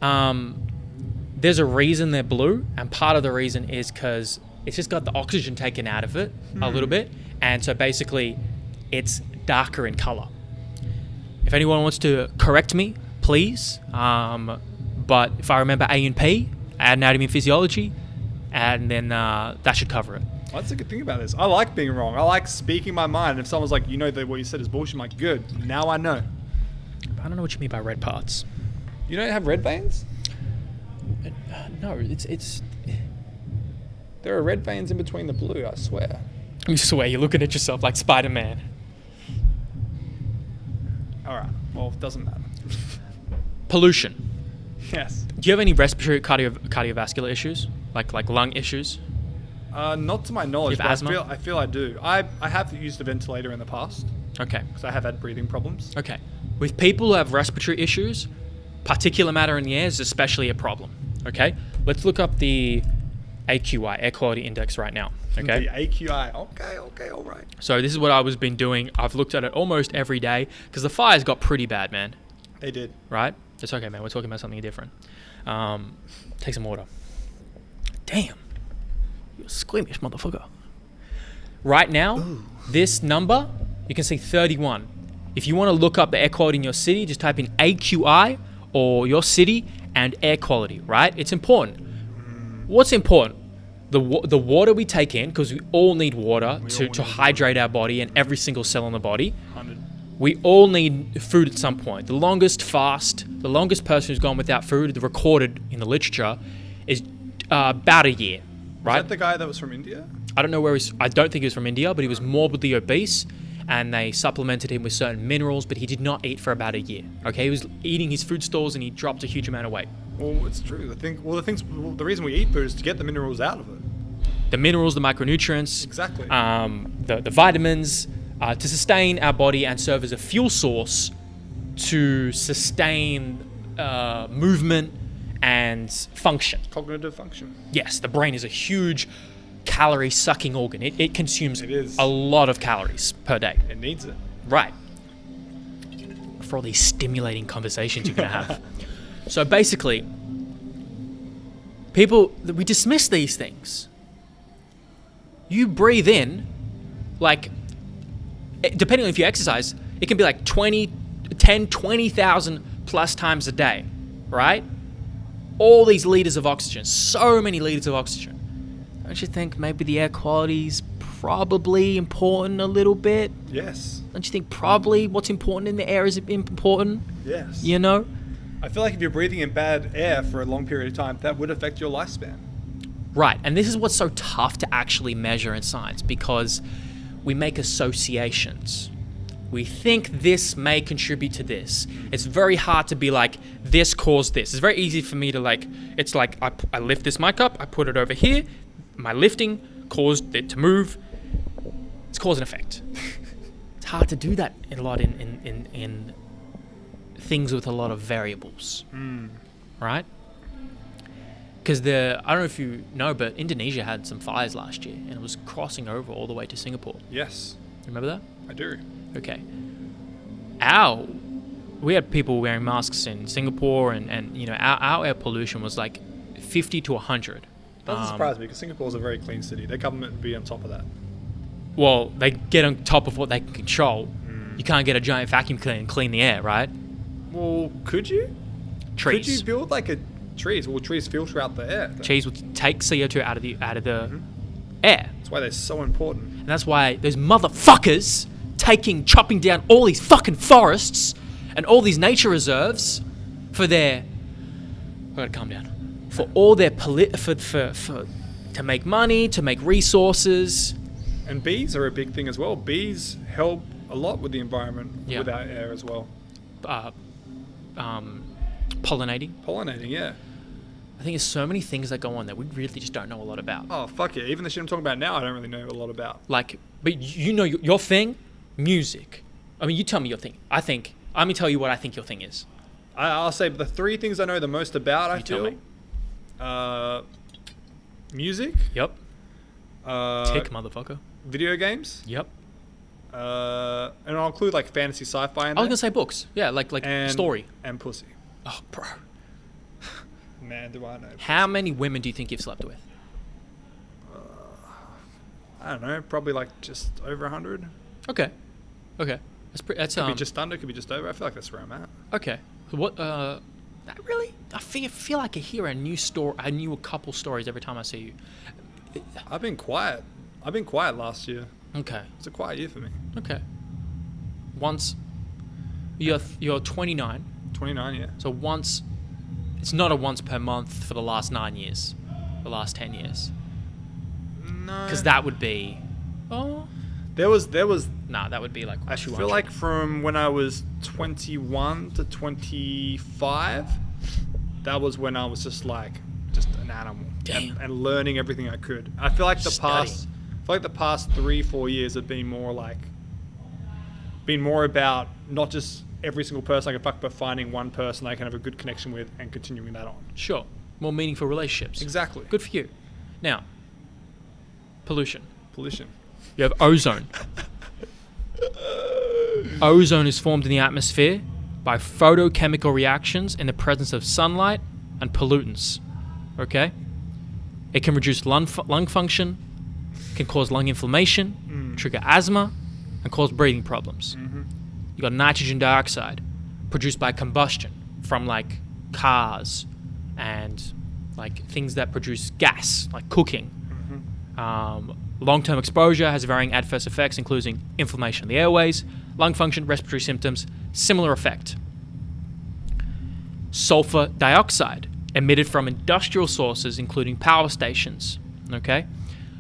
there's a reason they're blue, and part of the reason is because it's just got the oxygen taken out of it a little bit, and so basically, it's darker in color. If anyone wants to correct me, please. But if I remember A and P, anatomy and physiology, and then that should cover it. Well, that's a good thing about this. I like being wrong. I like speaking my mind. If someone's like, you know, that what you said is bullshit, I'm like, good. Now I know. I don't know what you mean by red parts. You don't have red veins? No, it's. There are red veins in between the blue, I swear. You swear you're looking at yourself like Spider-Man. All right. Well, it doesn't matter. Pollution. Yes. Do you have any respiratory cardiovascular issues, like lung issues? Not to my knowledge. You have But asthma? I feel I do. I have used a ventilator in the past Okay. because I have had breathing problems. Okay. With people who have respiratory issues, particulate matter in the air is especially a problem. Okay. Let's look up the AQI, air quality index, right now. Okay. The AQI. Okay, all right. So this is what I was been doing. I've looked at it almost every day because the fires got pretty bad, man. They did. Right? It's okay, man. We're talking about something different. Take some water. Damn. You're a squeamish motherfucker. Right now, this number, you can see 31. If you want to look up the air quality in your city, just type in AQI or your city and air quality, right? It's important. What's important? The water we take in, because we all need water to hydrate our body and every single cell in the body. 100. We all need food at some point. The longest person who's gone without food recorded in the literature is about a year, right? Is that the guy that was from India? I don't know where I don't think he was from India, but he was morbidly obese and they supplemented him with certain minerals, but he did not eat for about a year. Okay, he was eating his food stores and he dropped a huge amount of weight. Well, it's true. The reason we eat food is to get the minerals out of it. The minerals, the micronutrients, Exactly. The vitamins, to sustain our body and serve as a fuel source to sustain movement and function. Cognitive function. Yes, the brain is a huge calorie-sucking organ. It consumes It is. a lot of calories per day. It needs it. Right. For all these stimulating conversations you're going to have. So basically, we dismiss these things. You breathe in, like, depending on if you exercise, it can be like 20,000 plus times a day, right? All these liters of oxygen, so many liters of oxygen. Don't you think maybe the air quality's probably important a little bit? Yes. Don't you think probably what's important in the air is important? Yes. You know? I feel like if you're breathing in bad air for a long period of time, that would affect your lifespan. Right, and this is what's so tough to actually measure in science because we make associations. We think this may contribute to this. It's very hard to be like, this caused this. It's very easy for me to it's like I lift this mic up, I put it over here, my lifting caused it to move. It's cause and effect. It's hard to do that a lot in things with a lot of variables, right? Because I don't know if you know, but Indonesia had some fires last year, and it was crossing over all the way to Singapore. Yes, Remember that? I do. Okay. We had people wearing masks in Singapore, and you know, our air pollution was like 50 to 100. Doesn't surprise me because Singapore's a very clean city. Their government would be on top of that. Well, they get on top of what they can control. You can't get a giant vacuum cleaner and clean the air, right? Well, could you? Trees. Could you build like a trees? Well, trees filter out the air. Trees would take CO2 out of the air. That's why they're so important. And that's why those motherfuckers chopping down all these fucking forests and all these nature reserves for their... I gotta calm down. For all their to make money, to make resources. And bees are a big thing as well. Bees help a lot with the environment, Yeah. with our air as well. Pollinating. Pollinating, yeah. I think there's so many things that go on that we really just don't know a lot about. Oh, fuck it. Even the shit I'm talking about now, I don't really know a lot about. Like, but you know your thing, music. I mean, you tell me your thing. Let me tell you what I think your thing is. I'll say the three things I know the most about, I tell feel. me. Music. Yep. Tick, motherfucker. Video games. Yep. And I'll include like fantasy sci-fi in I was there. gonna say books. Yeah, like and, story. And pussy. Oh, bro. Man, do I know. How many women do you think you've slept with? I don't know. Probably like just over 100. Okay. That's Could be just under, could be just over. I feel like that's where I'm at. Okay. So what? That really? I feel like I hear a new story. I knew a couple stories every time I see you. I've been quiet. Last year. Okay. It's a quiet year for me. Okay. You're 29. 29, yeah. So it's not a once per month for the last 9 years, the last 10 years. No. Because that would be, There was. that would be like I 200. feel like from when I was 21 to 25, that was when I was just an animal. Damn. And learning everything I could. I feel like the past 3-4 years have been more about not just every single person I can fuck, but finding one person I can have a good connection with and continuing that on. Sure. More meaningful relationships. Exactly. Good for you. Now, pollution. You have ozone. Ozone is formed in the atmosphere by photochemical reactions in the presence of sunlight and pollutants. Okay? It can reduce lung function, can cause lung inflammation, trigger asthma, and cause breathing problems. You got nitrogen dioxide produced by combustion from like cars and like things that produce gas, like cooking. Long-term exposure has varying adverse effects, including inflammation of the airways, lung function, respiratory symptoms. Similar effect. Sulfur dioxide, emitted from industrial sources, including power stations, okay,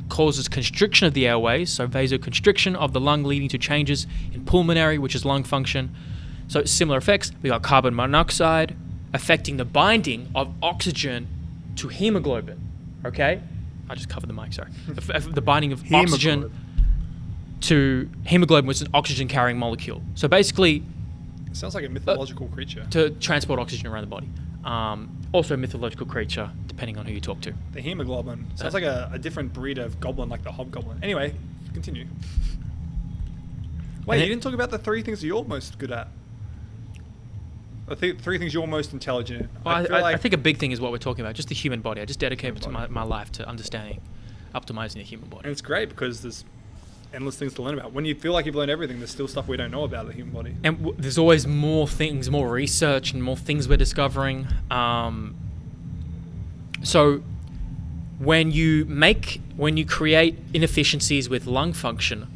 causes constriction of the airways, so vasoconstriction of the lung, leading to changes in pulmonary, which is lung function. So similar effects. We got carbon monoxide, affecting the binding of oxygen to hemoglobin, okay? I just covered the mic, sorry. The binding of oxygen to hemoglobin, which is an oxygen-carrying molecule. So basically... It sounds like a mythological creature. To transport oxygen around the body. Also a mythological creature, depending on who you talk to. The hemoglobin. Sounds like a different breed of goblin, like the hobgoblin. Anyway, continue. Wait, you didn't talk about the three things you're most good at. I think 3 things you're most intelligent in. Well, I think a big thing is what we're talking about, just the human body. I just dedicate my life to understanding, optimizing the human body. And it's great because there's endless things to learn about. When you feel like you've learned everything, there's still stuff we don't know about the human body. And there's always more things, more research, and more things we're discovering. So when you create inefficiencies with lung function.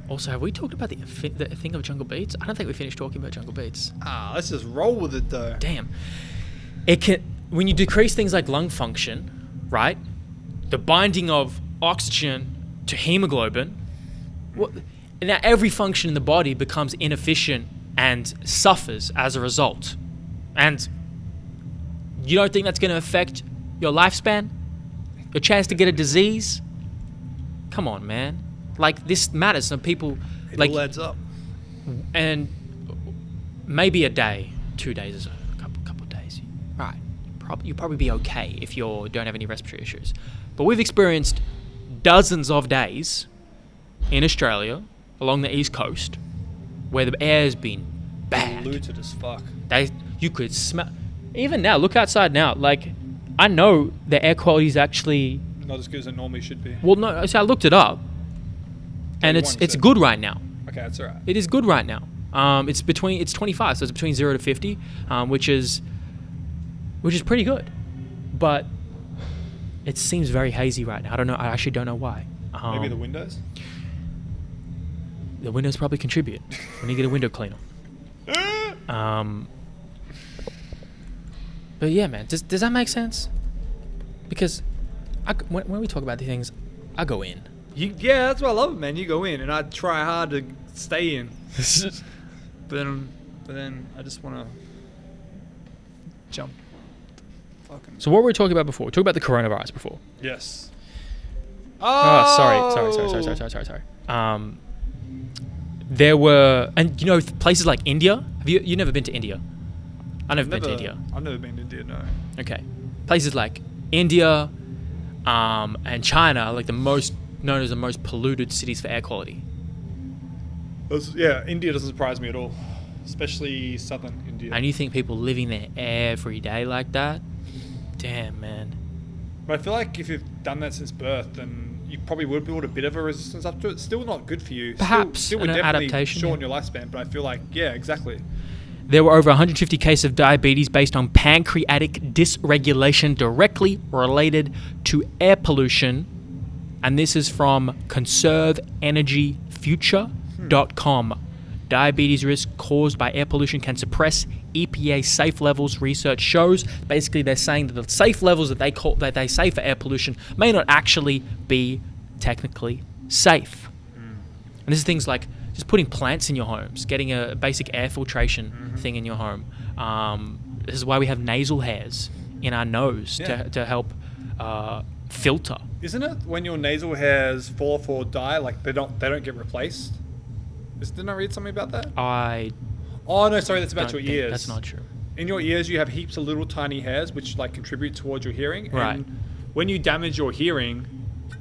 Also, have we talked about the thing of Jungle Beats? I don't think we finished talking about Jungle Beats. Let's just roll with it though. Damn. When you decrease things like lung function, right? The binding of oxygen to hemoglobin, now every function in the body becomes inefficient and suffers as a result. And you don't think that's going to affect your lifespan? Your chance to get a disease? Come on, man. Like, this matters. So people... It all adds up. And maybe a day, 2 days is a couple of days. Right. you'll probably be okay if you don't have any respiratory issues. But we've experienced dozens of days in Australia along the east coast where the air's been bad. Polluted as fuck. You could smell. Even now, look outside now. Like, I know the air quality is actually Not as good as it normally should be. well. No, so I looked it up, and it's 31%. good right now. Okay, that's alright. It is good right now. It's 25, so it's between 0 to 50, which is pretty good. But it seems very hazy right now. I don't know. I actually don't know why. Maybe the windows? The windows probably contribute. We need to get a window cleaner. But yeah, man, does that make sense? Because when we talk about these things, I go in. Yeah, that's what I love, man. You go in, and I try hard to stay in. But then I just want to jump. Fucking. So what were we talking about before? We talked about the coronavirus before. Yes. Oh, sorry. There were, and you know, places like India. Have you never been to India? I've never been to India. I've never been to India, no. Okay. Places like India and China are like the most known as the most polluted cities for air quality. Yeah, India doesn't surprise me at all. Especially southern India. And you think people living there every day like that? Damn, man. But I feel like if you've done that since birth, then you probably would build a bit of a resistance up to it. Still not good for you. Perhaps Still would an definitely adaptation, shorten your lifespan, but I feel like, yeah, exactly. There were over 150 cases of diabetes based on pancreatic dysregulation directly related to air pollution. And this is from conserveenergyfuture.com. Diabetes risk caused by air pollution can suppress EPA safe levels, research shows. Basically, they're saying that the safe levels that they say for air pollution may not actually be technically safe. And this is things like just putting plants in your homes, getting a basic air filtration thing in your home. This is why we have nasal hairs in our nose to help filter. Isn't it when your nasal hairs fall off or die, like they don't get replaced? Didn't I read something about that? Oh no, sorry, that's about your ears. That's not true. In your ears, you have heaps of little tiny hairs which like contribute towards your hearing. Right. And when you damage your hearing,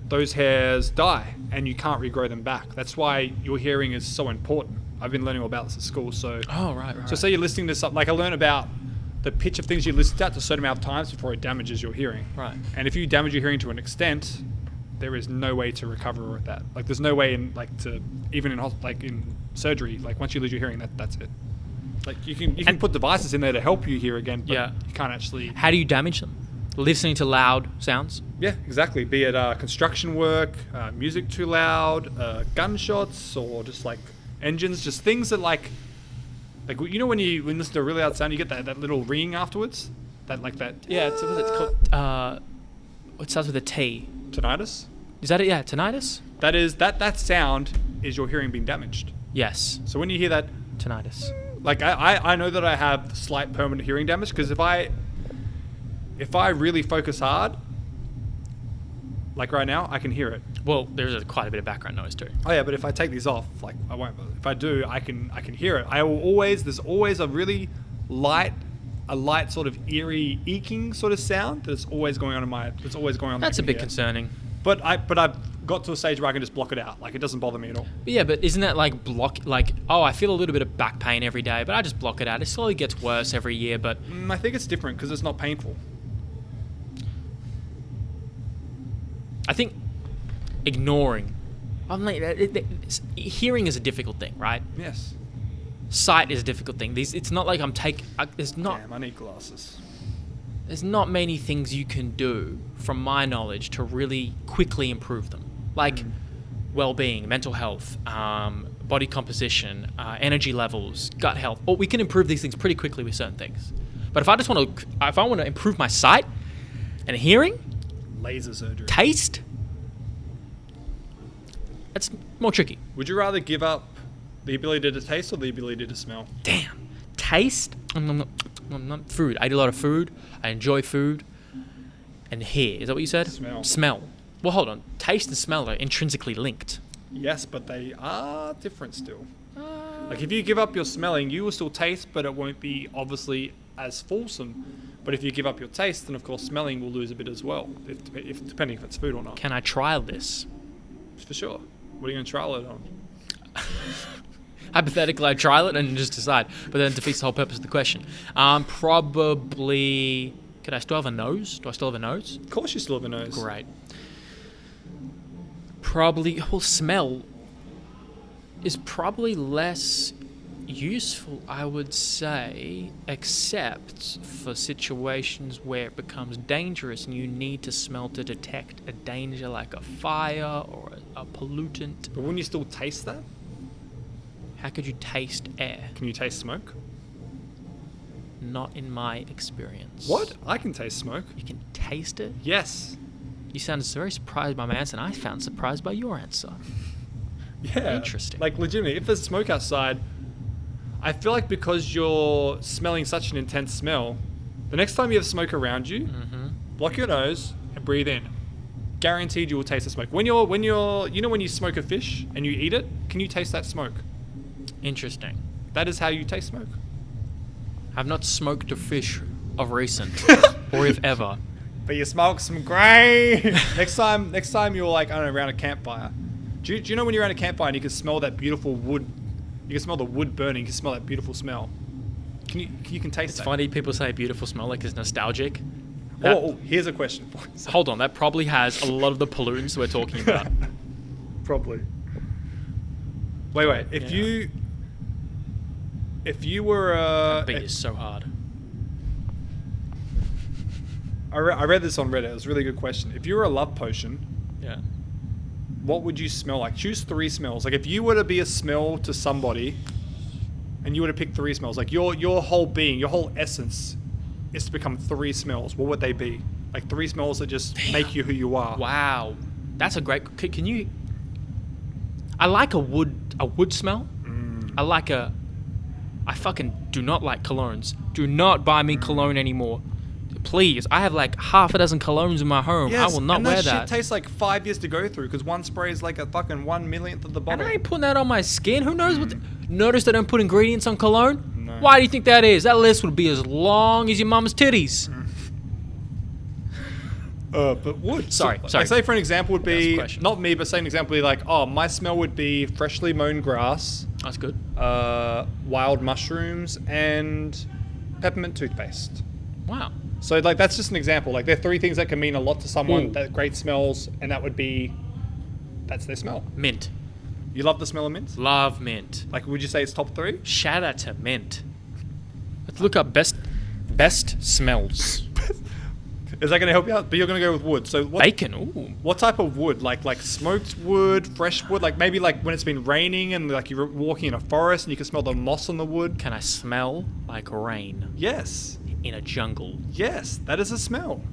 those hairs die and you can't regrow them back. That's why your hearing is so important. I've been learning all about this at school. So right. So say you're listening to something, like I learned about the pitch of things you listen to a certain amount of times before it damages your hearing. Right. And if you damage your hearing to an extent, there is no way to recover with that. Like there's no way in even in surgery, like once you lose your hearing, that's it. Like you can put devices in there to help you hear again, but you can't actually. How do you damage them? Listening to loud sounds? Yeah, exactly. Be it construction work, music too loud, gunshots, or just like engines, just things that like you know when you listen to a really loud sound, you get that little ring afterwards. Yeah, what's it called? It starts with a T. Tinnitus. Is that it? Yeah, tinnitus. That is that sound is your hearing being damaged. Yes. So when you hear that Tinnitus. Like I know that I have slight permanent hearing damage because if I really focus hard, like right now, I can hear it. Well, there's quite a bit of background noise too. Oh yeah, but if I take these off, like I won't. If I do, I can hear it. There's always a really light sort of eerie eking sort of sound that's always going on That's always going on. That's a bit concerning. But I've got to a stage where I can just block it out. Like it doesn't bother me at all. But yeah, but isn't that I feel a little bit of back pain every day, but I just block it out. It slowly gets worse every year, but I think it's different because it's not painful. I think ignoring. Hearing is a difficult thing, right? Yes. Sight is a difficult thing. It's not like Damn, I need glasses. There's not many things you can do, from my knowledge, to really quickly improve them. Like well-being, mental health, body composition, energy levels, gut health. Or we can improve these things pretty quickly with certain things. But if I want to improve my sight and hearing, laser surgery, taste, that's more tricky. Would you rather give up the ability to taste or the ability to smell? Damn. Taste? Food. I eat a lot of food. I enjoy food. And hear. Is that what you said? Smell. Well, hold on. Taste and smell are intrinsically linked. Yes, but they are different still. Like if you give up your smelling, you will still taste, but it won't be obviously as fulsome. But if you give up your taste, then of course smelling will lose a bit as well, if depending if it's food or not. Can I trial this? For sure. What are you going to trial it on? Hypothetically, I trial it and just decide. But then it defeats the whole purpose of the question. Probably... Could I still have a nose? Do I still have a nose? Of course you still have a nose. Great. Probably... Well, smell is probably less useful, I would say, except for situations where it becomes dangerous and you need to smell to detect a danger like a fire or a pollutant. But wouldn't you still taste that? How could you taste air? Can you taste smoke? Not in my experience. What? I can taste smoke. You can taste it? Yes. You sounded very surprised by my answer, and I found surprised by your answer. Yeah. Interesting. Like, legitimately, if there's smoke outside, I feel like because you're smelling such an intense smell, the next time you have smoke around you, block your nose and breathe in. Guaranteed you will taste the smoke. When you smoke a fish and you eat it, can you taste that smoke? Interesting. That is how you taste smoke. I've not smoked a fish of recent, or if ever. But you smoke some grain. next time you're like, I don't know, around a campfire. Do you know when you're around a campfire and you can smell that beautiful wood? You can smell the wood burning. You can smell that beautiful smell. You can taste It's that. funny people say beautiful smell like it's nostalgic. Here's a question for you. Hold on, that probably has a lot of the pollutants we're talking about. Probably. Wait. If you were That beat is so hard. I read this on Reddit. It was a really good question. If you were a love potion, Yeah. what would you smell like? Choose 3 smells. Like if you were to be a smell to somebody, and you were to pick 3 smells, like your whole being, your whole essence, is to become 3 smells. What would they be? Like 3 smells that just make you who you are. Wow. That's a great... Can you... I like a wood smell. I fucking do not like colognes. Do not buy me cologne anymore. Please. I have like half a dozen colognes in my home. Yes, I will not and wear that that. shit takes like 5 years to go through because one spray is like a fucking 1/1,000,000th of the And bottle. I ain't putting that on my skin. Who knows what... Notice they don't put ingredients on cologne? No. Why do you think that is? That list would be as long as your mum's titties. But wood. Sorry. Like, say for an example would That's the be, question. not me, but say an example would be like, oh, my smell would be freshly mown grass, That's good. wild mushrooms, and peppermint toothpaste. Wow. So like that's just an example. Like they're 3 things that can mean a lot to someone. Ooh. That great smells, and that's their smell. Mint. You love the smell of mint? Love mint. Like, would you say it's top 3? Shout out to mint. Let's look up best smells. Is that going to help you out? But you're going to go with wood. So Bacon. Ooh. what type of wood? Like smoked wood, fresh wood? Like maybe like when it's been raining and like you're walking in a forest and you can smell the moss on the wood? Can I smell like rain Yes. in a jungle? Yes, that is a smell.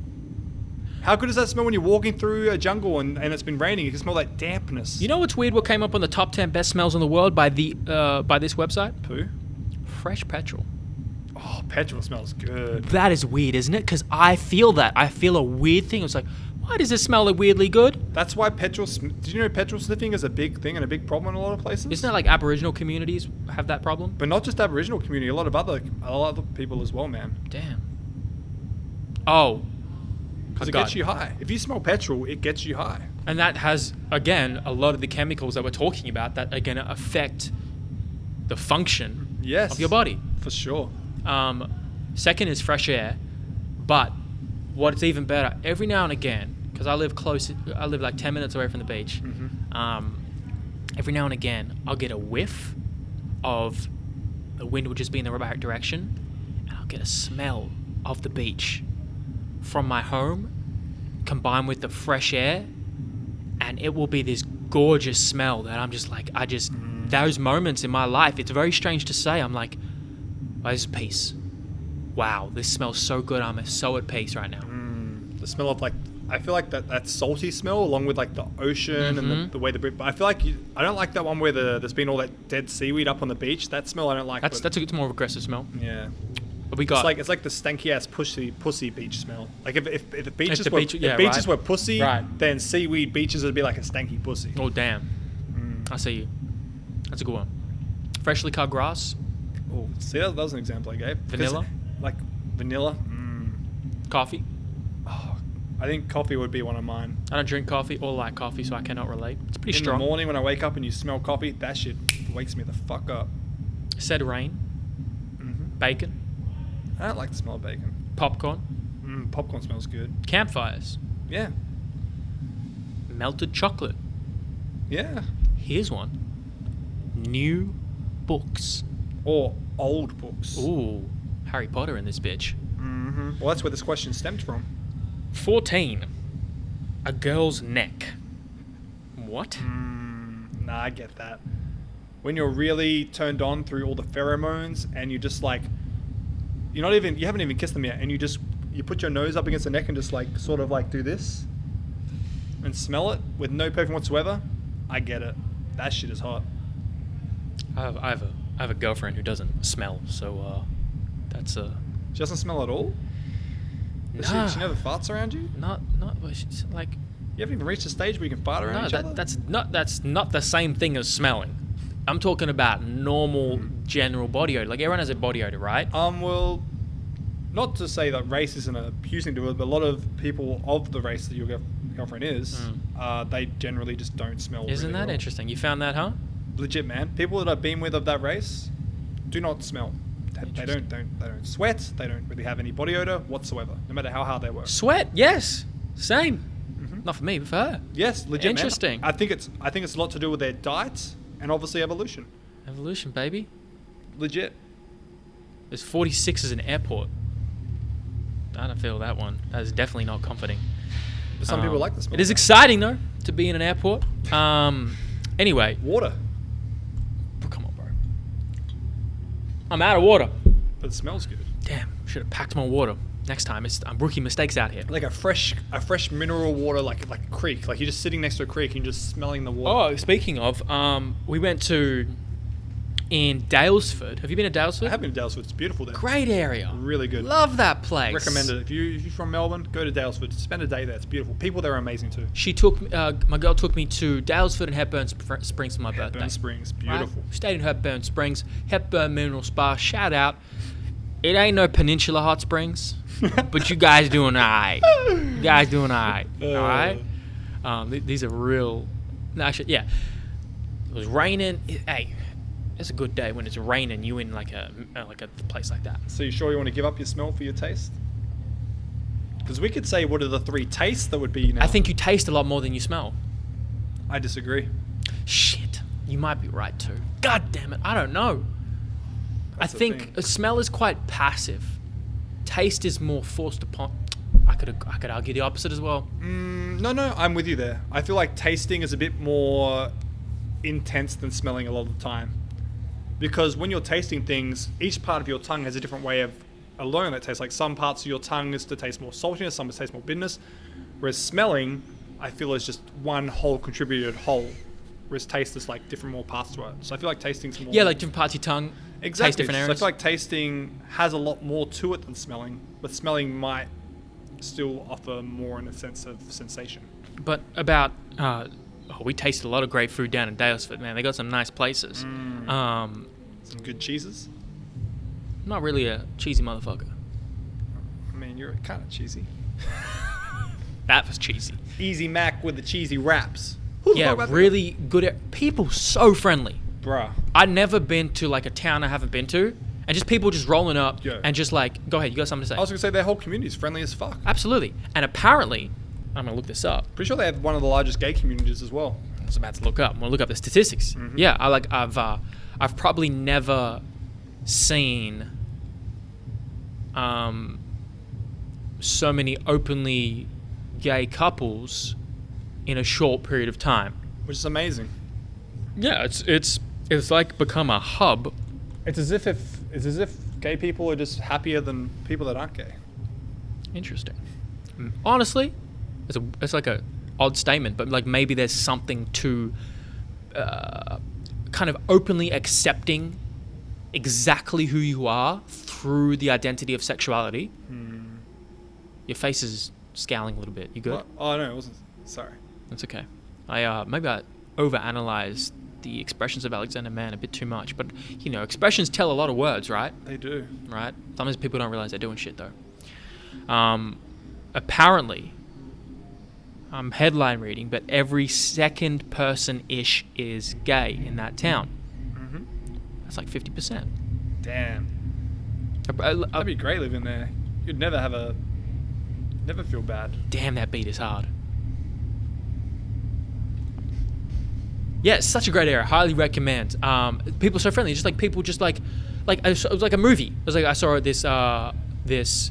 How good is that smell when you're walking through a jungle and it's been raining? You can smell that dampness. You know what's weird? What came up on the top 10 best smells in the world by this website? Poo? Fresh petrol. Oh, petrol smells good. That is weird, isn't it? Because I feel that. I feel a weird thing. It's like, why does it smell weirdly good? That's why petrol... Did you know petrol sniffing is a big thing and a big problem in a lot of places? Isn't that like Aboriginal communities have that problem? But not just Aboriginal community, a lot of other people as well, man. Damn. Oh. Because it God. gets you high. If you smell petrol, it gets you high. And that has, again, a lot of the chemicals that we're talking about that are going to affect the function Yes. of your body. For sure. Second is fresh air. But what's even better, every now and again, because I live like 10 minutes away from the beach, every now and again, I'll get a whiff of the wind will just be in the right direction, and I'll get a smell of the beach from my home combined with the fresh air, and it will be this gorgeous smell that I'm just like, those moments in my life, it's very strange to say, I'm like, oh, this is peace. Wow, this smells so good. I'm so at peace right now. The smell of like, I feel like that salty smell along with like the ocean and the way but I feel like I don't like that one where there's been all that dead seaweed up on the beach. That smell I don't like. That's it's more of an aggressive smell. Yeah. But we got It's like the stanky ass pussy beach smell. Like if the beaches the were beach- yeah, beaches right. were pussy, Right. then seaweed beaches would be like a stanky pussy. Oh damn. I see you. That's a good one. Freshly cut grass. Oh, see that was an example I gave. 'Cause, Vanilla? Like Vanilla. Coffee. I think coffee would be one of mine. I don't drink coffee or like coffee, so I cannot relate. It's pretty In strong. the morning when I wake up and you smell coffee, that shit wakes me the fuck up. Said rain. Bacon. I don't like the smell of bacon. Popcorn. Popcorn smells good. Campfires. Yeah. Melted chocolate. Yeah. Here's one. New books. Or old books. Ooh, Harry Potter in this bitch. Well, that's where this question stemmed from. 14. A girl's neck. What? Nah, I get that. When you're really turned on through all the pheromones and you just like, you haven't even kissed them yet, and you put your nose up against the neck and just like sort of like do this and smell it with no perfume whatsoever. I get it. That shit is hot. I have a girlfriend who doesn't smell, so that's a. She doesn't smell at all? Nah. She never farts around you? Not. Well, she's like. You haven't even reached a stage where you can fart around each other? That's not the same thing as smelling. I'm talking about normal, general body odor. Like everyone has a body odor, right? Well, not to say that race isn't a huge thing to it, but a lot of people of the race that your girlfriend is, they generally just don't smell. Isn't really that well. interesting? You found that, huh? Legit, man. People that I've been with of that race do not smell. They don't sweat. They don't really have any body odor whatsoever, no matter how hard they work. Sweat, yes, same. Not for me, but for her. Yes, legit. Interesting. Man. I think it's a lot to do with their diet and obviously evolution. Evolution, baby. Legit. There's 46 as an airport. I don't feel that one. That is definitely not comforting. But some people like the smell. It is exciting though to be in an airport. Anyway. Water. Oh, come on, bro. I'm out of water. But it smells good. Damn, should have packed more water. Next time, I'm rookie mistakes out here. Like a fresh mineral water, like a creek. Like you're just sitting next to a creek and you're just smelling the water. Oh, speaking of, we went to in Dalesford. Have you been to Dalesford? I have been to Dalesford. It's beautiful there. Great area. Really good. Love that place. Recommend it. If you're from Melbourne, go to Dalesford. Spend a day there. It's beautiful. People there are amazing too. My girl took me to Dalesford and Hepburn Springs for my birthday. Hepburn Springs, beautiful. Right? Stayed in Hepburn Springs, Hepburn Mineral Spa. Shout out. It ain't no Peninsula Hot Springs, but you guys doing alright. You guys doing alright. Alright. These are real. No, actually, yeah. It was raining. Hey, it's a good day when it's raining. You in like a place like that. So you sure you want to give up your smell for your taste? Because we could say what are the 3 tastes that would be now. I think you taste a lot more than you smell. I disagree. Shit, you might be right too. God damn it, I don't know. That's I the think thing. a smell is quite passive. Taste is more forced upon. I could argue the opposite as well. No, I'm with you there. I feel like tasting is a bit more intense than smelling a lot of the time. Because when you're tasting things, each part of your tongue has a different way of allowing that taste. Like some parts of your tongue is to taste more saltiness, some to taste more bitterness. Whereas smelling, I feel is just one whole contributed whole. Whereas taste is like different more parts to it. So I feel like tasting's more... Yeah, like different parts of your tongue. Exactly. Taste different So I areas. feel like tasting has a lot more to it than smelling. But smelling might still offer more in a sense of sensation. But about... we tasted a lot of great food down in Dalesford, man. They got some nice places. Some good cheeses. Not really a cheesy motherfucker. I mean, you're kind of cheesy. That was cheesy. Easy Mac with the cheesy wraps. Who the fuck Yeah, about that? really good. People so friendly. Bruh. I'd never been to like a town I haven't been to, and just people just rolling up Yeah. and just like, go ahead, you got something to say? I was going to say their whole community is friendly as fuck. Absolutely. And apparently, I'm gonna look this up. Pretty sure they have one of the largest gay communities as well. I was about to look up. I'm gonna look up the statistics. Yeah, I've probably never seen so many openly gay couples in a short period of time. Which is amazing. Yeah, it's like become a hub. It's as if gay people are just happier than people that aren't gay. Interesting. Honestly, it's like a odd statement, but like maybe there's something to kind of openly accepting exactly who you are through the identity of sexuality. Your face is scowling a little bit. You good? What? Oh no, it wasn't. Sorry. That's okay. Maybe I overanalyzed the expressions of Alexander Mann a bit too much, but you know, expressions tell a lot of words, right? They do. Right? Sometimes people don't realize they're doing shit though. Apparently, I'm headline reading, but every second person-ish is gay in that town. Mm-hmm. That's like 50%. Damn. That'd be great living there. You'd never feel bad. Damn, that beat is hard. Yeah, it's such a great area. Highly recommend. People are so friendly. Just like people, it was like a movie. It was like I saw this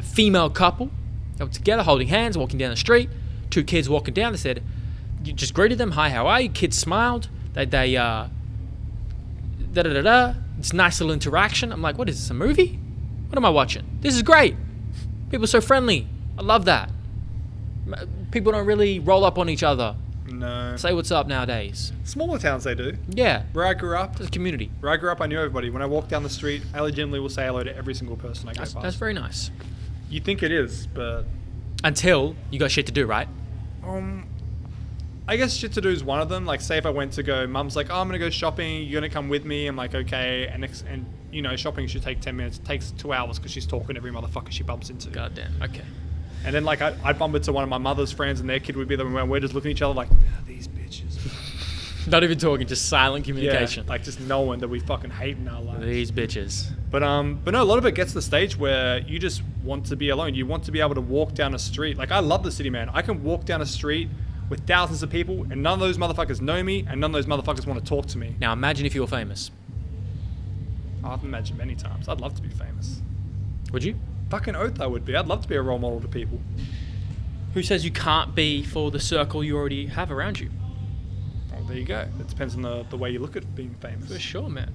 female couple. They were together, holding hands, walking down the street. Two kids walking down. They said, you just greeted them. Hi, how are you? Kids smiled. They It's a nice little interaction. I'm like, what is this, a movie? What am I watching? This is great. People are so friendly. I love that. People don't really roll up on each other. No. Say what's up nowadays. Smaller towns, they do. Yeah. Where I grew up, It's a community. I knew everybody. When I walk down the street, I legitimately will say hello to every single person I go past. That's very nice. You think it is, but Until you got shit to do, right? I guess shit to do is one of them. Like, say if I went to go, Mum's like, oh, I'm gonna go shopping. You're gonna come with me. I'm like, okay. And you know, shopping should take 10 minutes. It takes 2 hours because she's talking to every motherfucker she bumps into. Goddamn. Okay. And then like I'd bump into one of my mother's friends and their kid would be there and we're just looking at each other like, these bitches. Not even talking, just silent communication. Yeah, like just knowing that we fucking hate in our lives. These bitches. But no, a lot of it gets to the stage where you just want to be alone. You want to be able to walk down a street. Like, I love the city, man. I can walk down a street with thousands of people and none of those motherfuckers know me and none of those motherfuckers want to talk to me. Now imagine if you were famous. I've imagined many times. I'd love to be famous. Would you? Fucking oath I would be. I'd love to be a role model to people. Who says you can't be for the circle you already have around you? Well, there you go. It depends on the way you look at being famous. For sure, man.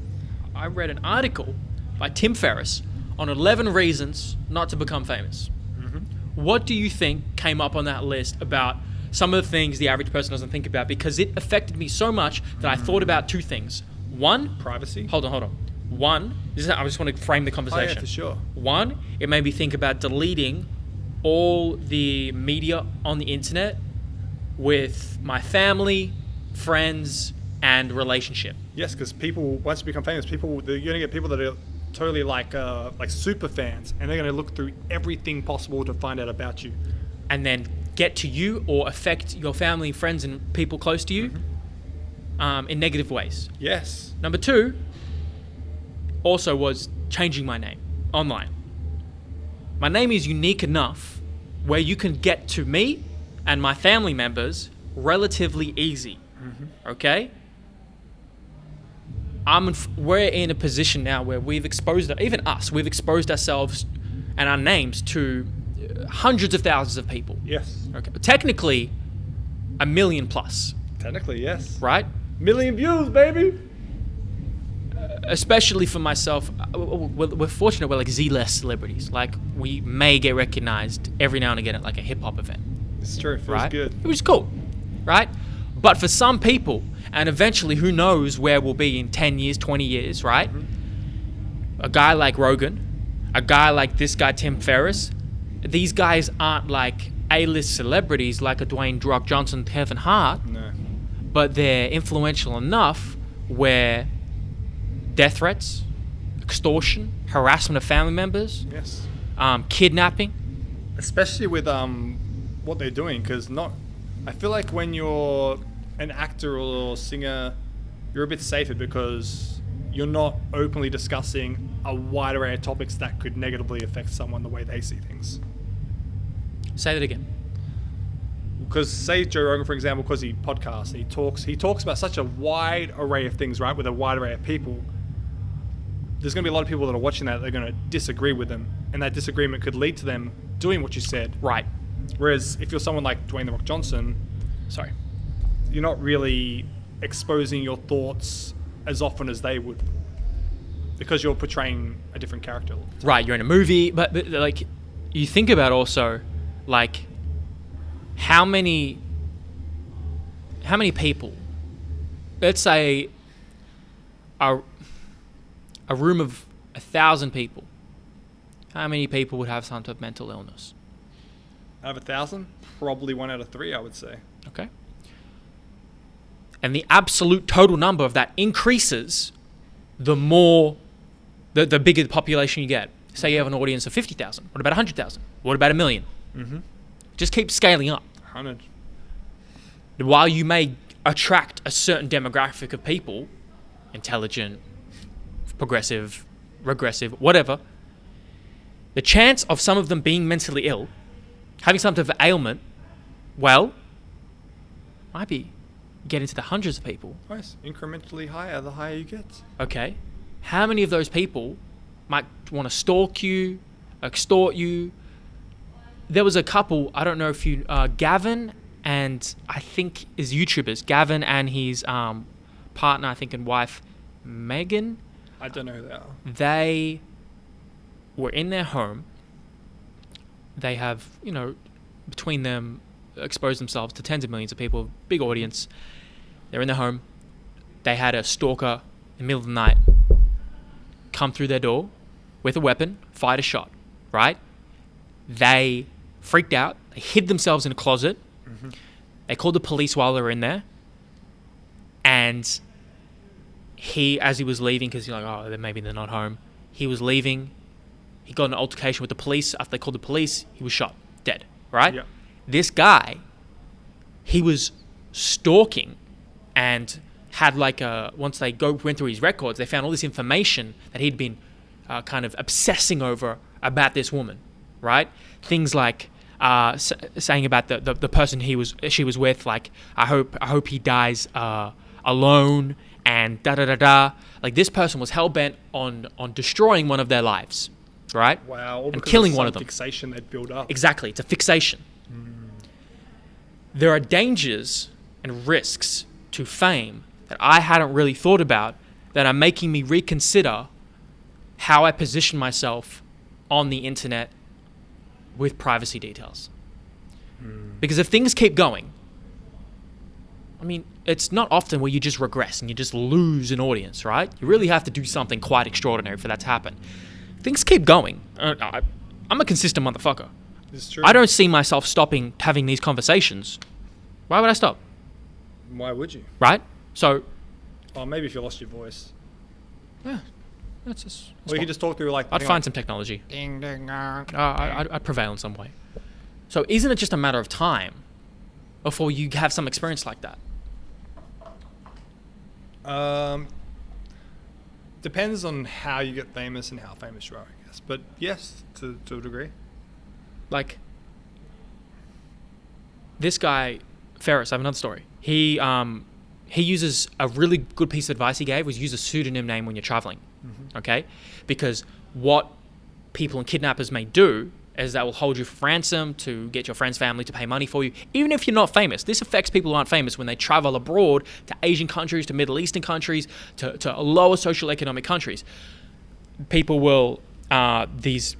I read an article by Tim Ferriss on 11 reasons not to become famous. Mm-hmm. What do you think came up on that list about some of the things the average person doesn't think about? Because it affected me so much that I thought about two things. One, Privacy. hold on. One, I just want to frame the conversation. Oh, yeah, for sure. One, it made me think about deleting all the media on the internet with my family, friends, and relationship. Yes, because people, once you become famous, you're going to get people that are totally like super fans, and they're going to look through everything possible to find out about you. And then get to you or affect your family, friends, and people close to you in negative ways. Yes. Number two also was changing my name online. My name is unique enough where you can get to me and my family members relatively easy. Okay? We're in a position now where we've exposed ourselves and our names to hundreds of thousands of people. Yes. Okay. Technically, 1 million plus. Technically, yes. Right? 1 million views, baby. Especially for myself, we're fortunate we're like Z-list celebrities. Like, we may get recognized every now and again at like a hip-hop event. It's true. It feels Right? good. Which is cool, right? But for some people, and eventually who knows where we'll be in 10 years, 20 years, right? A guy like Rogan, a guy like this guy Tim Ferriss, these guys aren't like A-list celebrities like a Dwayne The Rock Johnson, Kevin Hart, No. but they're influential enough where death threats, extortion, harassment of family members, Yes. kidnapping. Especially with what they're doing, because I feel like when you're an actor or singer, you're a bit safer because you're not openly discussing a wide array of topics that could negatively affect someone the way they see things. Say that again. Because say Joe Rogan, for example, because he podcasts and he talks about such a wide array of things, right, with a wide array of people. There's going to be a lot of people that are watching that are going to disagree with them, and that disagreement could lead to them doing what you said. Right. Whereas if you're someone like Dwayne The Rock Johnson, Sorry. you're not really exposing your thoughts as often as they would, because you're portraying a different character. Right, you're in a movie, but like, you think about also, like, how many people, let's say a room of 1,000 people, how many people would have some type of mental illness? Out of 1,000, probably 1 out of 3, I would say. Okay. and the absolute total number of that increases the bigger the population you get. Say you have an audience of 50,000. What about 100,000? What about 1 million? Just keep scaling up. 100. While you may attract a certain demographic of people, intelligent, progressive, regressive, whatever, the chance of some of them being mentally ill, having some type of ailment, well, might be get into the hundreds of people. Nice. Incrementally higher the higher you get. Okay. How many of those people might want to stalk you, extort you? There was a couple, I don't know if you, Gavin and I think is YouTubers, Gavin and his partner, I think, and wife, Megan. I don't know who they are. They were in their home. They have, between them, exposed themselves to tens of millions of people, big audience. They're in their home. They had a stalker in the middle of the night come through their door with a weapon, fired a shot, right? They freaked out. They hid themselves in a closet. They called the police while they were in there. And he, as he was leaving, because you're like, oh, maybe they're not home. He was leaving. He got in an altercation with the police. After they called the police, he was shot, dead, right? Yeah. This guy, he was stalking and had once they went through his records, they found all this information that he'd been kind of obsessing over about this woman, right? Things like saying about the person she was with, like, I hope he dies alone, and da-da-da-da. Like, this person was hell-bent on destroying one of their lives, right? Wow. All And because killing of one some of them. fixation they'd built up. Exactly. It's a fixation. There are dangers and risks to fame that I hadn't really thought about that are making me reconsider how I position myself on the internet with privacy details. Because if things keep going, I mean, it's not often where you just regress and you just lose an audience, right? You really have to do something quite extraordinary for that to happen. Things keep going. I'm a consistent motherfucker. It's true. I don't see myself stopping having these conversations. Why would I stop? Why would you? Right? So, Oh, maybe if you lost your voice. yeah, that's just. Or you could just talk through I'd find some technology. Ding ding dong. I'd prevail in some way. So, isn't it just a matter of time before you have some experience like that? Depends on how you get famous and how famous you are, I guess. But yes, to a degree. Like, this guy, Ferris, I have another story. He uses a really good piece of advice he gave was use a pseudonym name when you're traveling, okay? Because what people and kidnappers may do is that will hold you for ransom to get your friend's family to pay money for you, even if you're not famous. This affects people who aren't famous when they travel abroad to Asian countries, to Middle Eastern countries, to lower social economic countries. People will, these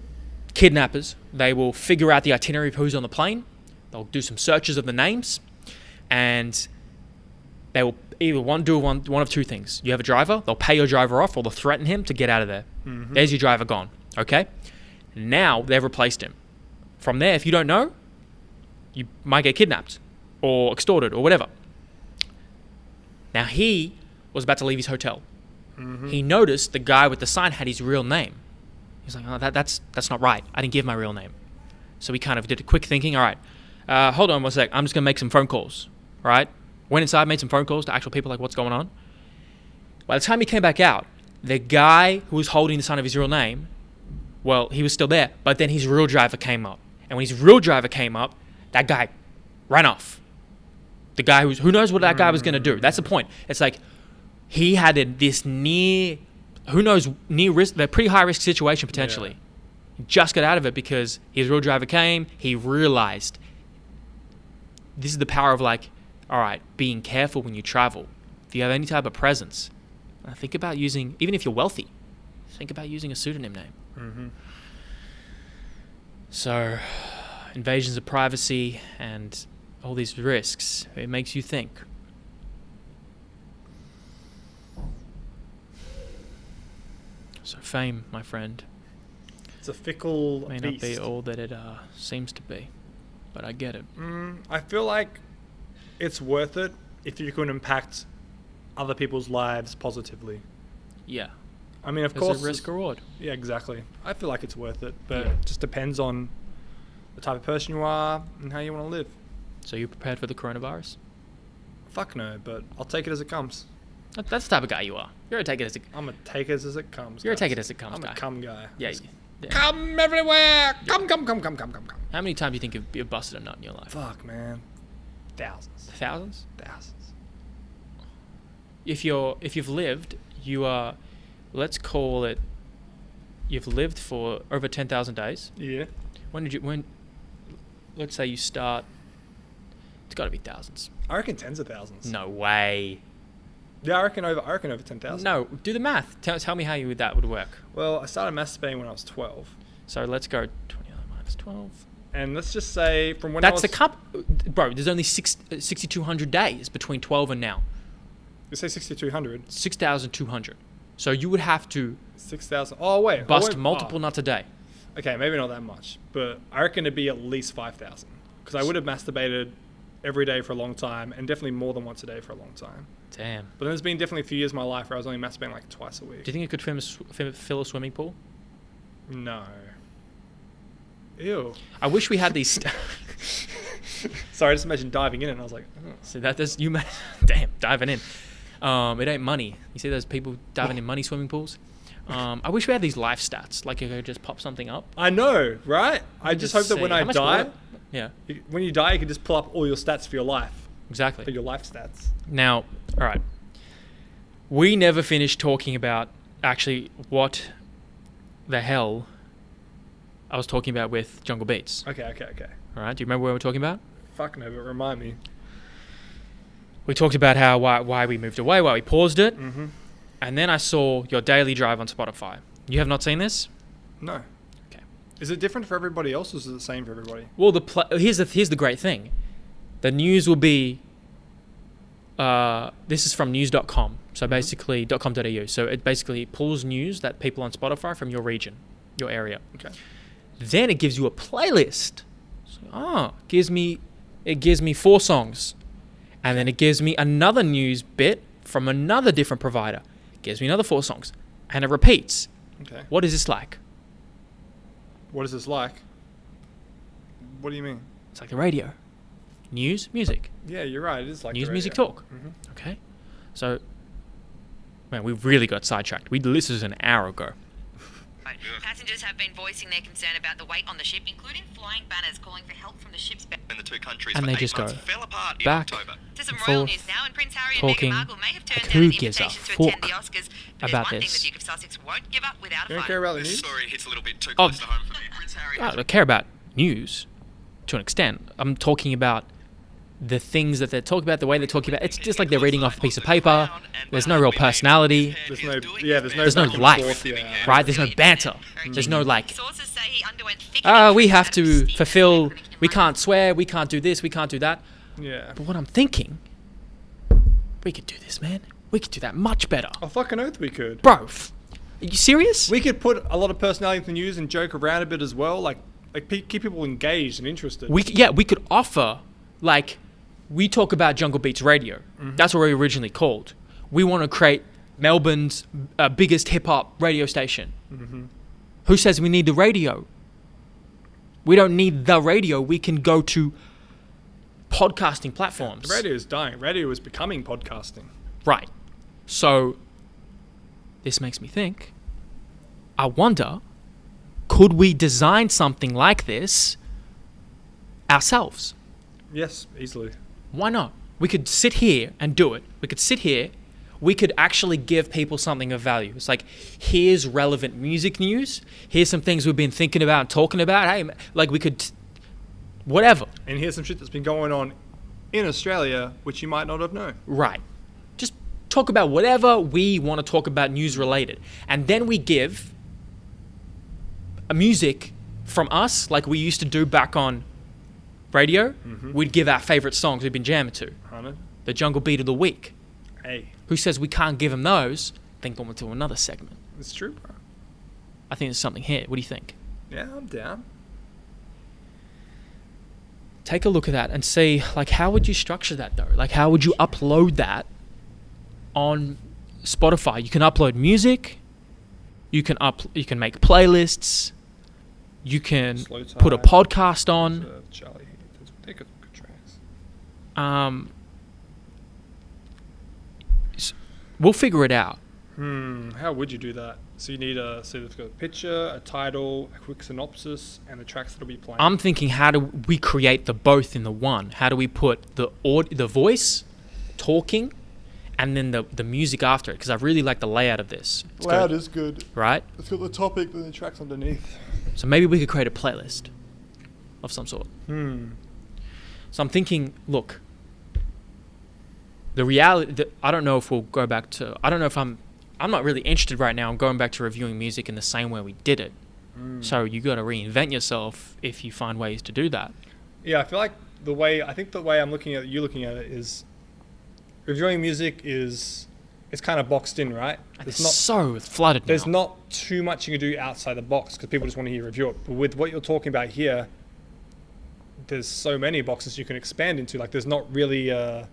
kidnappers, they will figure out the itinerary of who's on the plane. They'll do some searches of the names, and they will either do one of two things. You have a driver, they'll pay your driver off, or they'll threaten him to get out of there. There's your driver gone, okay? Now they've replaced him. From there, if you don't know, you might get kidnapped or extorted or whatever. Now he was about to leave his hotel. He noticed the guy with the sign had his real name. He's like, oh, that's not right. I didn't give my real name. So he kind of did a quick thinking. All right, hold on one sec. I'm just going to make some phone calls, right? Went inside, made some phone calls to actual people, like, what's going on? By the time he came back out, the guy who was holding the sign of his real name, well, he was still there, but then his real driver came up. And when his real driver came up, that guy ran off. The guy who knows what that guy was going to do. That's the point. It's like he had this near risk, a pretty high risk situation potentially. Yeah. He just got out of it because his real driver came. He realized this is the power of, like, all right, being careful when you travel. If you have any type of presence, think about using, even if you're wealthy, think about using a pseudonym name. So, invasions of privacy and all these risks, it makes you think. So fame, my friend, it's a fickle may beast. Not be all that it seems to be, but I get it. I feel like it's worth it if you can impact other people's lives positively. Yeah. I mean, of There's course, a risk reward. Yeah, exactly. I feel like it's worth it, but Yeah. it just depends on the type of person you are and how you want to live. So you prepared for the coronavirus? Fuck no, but I'll take it as it comes. That's the type of guy you are. You're a take it as it. I'm a take it as it comes. You're a guys. take it as it comes I'm guy. a cum guy. Yeah. Yeah. Come everywhere. Come. How many times do you think you've busted a nut in your life? Fuck, man. Thousands. Thousands. Thousands. If you've lived, you are. Let's call it. You've lived for over 10,000 days. Yeah. When? Let's say you start. It's got to be thousands. I reckon tens of thousands. No way. Yeah, I reckon over 10,000. No, do the math. Tell me how that would work. Well, I started masturbating when I was 12. So let's go 29 minus 12. And let's just say from when I was... That's the cup. Bro, there's only 6,200 days between 12 and now. You say 6,200. 6,200. So you would have to 6,000. Oh, wait. bust multiple nuts a day. Okay, maybe not that much. But I reckon it'd be at least 5,000. Because I would have masturbated every day for a long time. And definitely more than once a day for a long time. Damn. But then there's been definitely a few years of my life where I was only masturbating like twice a week. Do you think it could fill a swimming pool? No. Ew. I wish we had these. Sorry, I just imagined diving in it and I was like, oh. So damn, diving in. It ain't money. You see those people diving in money swimming pools? I wish we had these life stats. Like you could just pop something up. I know, right? I just hope that when I die, yeah, when you die, you can just pull up all your stats for your life. Exactly. For your life stats. Now, all right. We never finished talking about actually what the hell I was talking about with Jungle Beats. Okay. All right. Do you remember what we were talking about? Fuck no, but remind me. We talked about why we moved away, why we paused it. Mm-hmm. And then I saw your daily drive on Spotify. You have not seen this? No. Okay. Is it different for everybody else, or is it the same for everybody? Well, here's the great thing. The news will be. This is from news.com. So basically, .com.au. So it basically pulls news that people on Spotify from your region, your area. Okay. Then it gives you a playlist. So, it gives me 4 songs, and then it gives me another news bit from another different provider. It gives me another 4 songs, and it repeats. Okay. What is this like? What is this like? What do you mean? It's like the radio. News, music. Yeah, you're right. It is like News, the music, radio. talk. Mm-hmm. Okay. So, man, we really got sidetracked. This was an hour ago. Passengers have been voicing their concern about the weight on the ship, including flying banners calling for help from the ship's In the two countries And for they 8 just months go fell apart back in October. To some and royal forth, news now, and Prince Harry and talking, Meghan Markle may have turned like, down who an gives a invitation to attend the fuck Oscars, but about there's one this? thing the Duke of Sussex won't give up without You a don't care fight. about the This news? story hits a little bit too Oh. close to home for me. Prince Harry I don't care about news to an extent. I'm talking about the things that they're talking about, the way they're talking about. It's just like they're reading off a piece of paper. There's no real personality, There's no There's no back and life, forth, yeah. right? There's no banter. There's no like, Sources say he underwent thick we have injections to and a fulfill, steam we can't swear, we can't do this, we can't do that. Yeah. But what I'm thinking, we could do this, man. We could do that much better. Oh, fucking oath we could. Bro, are you serious? We could put a lot of personality into the news and joke around a bit as well. Like keep people engaged and interested. We could offer, like, we talk about Jungle Beats Radio. Mm-hmm. That's what we originally called. We want to create Melbourne's biggest hip-hop radio station. Mm-hmm. Who says we need the radio? We don't need the radio. We can go to podcasting platforms. The radio is dying. Radio is becoming podcasting. Right. So, this makes me think, I wonder, could we design something like this ourselves? Yes, easily. Why not? We could sit here and do it. We could sit here. We could actually give people something of value. It's like, here's relevant music news. Here's some things we've been thinking about and talking about. Hey, like we could, whatever. And here's some shit that's been going on in Australia, which you might not have known. Right. Just talk about whatever we want to talk about news related. And then we give a music from us, like we used to do back on radio. Mm-hmm. We'd give our favorite songs we've been jamming to. 100. The Jungle Beat of the Week. Hey, Who says we can't give them those? Then go into another segment. it's true, bro. I think there's something here. What do you think? Yeah, I'm down. Take a look at that and see, like, how would you structure that though? Like, how would you upload that on Spotify, you can upload music. You can make playlists. You can Slow put a Tide, podcast on. Charlie, they're good tracks. We'll figure it out. How would you do that? So you need so they've got a picture, a title, a quick synopsis, and the tracks that'll be playing. I'm thinking, how do we create the both in the one? How do we put the voice talking, and then the music after it? Because I really like the layout of this. It's Loud good, is good. right? It's got the topic and the tracks underneath. So maybe we could create a playlist of some sort. So I'm thinking, look, the reality. I don't know if we'll go back to. I don't know if I'm not really interested right now in going back to reviewing music in the same way we did it. So you got to reinvent yourself if you find ways to do that. Yeah, I feel like the way I'm looking at it is reviewing music is it's kind of boxed in, right? It's so flooded now. There's not too much you can do outside the box because people just want to hear you review it. But with what you're talking about here, there's so many boxes you can expand into. Like there's not really a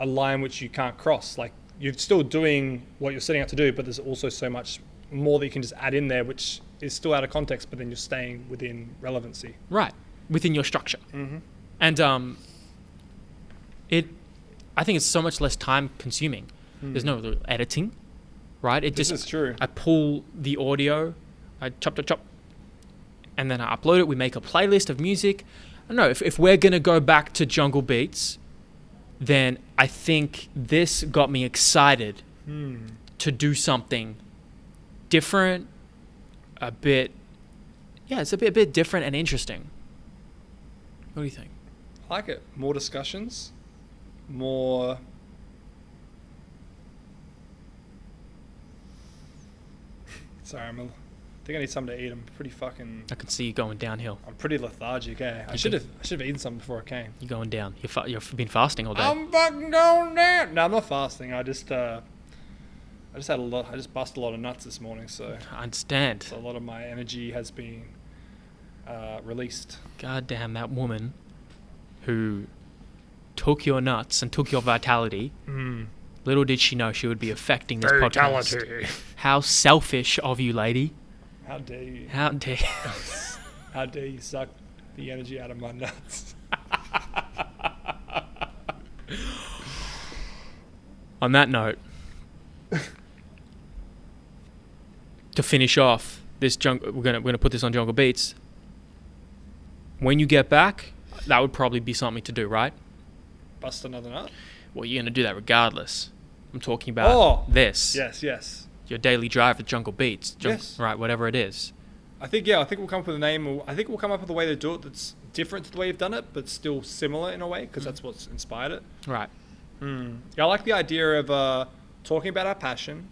line which you can't cross. Like you're still doing what you're setting out to do, but there's also so much more that you can just add in there, which is still out of context, but then you're staying within relevancy. Right, within your structure. And I think it's so much less time consuming. There's no real editing, right? This is true. I pull the audio, I chop, and then I upload it. We make a playlist of music. I don't know, if we're going to go back to Jungle Beats, then I think this got me excited to do something different, it's a bit different and interesting. What do you think? I like it. More discussions, more... Sorry, I think I need something to eat. I'm pretty fucking... I can see you going downhill. I'm pretty lethargic, eh? I should have eaten something before I came. You're going down. You've been fasting all day. I'm fucking going down. No, I'm not fasting. I just had a lot. I just busted a lot of nuts this morning, so I understand. a lot of my energy has been released. God damn, that woman who took your nuts and took your vitality. Little did she know she would be affecting this podcast. How selfish of you, lady. How dare you? How dare you? How dare you suck the energy out of my nuts? On that note, to finish off this we're gonna put this on Jungle Beats. When you get back, that would probably be something to do, right? Bust another nut? Well, you're gonna do that regardless. I'm talking about this. Yes. Your daily drive with Jungle Beats. Yes. Right, whatever it is. I think we'll come up with a name. I think we'll come up with a way to do it that's different to the way you've done it, but still similar in a way, because that's what's inspired it. Right. Yeah, I like the idea of talking about our passion,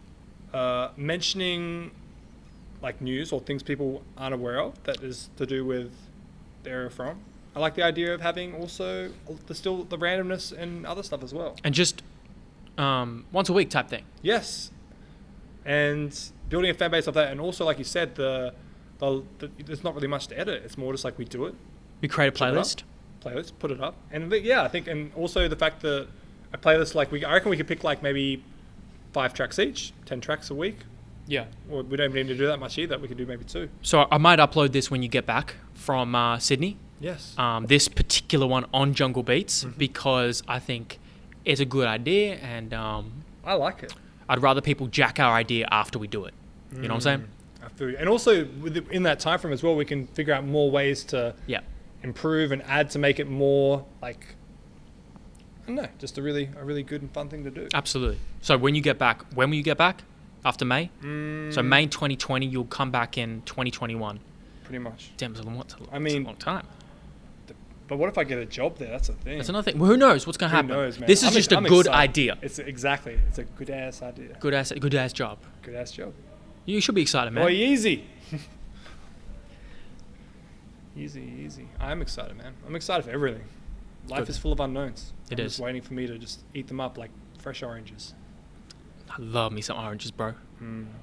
mentioning like news or things people aren't aware of that is to do with the area from. I like the idea of having also the randomness and other stuff as well. And just once a week type thing. Yes. And building a fan base of that, and also like you said, there's not really much to edit. It's more just like we do it. We create a playlist. Put it up, and I think, and also the fact that a playlist I reckon we could pick like maybe 5 tracks each, 10 tracks a week. Yeah. Or we don't even need to do that much either. We could do maybe 2. So I might upload this when you get back from Sydney. Yes. This particular one on Jungle Beats because I think it's a good idea, and I like it. I'd rather people jack our idea after we do it. You know what I'm saying? I feel you. And also in that time frame as well, we can figure out more ways to improve and add to make it more like, I don't know, just a really good and fun thing to do. Absolutely. So when will you get back? After May? So May 2020, you'll come back in 2021. Pretty much. Damn, it's a long time. But what if I get a job there? That's the thing. That's another thing. Well, who knows what's going to happen? Who knows, man? This is just a good excited. idea. It's a good ass idea. Good ass job. Good ass job. You should be excited, man. Boy, easy. Easy. I'm excited, man. I'm excited for everything. Life is full of unknowns. I'm just waiting for me to just eat them up like fresh oranges. I love me some oranges, bro.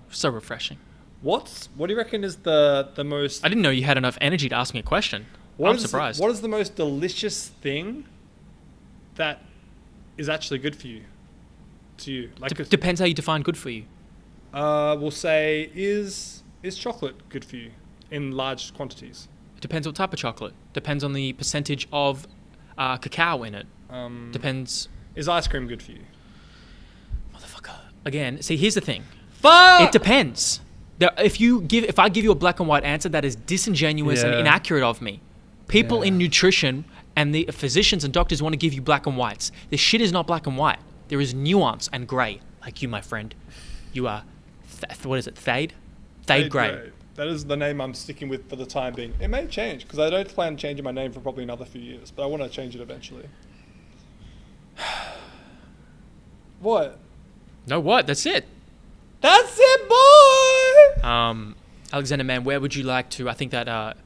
So refreshing. What do you reckon is the most... I didn't know you had enough energy to ask me a question. I'm surprised. What is the most delicious thing that is actually good for you? to you? Like, Depends how you define good for you. we'll say, is chocolate good for you in large quantities? It depends what type of chocolate. Depends on the percentage of cacao in it. Depends. Is ice cream good for you? Motherfucker. Again, see, here's the thing. Fuck! It depends. If I give you a black and white answer, that is disingenuous and Yeah. inaccurate of me. People Yeah. in nutrition and the physicians and doctors want to give you black and whites. This shit is not black and white. There is nuance and grey. Like you, my friend. You are, what is it, Thade? Thade Grey. That is the name I'm sticking with for the time being. It may change, because I don't plan on changing my name for probably another few years, but I want to change it eventually. What? No, what? That's it. That's it, boy! Alexander Mann, where would you like to? I think that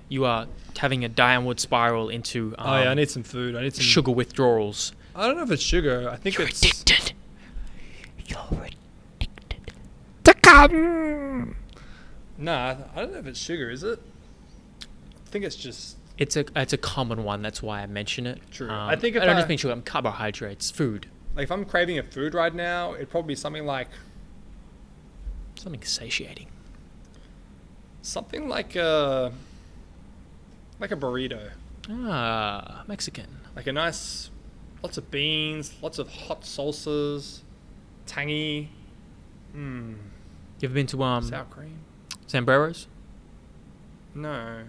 you are having a downward spiral into I need some food. I need some sugar withdrawals. I don't know if it's sugar. I think it's Addicted. You're addicted to cum. Nah, I don't know if it's sugar, is it? I think it's just It's a common one. That's why I mention it. True. I think if I don't I- just mean sugar. Carbohydrates, food, like if I'm craving a food right now, it'd probably be something like something satiating. like a burrito. Mexican. Like a nice, lots of beans, lots of hot salsas, tangy. You ever been to Sour cream. Zambreros? No. I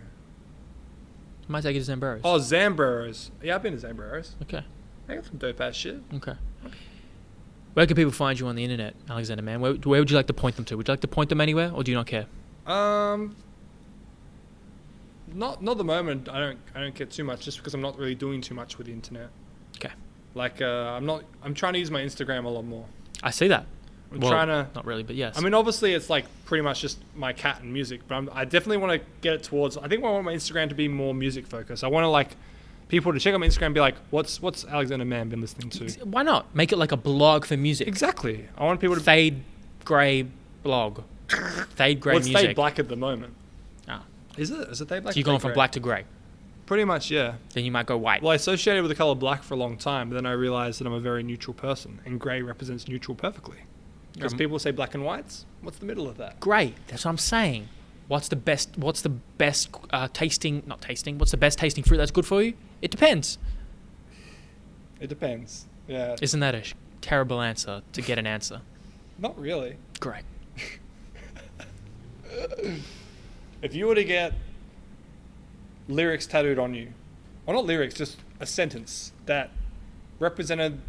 might take you to Zambreros. Oh, Zambreros. Yeah, I've been to Zambreros. Okay. I got some dope ass shit. Okay. Where can people find you on the internet, Alexander Mann? Where would you like to point them to? Would you like to point them anywhere, or do you not care? Not the moment. I don't get too much, just because I'm not really doing too much with the internet. Okay. Like I'm trying to use my Instagram a lot more. I see that. I'm Well, trying to. Not really, but yes. I mean, obviously, it's like pretty much just my cat and music, but I definitely want to get it towards. I think I want my Instagram to be more music focused. I want to like people to check out my Instagram and be like, what's Alexander Mann been listening to? Why not make it like a blog for music? Exactly. I want people to. Fade Grey blog. Fade Grey What's music. Fade Black at the moment? Ah. Is it? Is it Fade Black? So you're going from black to grey. Pretty much, yeah. Then you might go white. Well, I associated with the color black for a long time, but then I realized that I'm a very neutral person, and grey represents neutral perfectly. Because people say black and whites. What's the middle of that? Grey. That's what I'm saying. What's the best tasting? Not tasting. What's the best tasting fruit that's good for you? It depends. It depends. Yeah. Isn't that a terrible answer to get an answer? Not really. Great. If you were to get lyrics tattooed on you, or not lyrics, just a sentence that represented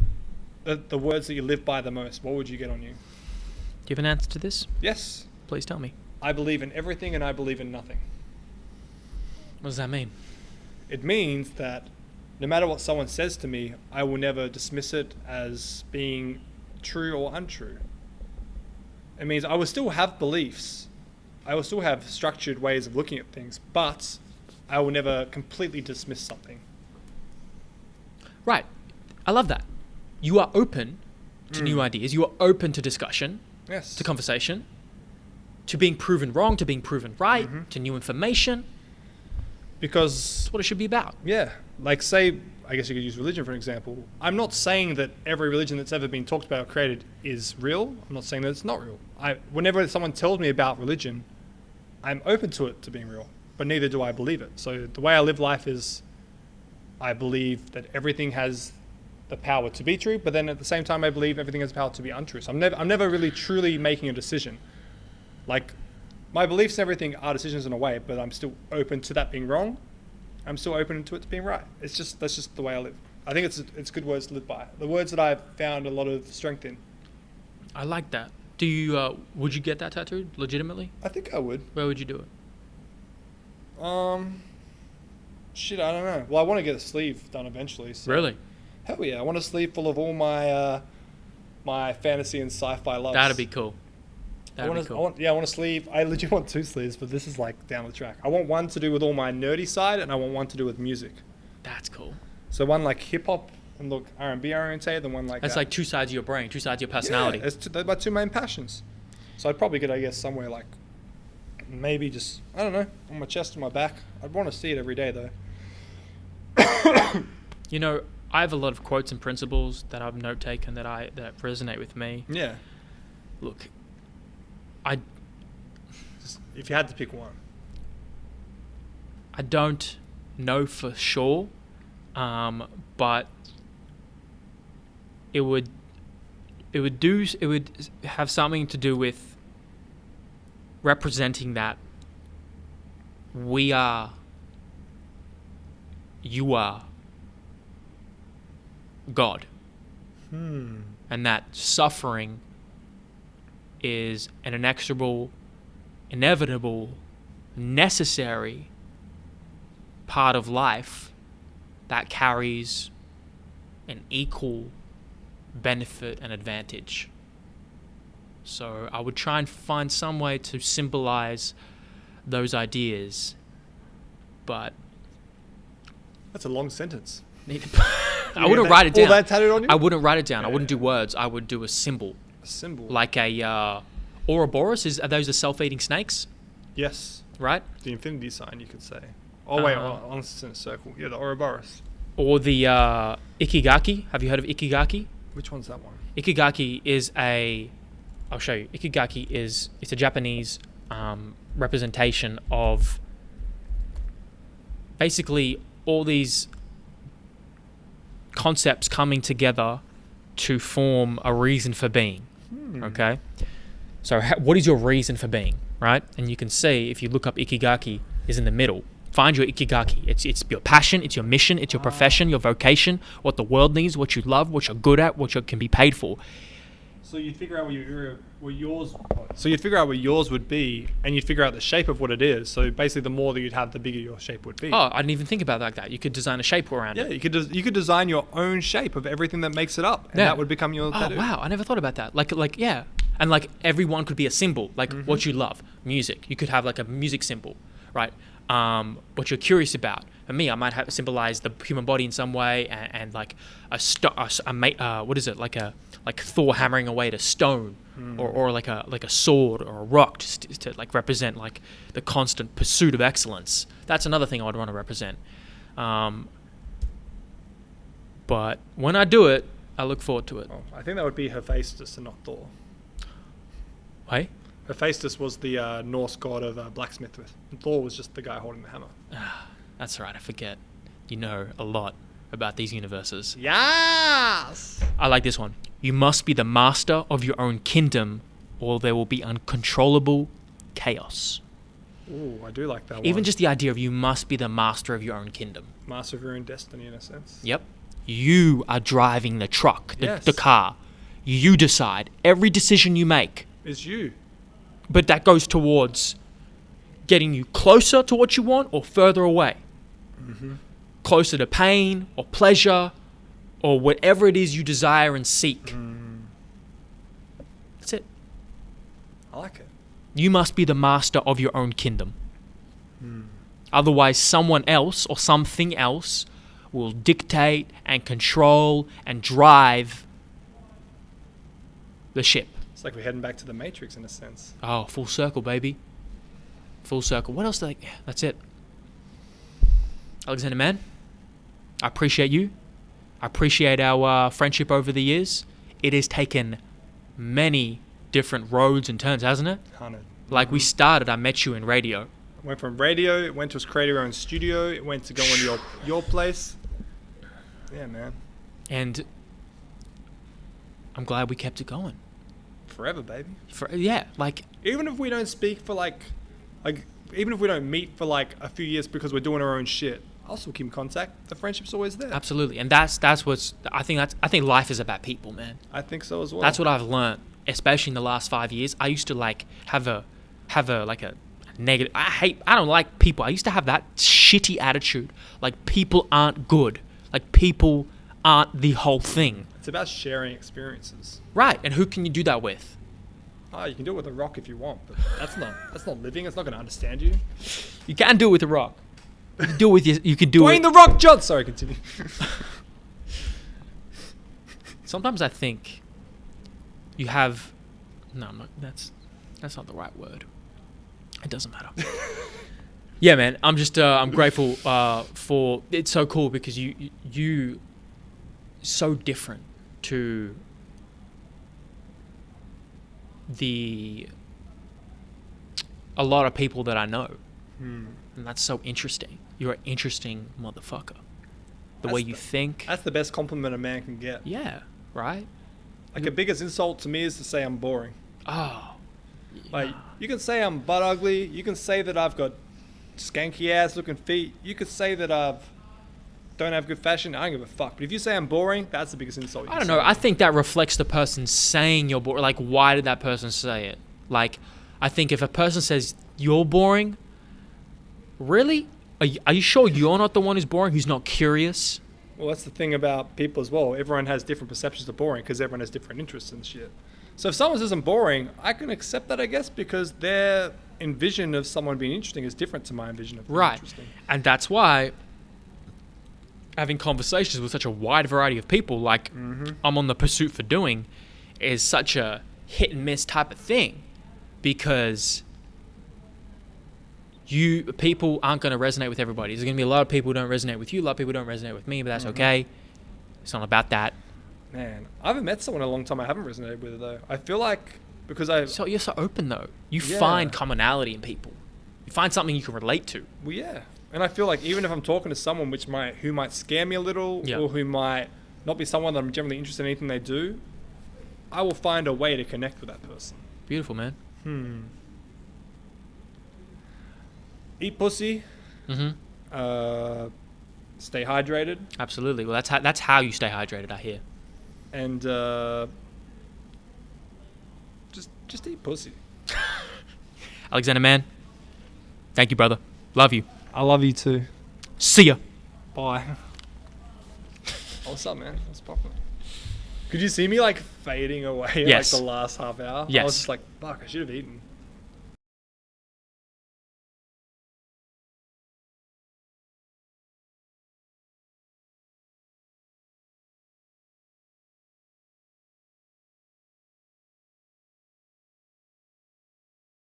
the words that you live by the most, what would you get on you? Do you have an answer to this? Yes. Please tell me. I believe in everything and I believe in nothing. What does that mean? It means that no matter what someone says to me, I will never dismiss it as being true or untrue. It means I will still have beliefs. I will still have structured ways of looking at things, but I will never completely dismiss something. Right. I love that. You are open to new ideas. You are open to discussion, Yes. to conversation, to being proven wrong, to being proven right, to new information. Because, That's what it should be about. yeah, like say, I guess you could use religion for an example. I'm not saying that every religion that's ever been talked about or created is real. I'm not saying that it's not real. Whenever someone tells me about religion, I'm open to it to being real, but neither do I believe it. So the way I live life is I believe that everything has the power to be true, but then at the same time I believe everything has the power to be untrue. So I'm never really truly making a decision. Like my beliefs and everything are decisions in a way, but I'm still open to that being wrong. I'm still open to it being right. That's just the way I live. I think it's good words to live by. The words that I've found a lot of strength in. I like that. Do you? Would you get that tattooed legitimately? I think I would. Where would you do it? Shit, I don't know. Well, I want to get a sleeve done eventually. So. Really? Hell yeah, I want a sleeve full of all my my fantasy and sci-fi loves. That'd be cool. I want a sleeve. I legit want 2 sleeves, but this is like down the track. I want one to do with all my nerdy side, and I want one to do with music. That's cool. So one like hip hop and look R&B orientated, and one like That's that. like two sides of your brain, two sides of your personality. Yeah, they're my 2 main passions. So I'd probably get, I guess, somewhere like maybe just I don't know, on my chest or my back. I'd want to see it every day though. You know, I have a lot of quotes and principles that I've note taken that resonate with me. Yeah. Look, Just, if you had to pick one. I don't know for sure, but it would have something to do with representing that you are God, and that suffering is an inexorable, inevitable, necessary part of life that carries an equal benefit and advantage. So I would try and find some way to symbolize those ideas, but That's a long sentence. I wouldn't write it down. All that tattooed on you? I wouldn't write it down. I wouldn't do words. I would do a symbol. A symbol. Like a Ouroboros. Are those the self-eating snakes? Yes. Right? The infinity sign, you could say. Oh, wait, on a circle. Yeah, the Ouroboros. Or the Ikigaki. Have you heard of Ikigaki? Which one's that one? Ikigaki is I'll show you. Ikigaki it's a Japanese representation of basically all these concepts coming together to form a reason for being. Okay? So what is your reason for being, right? And you can see, if you look up Ikigaki, is in the middle. Find your Ikigaki. It's your passion, it's your mission, it's your profession, your vocation, what the world needs, what you love, what you're good at, what you can be paid for. So you'd figure out what yours would be, and you'd figure out the shape of what it is. So basically, the more that you'd have, the bigger your shape would be. Oh, I didn't even think about it like that. You could design a shape around it. Yeah, you could design your own shape of everything that makes it up, and that would become your tattoo. Oh, wow. I never thought about that. Like yeah. And like everyone could be a symbol, like what you love, music. You could have like a music symbol, right? What you're curious about. And me, I might have symbolize the human body in some way, and like what is it? Like Thor hammering away at a stone, or like a sword or a rock, just to like represent like the constant pursuit of excellence. That's another thing I would want to represent. But when I do it, I look forward to it. Oh, I think that would be Hephaestus and not Thor. Hey? Hephaestus was the Norse god of blacksmith, and Thor was just the guy holding the hammer. That's right, I forget. You know a lot about these universes. Yes! I like this one. You must be the master of your own kingdom, or there will be uncontrollable chaos. Ooh, I do like that one. Even just the idea of you must be the master of your own kingdom. Master of your own destiny, in a sense. Yep. You are driving the truck, Yes. the car. You decide. Every decision you make. Is you. But that goes towards getting you closer to what you want or further away. Closer to pain or pleasure or whatever it is you desire and seek. That's it. I like it. You must be the master of your own kingdom. Otherwise, someone else or something else will dictate and control and drive the ship. It's like we're heading back to the Matrix, in a sense. Oh, full circle, baby. Full circle. What else? Yeah, that's it. Alexander, man, I appreciate you. I appreciate our friendship over the years. It has taken many different roads and turns, hasn't it? 100. Like we started, I met you in radio. It went from radio, it went to us creating our own studio, it went to go into your place. Yeah, man. And I'm glad we kept it going. Forever, baby. Even if we don't speak for even if we don't meet for like a few years because we're doing our own shit, I'll still keep in contact. The friendship's always there. Absolutely. And that's what's, I think life is about people, man. I think so as well. That's what I've learned, especially in the last 5 years. I used to like have a negative, I don't like people. I used to have that shitty attitude. Like people aren't good. Like people aren't the whole thing. It's about sharing experiences. Right. And who can you do that with? Oh, you can do it with a rock if you want, but that's not living. It's not going to understand you. You can do it with a rock. You can do it with you can do Dwayne it. the Rock Johnson. Sorry, continue. Sometimes I think you have that's not the right word. It doesn't matter. Yeah, man. I'm just I'm grateful for it's so cool because you so different to a lot of people that I know. And that's so interesting. You're an interesting motherfucker. The way you think. That's the best compliment a man can get. Yeah, right? Like, the biggest insult to me is to say I'm boring. Oh. Like, you can say I'm butt ugly. You can say that I've got skanky ass looking feet. You could say that don't have good fashion. I don't give a fuck. But if you say I'm boring, that's the biggest insult. I don't know. I think that reflects the person saying you're boring. Like, why did that person say it? Like, I think if a person says you're boring, really? Are you sure you're not the one who's boring, who's not curious? Well, that's the thing about people as well. Everyone has different perceptions of boring because everyone has different interests and shit. So if someone says I'm boring, I can accept that, I guess, because their envision of someone being interesting is different to my envision of being interesting. And that's why having conversations with such a wide variety of people, like I'm on the pursuit for doing, is such a hit and miss type of thing, because people aren't going to resonate with everybody. There's going to be a lot of people who don't resonate with you, a lot of people who don't resonate with me, but that's okay. It's not about that. Man, I haven't met someone in a long time I haven't resonated with, though. I feel like because So you're so open, though. You find commonality in people. You find something you can relate to. Well, yeah. And I feel like even if I'm talking to someone who might scare me a little, or who might not be someone that I'm generally interested in anything they do, I will find a way to connect with that person. Beautiful, man. Eat pussy. Stay hydrated. Absolutely. Well, that's how you stay hydrated, I hear. And just eat pussy. Alexander, man, thank you, brother. Love you. I love you too. See ya. Bye. Oh, what's up, man? What's poppin'? Could you see me like fading away like the last half hour? Yes. I was just like, fuck, I should have eaten.